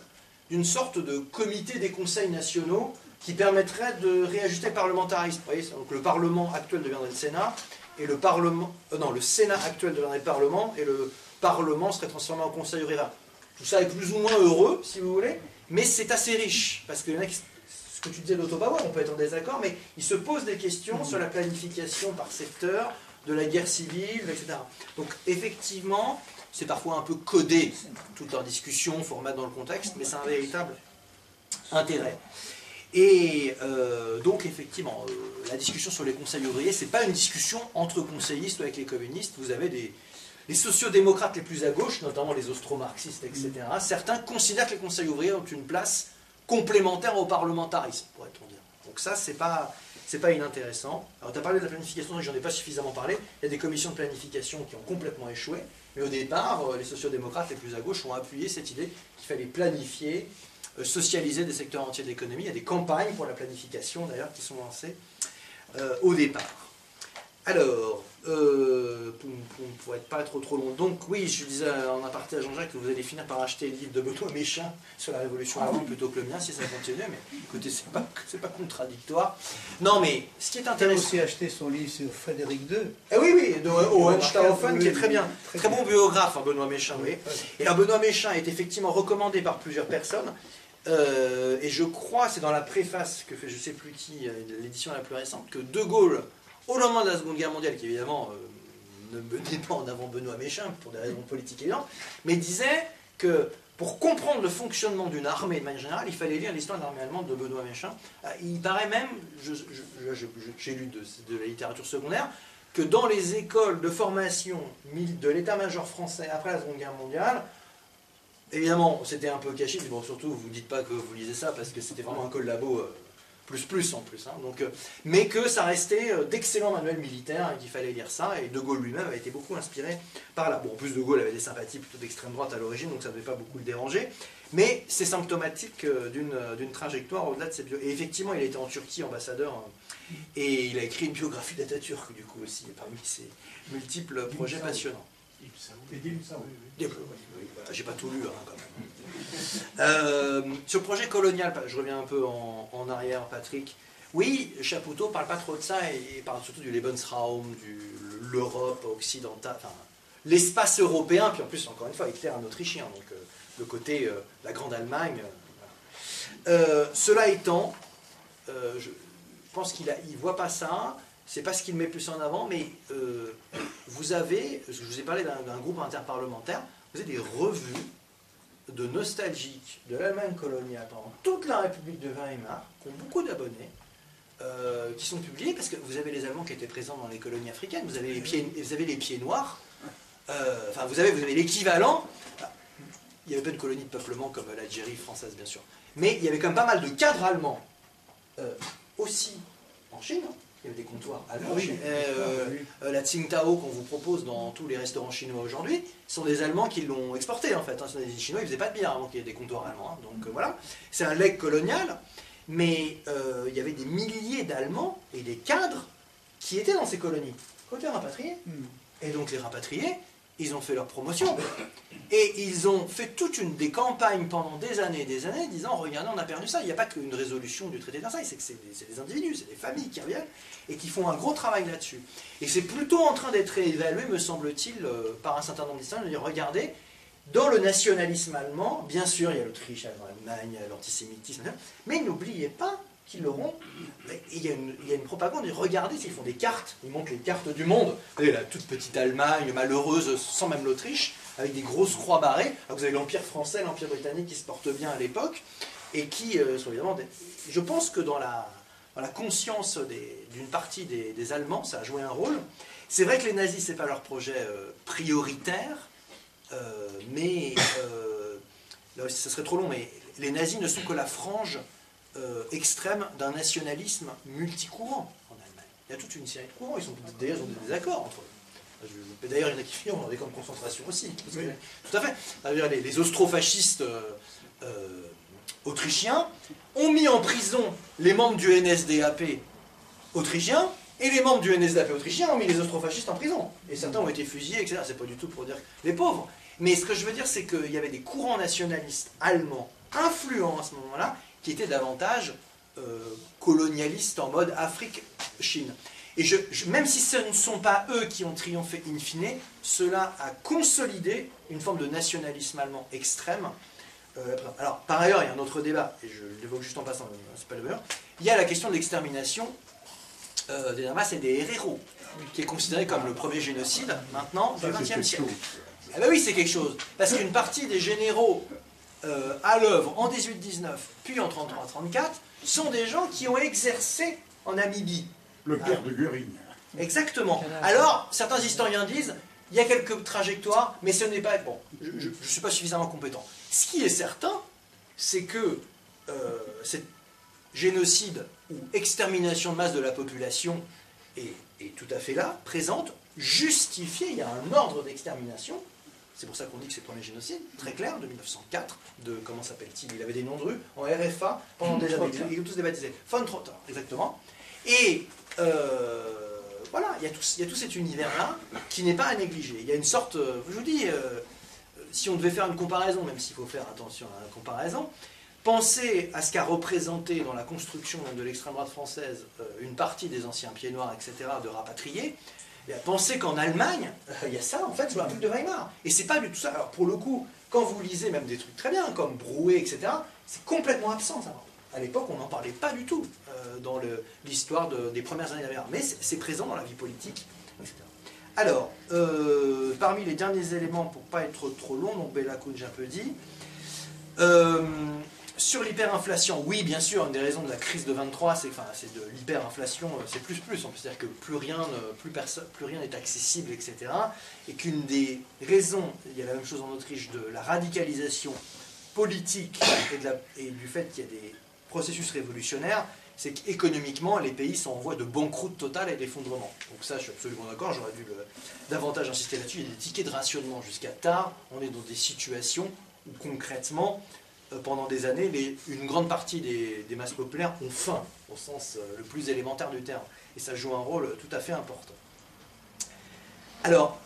d'une sorte de comité des conseils nationaux qui permettrait de réajuster le parlementarisme. Vous voyez, donc le Parlement actuel deviendrait le Sénat, et le Sénat actuel deviendrait le Parlement, et le Parlement serait transformé en Conseil rural. Tout ça est plus ou moins heureux, si vous voulez, mais c'est assez riche, parce que ce que tu disais d'Otto Bauer, on peut être en désaccord, mais il se pose des questions sur la planification par secteur, de la guerre civile, etc. Donc effectivement, c'est parfois un peu codé, toute leur discussion, il faut remettre dans le contexte, mais c'est un véritable intérêt. Et donc effectivement, la discussion sur les conseils ouvriers, ce n'est pas une discussion entre conseillistes ou avec les communistes. Vous avez les sociodémocrates les plus à gauche, notamment les austro-marxistes, etc. Certains considèrent que les conseils ouvriers ont une place complémentaire au parlementarisme, pourrait-on dire. Donc ça, c'est pas inintéressant. Alors tu as parlé de la planification, j'en ai pas suffisamment parlé. Il y a des commissions de planification qui ont complètement échoué. Mais au départ, les sociodémocrates les plus à gauche ont appuyé cette idée qu'il fallait planifier, socialiser des secteurs entiers de l'économie. Il y a des campagnes pour la planification, d'ailleurs, qui sont lancées au départ. Alors, pour être pas trop long, donc oui, je disais en aparté à Jean-Jacques que vous allez finir par acheter le livre de Benoît Méchain sur la Révolution allemande plutôt que le mien, si ça continue, mais écoutez, c'est pas contradictoire. Non, mais ce qui est intéressant... Tu as aussi acheté son livre sur Frédéric II. Ah oui, de Hohenstaufen, qui est très bien. Très bon biographe, hein, Benoît Méchain, oui. Et alors, Benoît Méchain est effectivement recommandé par plusieurs personnes, et je crois, c'est dans la préface que fait je sais plus qui, l'édition la plus récente, que De Gaulle, au lendemain de la Seconde Guerre mondiale, qui évidemment ne menait pas en avant Benoît Méchain, pour des raisons politiques évidentes, mais disait que pour comprendre le fonctionnement d'une armée de manière générale, il fallait lire l'histoire de l'armée allemande de Benoît Méchain. Il paraît même, j'ai lu de la littérature secondaire, que dans les écoles de formation de l'état-major français après la Seconde Guerre mondiale, évidemment, c'était un peu caché, mais bon, surtout, vous ne dites pas que vous lisez ça, parce que c'était vraiment un collabo plus en plus. Hein, donc, mais que ça restait d'excellents manuels militaires et qu'il fallait lire ça, et De Gaulle lui-même avait été beaucoup inspiré par là. Bon, en plus, De Gaulle avait des sympathies plutôt d'extrême droite à l'origine, donc ça ne devait pas beaucoup le déranger, mais c'est symptomatique d'une trajectoire au-delà de ses bio. Et effectivement, il a été en Turquie ambassadeur, et il a écrit une biographie d'Atatürk, du coup, aussi, parmi ses multiples projets passionnants. J'ai pas tout lu, hein, quand même. Sur le projet colonial, je reviens un peu en arrière, Patrick. Oui, Chapoutot parle pas trop de ça, et il parle surtout du Lebensraum, de l'Europe occidentale, enfin, l'espace européen, puis en plus, encore une fois, Hitler un Autrichien, donc le côté la Grande Allemagne. Cela étant, je pense qu'il voit pas ça. C'est pas ce qu'il met plus en avant, mais vous avez, je vous ai parlé d'un groupe interparlementaire, vous avez des revues de nostalgiques de l'Allemagne coloniale pendant toute la République de Weimar, qui ont beaucoup d'abonnés, qui sont publiés, parce que vous avez les Allemands qui étaient présents dans les colonies africaines, vous avez les pieds noirs, enfin vous avez l'équivalent, il n'y avait pas de colonies de peuplement comme l'Algérie française bien sûr, mais il y avait quand même pas mal de cadres allemands, aussi en Chine, hein. Il y avait des comptoirs allemands. La Tsingtao qu'on vous propose dans tous les restaurants chinois aujourd'hui, sont des Allemands qui l'ont exporté en fait. Hein. Les Chinois ils ne faisaient pas de bière avant qu'il y ait des comptoirs allemands. Hein. Donc voilà, c'est un legs colonial, mais il y avait des milliers d'Allemands et des cadres qui étaient dans ces colonies, côté rapatriés. Et donc les rapatriés, ils ont fait leur promotion. Et ils ont fait des campagnes pendant des années, disant regardez, on a perdu ça. Il n'y a pas qu'une résolution du traité de Versailles, c'est des individus, c'est des familles qui reviennent et qui font un gros travail là-dessus. Et c'est plutôt en train d'être évalué, me semble-t-il, par un certain nombre d'historiens, de dire regardez, dans le nationalisme allemand, bien sûr, il y a l'Autriche, l'Allemagne, l'antisémitisme, mais n'oubliez pas qu'ils l'auront. Il y a une propagande, regardez, ils font des cartes, ils montrent les cartes du monde. Vous voyez, la toute petite Allemagne, malheureuse, sans même l'Autriche, avec des grosses croix barrées. Alors vous avez l'Empire français, l'Empire britannique qui se porte bien à l'époque, et qui sont évidemment... Je pense que dans la conscience d'une partie des Allemands, ça a joué un rôle. C'est vrai que les nazis, c'est pas leur projet prioritaire, mais... là aussi, ça serait trop long, mais les nazis ne sont que la frange extrême d'un nationalisme multicourant en Allemagne. Il y a toute une série de courants, d'ailleurs ils ont des désaccords entre eux. D'ailleurs il y en a qui finissent dans des camps de concentration aussi. Oui. Tout à fait. Les austrofascistes autrichiens ont mis en prison les membres du NSDAP autrichien, et les membres du NSDAP autrichien ont mis les austrofascistes en prison. Et certains ont été fusillés, etc. C'est pas du tout pour dire les pauvres. Mais ce que je veux dire, c'est qu'il y avait des courants nationalistes allemands influents à ce moment-là, qui étaient davantage colonialistes en mode Afrique-Chine. Et même si ce ne sont pas eux qui ont triomphé in fine, cela a consolidé une forme de nationalisme allemand extrême. Alors, par ailleurs, il y a un autre débat, et je l'évoque juste en passant, c'est pas le meilleur. Il y a la question de l'extermination des Damas et des Herero, qui est considéré comme le premier génocide, maintenant, du XXe siècle. Ah ben oui, c'est quelque chose. Parce qu'une partie des généraux à l'œuvre en 18-19, puis en 33-34, sont des gens qui ont exercé en Namibie. Le père de Göring. Exactement. Alors, certains historiens disent, il y a quelques trajectoires, mais ce n'est pas... Bon, je ne suis pas suffisamment compétent. Ce qui est certain, c'est que cette génocide ou extermination de masse de la population est tout à fait là, présente, justifiée, il y a un ordre d'extermination. C'est pour ça qu'on dit que c'est le premier génocide, très clair, de 1904, de, comment s'appelle-t-il, il avait des noms de rue, en RFA, pendant des années, ils ont tous débaptisés. Von Trotter, exactement. Et voilà, il y a tout cet univers-là qui n'est pas à négliger. Il y a une sorte, je vous dis, si on devait faire une comparaison, même s'il faut faire attention à la comparaison, pensez à ce qu'a représenté dans la construction de l'extrême droite française une partie des anciens pieds noirs, etc., de rapatriés. Pensez qu'en Allemagne, il y a ça en fait sous la République de Weimar. Et c'est pas du tout ça. Alors pour le coup, quand vous lisez même des trucs très bien, comme Brouet, etc., c'est complètement absent ça. À l'époque, on n'en parlait pas du tout dans l'histoire des premières années de Weimar. Mais c'est présent dans la vie politique, etc. Alors, parmi les derniers éléments, pour ne pas être trop long, donc Bella Kunj un peu dit, sur l'hyperinflation, oui, bien sûr, une des raisons de la crise de 23, c'est de l'hyperinflation, c'est plus. On peut dire que plus rien n'est accessible, etc. Et qu'une des raisons, il y a la même chose en Autriche, de la radicalisation politique et du fait qu'il y a des processus révolutionnaires, c'est qu'économiquement, les pays sont en voie de banqueroute totale et d'effondrement. Donc ça, je suis absolument d'accord, j'aurais dû davantage insister là-dessus. Il y a des tickets de rationnement jusqu'à tard. On est dans des situations où concrètement, pendant des années, une grande partie des masses populaires ont faim, au sens le plus élémentaire du terme. Et ça joue un rôle tout à fait important. Alors,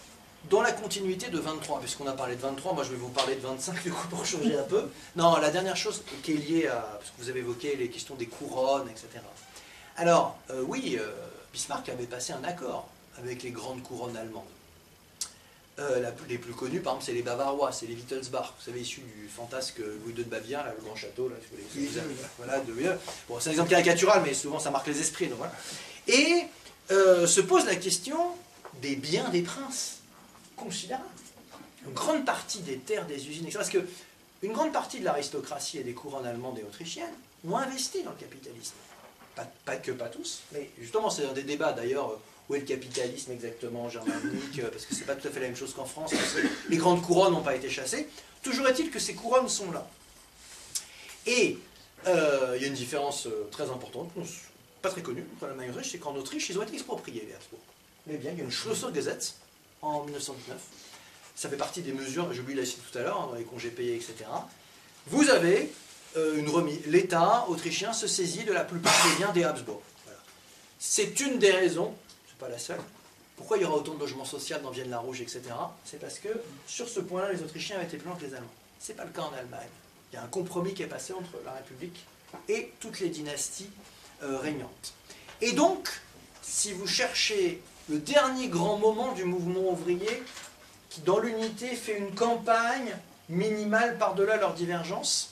dans la continuité de 23, puisqu'on a parlé de 23, moi je vais vous parler de 25 du coup pour changer un peu. Non, la dernière chose qui est liée à, parce que vous avez évoqué les questions des couronnes, etc. Alors, oui, Bismarck avait passé un accord avec les grandes couronnes allemandes. Les plus connus, par exemple, c'est les Bavarois, c'est les Wittelsbach, vous savez, issus du fantasque Louis II de Bavière, là, le grand château, là, voilà, bon, c'est un exemple caricatural, mais souvent ça marque les esprits, donc voilà. Et se pose la question des biens des princes, considérable. Une grande partie des terres, des usines, etc. Parce qu'une grande partie de l'aristocratie et des couronnes allemandes et autrichiennes ont investi dans le capitalisme. Pas tous, mais justement, c'est un des débats d'ailleurs, où est le capitalisme exactement germanique, parce que c'est pas tout à fait la même chose qu'en France, parce que les grandes couronnes n'ont pas été chassées. Toujours est-il que ces couronnes sont là. Et il y a une différence très importante, pas très connue, entre l'Allemagne et l'Autriche, c'est qu'en Autriche, ils ont été expropriés, les Habsbourg. Mais bien, il y a une Schlössergesetz en 1919. Ça fait partie des mesures, j'ai oublié de la citer tout à l'heure, dans les congés payés, etc. Vous avez une remise. L'État autrichien se saisit de la plupart des biens des Habsbourg. Voilà. C'est une des raisons, c'est pas la seule, pourquoi il y aura autant de logements sociaux dans Vienne-la-Rouge, etc. C'est parce que sur ce point-là, les Autrichiens ont été plus loin que les Allemands. C'est pas le cas en Allemagne. Il y a un compromis qui est passé entre la République et toutes les dynasties régnantes. Et donc, si vous cherchez le dernier grand moment du mouvement ouvrier, qui dans l'unité fait une campagne minimale par-delà leurs divergences.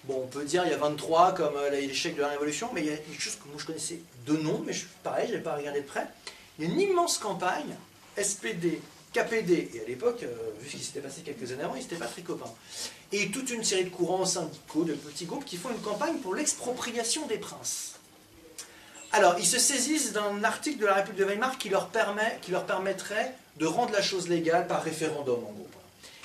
Bon, on peut dire il y a 23 comme l'échec de la Révolution, mais il y a quelque chose que moi je connaissais de nom, mais pareil, je n'avais pas regardé de près. Il y a une immense campagne, SPD, KPD, et à l'époque, vu ce qui s'était passé quelques années avant, ils n'étaient pas très copains. Et toute une série de courants syndicaux, de petits groupes qui font une campagne pour l'expropriation des princes. Alors, ils se saisissent d'un article de la République de Weimar qui leur permettrait de rendre la chose légale par référendum, en gros.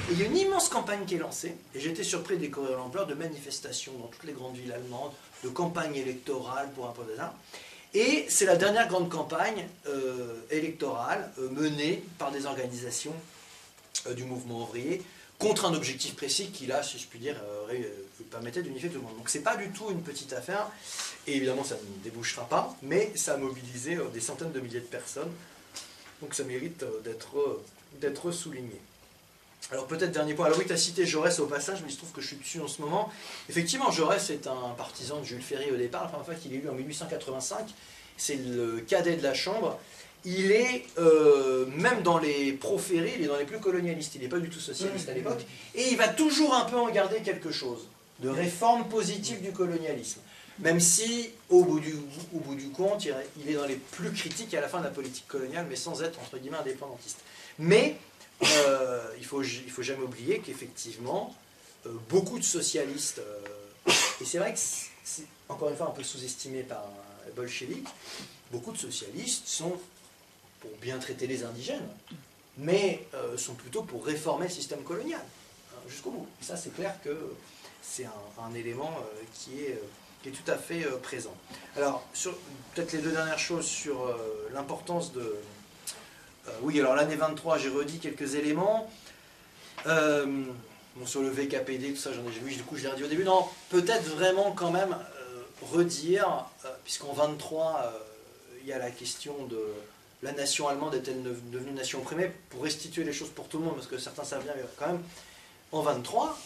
Et il y a une immense campagne qui est lancée, et j'ai été surpris de découvrir l'ampleur de manifestations dans toutes les grandes villes allemandes, de campagnes électorales pour imposer ça. Et c'est la dernière grande campagne électorale menée par des organisations du mouvement ouvrier contre un objectif précis qui, là, si je puis dire, permettait d'unifier tout le monde. Donc c'est pas du tout une petite affaire, et évidemment ça ne débouchera pas, mais ça a mobilisé des centaines de milliers de personnes, donc ça mérite d'être souligné. Alors peut-être dernier point, alors oui, tu as cité Jaurès au passage, mais il se trouve que je suis dessus en ce moment. Effectivement, Jaurès est un partisan de Jules Ferry au départ, la première fois qu'il est élu en 1885, c'est le cadet de la Chambre. Il est, même dans les pro-Ferry, il est dans les plus colonialistes, il n'est pas du tout socialiste à l'époque, et il va toujours un peu en garder quelque chose, de réforme positive du colonialisme. Même si, au bout du compte, il est dans les plus critiques à la fin de la politique coloniale, mais sans être, entre guillemets, indépendantiste. Mais, il faut jamais oublier qu'effectivement, beaucoup de socialistes, et c'est vrai que c'est encore une fois un peu sous-estimé par les bolcheviks, beaucoup de socialistes sont pour bien traiter les indigènes, mais sont plutôt pour réformer le système colonial, jusqu'au bout. Et ça, c'est clair que c'est un élément qui est tout à fait présent. Alors, peut-être les deux dernières choses sur l'importance de... oui, alors l'année 23, j'ai redit quelques éléments. Bon, sur le VKPD, tout ça, du coup, je l'ai redit au début. Non, peut-être vraiment quand même redire, puisqu'en 23, il y a la question de... La nation allemande est-elle devenue nation opprimée? Pour restituer les choses pour tout le monde, parce que certains savent bien, mais quand même, en 23,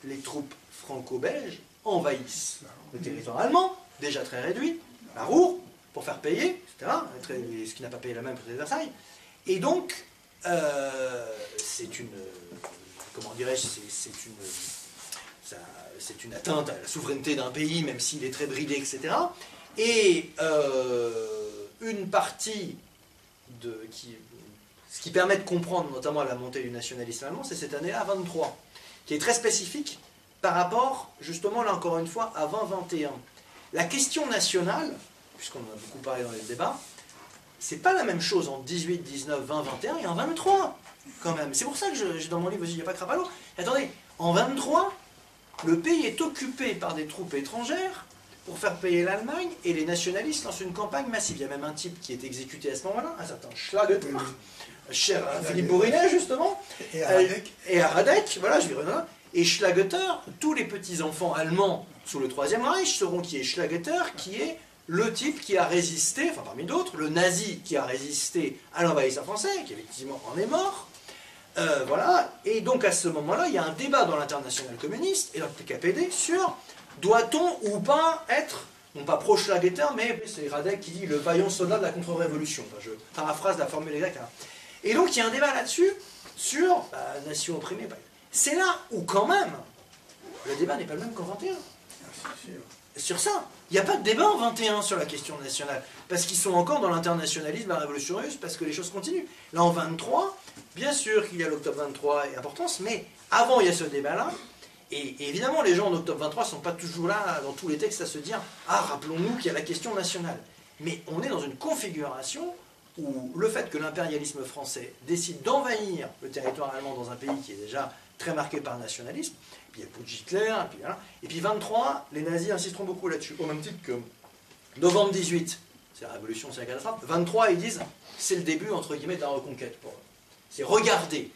les troupes franco-belges envahissent le territoire allemand, déjà très réduit, la Ruhr, pour faire payer, etc. Ce qui n'a pas payé la même pour Versailles. Et donc, c'est une... Comment dirais-je? C'est une atteinte à la souveraineté d'un pays, même s'il est très bridé, etc. Et une partie ce qui permet de comprendre notamment la montée du nationalisme allemand, c'est cette année-là, 23, qui est très spécifique, par rapport, justement, là encore une fois, à 2021. La question nationale, puisqu'on en a beaucoup parlé dans les débats, c'est pas la même chose en 18, 19, 20, 21 et en 23, quand même. C'est pour ça que dans mon livre aussi, il n'y a pas Crapalo. Attendez, en 23, le pays est occupé par des troupes étrangères pour faire payer l'Allemagne, et les nationalistes lancent une campagne massive. Il y a même un type qui est exécuté à ce moment-là, un certain Schlageter, cher à Philippe Bourinet, justement, et à Radek, voilà, je vais revenir. Et Schlageter, tous les petits-enfants allemands sous le Troisième Reich sauront qui est Schlageter, qui est le type qui a résisté, enfin parmi d'autres, le nazi qui a résisté à l'envahisseur français, qui effectivement en est mort. Voilà, et donc à ce moment-là, il y a un débat dans l'international communiste et dans le PKPD sur doit-on ou pas être, non pas pro-Schlageter, mais c'est Radek qui dit le vaillant soldat de la contre-révolution. Enfin, je paraphrase la formule exacte. Hein. Et donc il y a un débat là-dessus sur nation opprimée. C'est là où quand même le débat n'est pas le même qu'en 21. Sur ça, il n'y a pas de débat en 21 sur la question nationale, parce qu'ils sont encore dans l'internationalisme, la révolution russe, parce que les choses continuent. Là en 23, bien sûr qu'il y a l'octobre 23 et importance, mais avant il y a ce débat-là, et évidemment les gens en octobre 23 ne sont pas toujours là dans tous les textes à se dire « Ah, rappelons-nous qu'il y a la question nationale ». Mais on est dans une configuration où le fait que l'impérialisme français décide d'envahir le territoire allemand dans un pays qui est déjà très marqué par le nationalisme, puis il y a le putsch Hitler, et puis 23, les nazis insisteront beaucoup là-dessus, au même titre que novembre 18, c'est la révolution, c'est la catastrophe, 23, ils disent, c'est le début, entre guillemets, de la reconquête pour eux. C'est regarder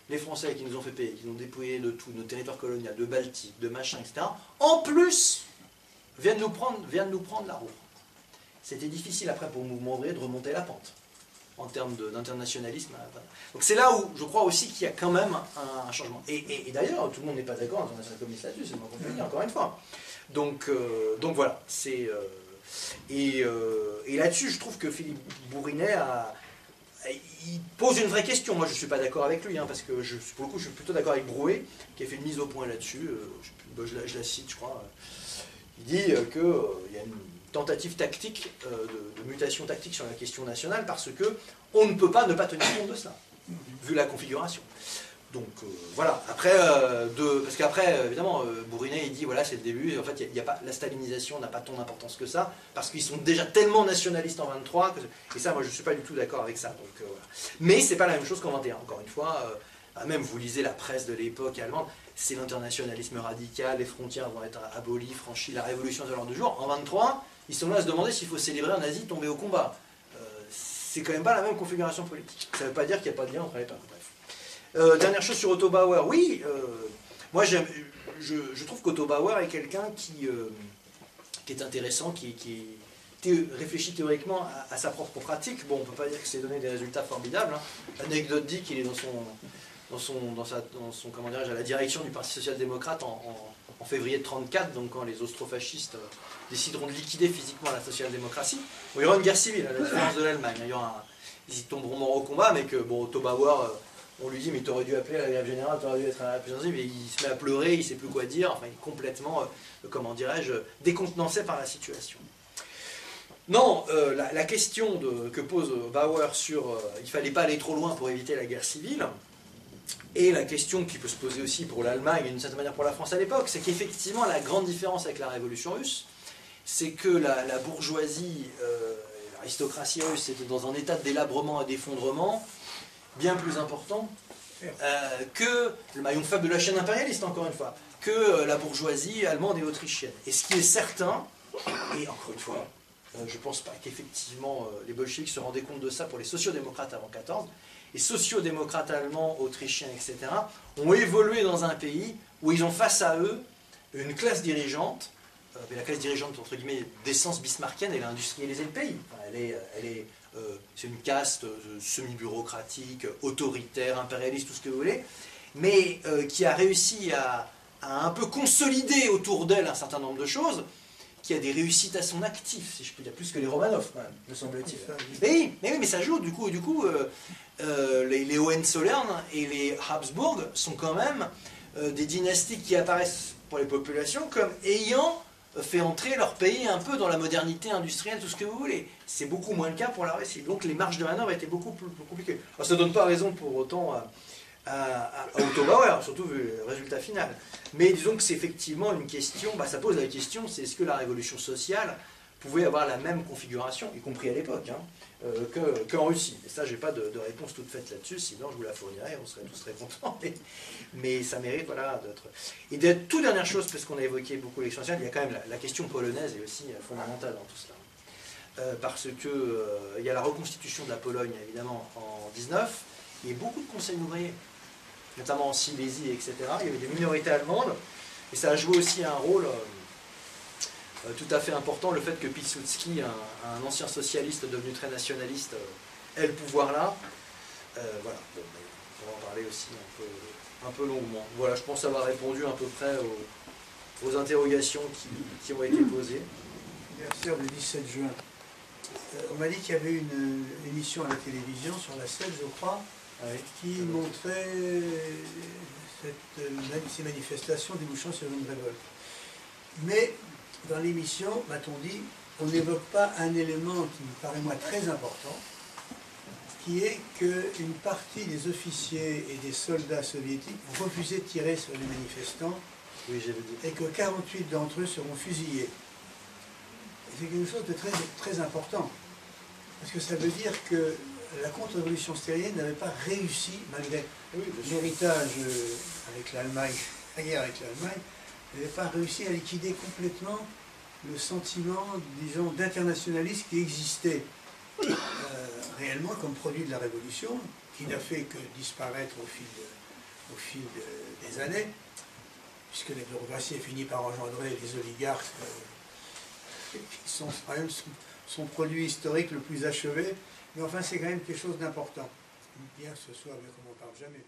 les Français qui nous ont fait payer, qui nous ont dépouillé de tout, nos territoires coloniaux, de Baltique, de machin, etc., en plus, viennent nous prendre la roue. C'était difficile après pour le mouvement ouvrier de remonter la pente en termes d'internationalisme. Donc c'est là où je crois aussi qu'il y a quand même un changement. Et d'ailleurs, tout le monde n'est pas d'accord dans l'international communiste là-dessus, c'est le moins qu'on peut dire, encore une fois. Donc voilà. Et là-dessus, je trouve que Philippe Bourinet il pose une vraie question. Moi, je ne suis pas d'accord avec lui, hein, parce que pour le coup, je suis plutôt d'accord avec Brouet, qui a fait une mise au point là-dessus. Je la cite, je crois. Il dit qu'il y a une tentative tactique, de mutation tactique sur la question nationale, parce que on ne peut pas ne pas tenir compte de cela, vu la configuration. Donc voilà, après, parce qu'après, évidemment, Bourinet, il dit, voilà, c'est le début, en fait, la stalinisation n'a pas tant d'importance que ça, parce qu'ils sont déjà tellement nationalistes en 23, et ça, moi, je ne suis pas du tout d'accord avec ça. Donc, voilà. Mais c'est pas la même chose qu'en 21, encore une fois, même vous lisez la presse de l'époque allemande, c'est l'internationalisme radical, les frontières vont être abolies, franchies, la révolution de l'ordre du jour. En 23, ils sont là à se demander s'il faut célébrer un nazi tombé au combat. C'est quand même pas la même configuration politique. Ça ne veut pas dire qu'il n'y a pas de lien entre les peuples. Bref. Dernière chose sur Otto Bauer. Oui, moi je trouve qu'Otto Bauer est quelqu'un qui est intéressant, qui réfléchit théoriquement à sa propre pratique. Bon, on ne peut pas dire que c'est donné des résultats formidables. Hein. L'anecdote dit qu'il est comment dirais-je, à la direction du Parti social-démocrate en février de 1934, donc quand les austrofascistes décideront de liquider physiquement la social-démocratie. Bon, il y aura une guerre civile, à la différence de l'Allemagne. Ils y tomberont morts au combat, mais que bon, Otto Bauer, on lui dit, mais tu aurais dû appeler à la grève générale, tu aurais dû être à la plus mais il se met à pleurer, il ne sait plus quoi dire, enfin il est complètement, comment dirais-je, décontenancé par la situation. Non, la question que pose Bauer sur il ne fallait pas aller trop loin pour éviter la guerre civile, et la question qui peut se poser aussi pour l'Allemagne et d'une certaine manière pour la France à l'époque, c'est qu'effectivement la grande différence avec la révolution russe, c'est que la bourgeoisie, l'aristocratie russe était dans un état de délabrement et d'effondrement bien plus important que le maillon faible de la chaîne impérialiste, encore une fois, que la bourgeoisie allemande et autrichienne. Et ce qui est certain, et encore une fois, je ne pense pas qu'effectivement les bolcheviks se rendaient compte de ça pour les sociodémocrates avant 14, les sociodémocrates allemands, autrichiens, etc., ont évolué dans un pays où ils ont face à eux une classe dirigeante, mais la classe dirigeante, entre guillemets, d'essence bismarckienne, elle a industrialisé le pays. Enfin, c'est une caste semi-bureaucratique, autoritaire, impérialiste, tout ce que vous voulez, mais qui a réussi à un peu consolider autour d'elle un certain nombre de choses, qui a des réussites à son actif, si je peux dire, plus que les Romanov, quand même, me semble-t-il. Mais oui, mais ça joue, du coup les Hohenzollern et les Habsbourg sont quand même des dynasties qui apparaissent pour les populations comme ayant fait entrer leur pays un peu dans la modernité industrielle, tout ce que vous voulez. C'est beaucoup moins le cas pour la Russie. Donc les marges de manœuvre étaient beaucoup plus compliquées. Alors, ça ne donne pas raison pour autant à Otto-Bauer, surtout vu le résultat final. Mais disons que c'est effectivement une question, ça pose la question, c'est est-ce que la révolution sociale pouvait avoir la même configuration, y compris à l'époque, qu'en Russie. Et ça, j'ai pas de réponse toute faite là-dessus, sinon je vous la fournirais, on serait tous très contents. Mais ça mérite, voilà, d'être... Et de toute dernière chose, parce qu'on a évoqué beaucoup l'élection nationale, il y a quand même la question polonaise est aussi fondamentale dans tout cela. Parce que il y a la reconstitution de la Pologne, évidemment, en 19, il y a beaucoup de conseils ouvriers, notamment en Silésie, etc. Il y avait des minorités allemandes, et ça a joué aussi un rôle tout à fait important, le fait que Pilsudski, un ancien socialiste devenu très nationaliste, ait le pouvoir là. Voilà, bon, on va en parler aussi un peu longuement. Voilà, je pense avoir répondu à peu près aux interrogations qui ont été posées. Anniversaire le 17 juin. On m'a dit qu'il y avait une émission à la télévision, sur la 7, je crois, qui montrait ces manifestations débouchant sur une révolte. Mais dans l'émission, m'a-t-on dit, on n'évoque pas un élément qui me paraît moi très important, qui est qu'une partie des officiers et des soldats soviétiques ont refusé de tirer sur les manifestants, et que 48 d'entre eux seront fusillés. C'est quelque chose de très, très important, parce que ça veut dire que la contre-révolution stalienne n'avait pas réussi, malgré l'héritage avec l'Allemagne, la guerre avec l'Allemagne, n'avait pas réussi à liquider complètement le sentiment, disons, d'internationalisme qui existait réellement comme produit de la Révolution, qui n'a fait que disparaître au fil des années, puisque la bureaucratie a fini par engendrer les oligarques qui sont quand même son produit historique le plus achevé. Mais enfin, c'est quand même quelque chose d'important. Bien que ce soit, mais qu'on n'en parle jamais.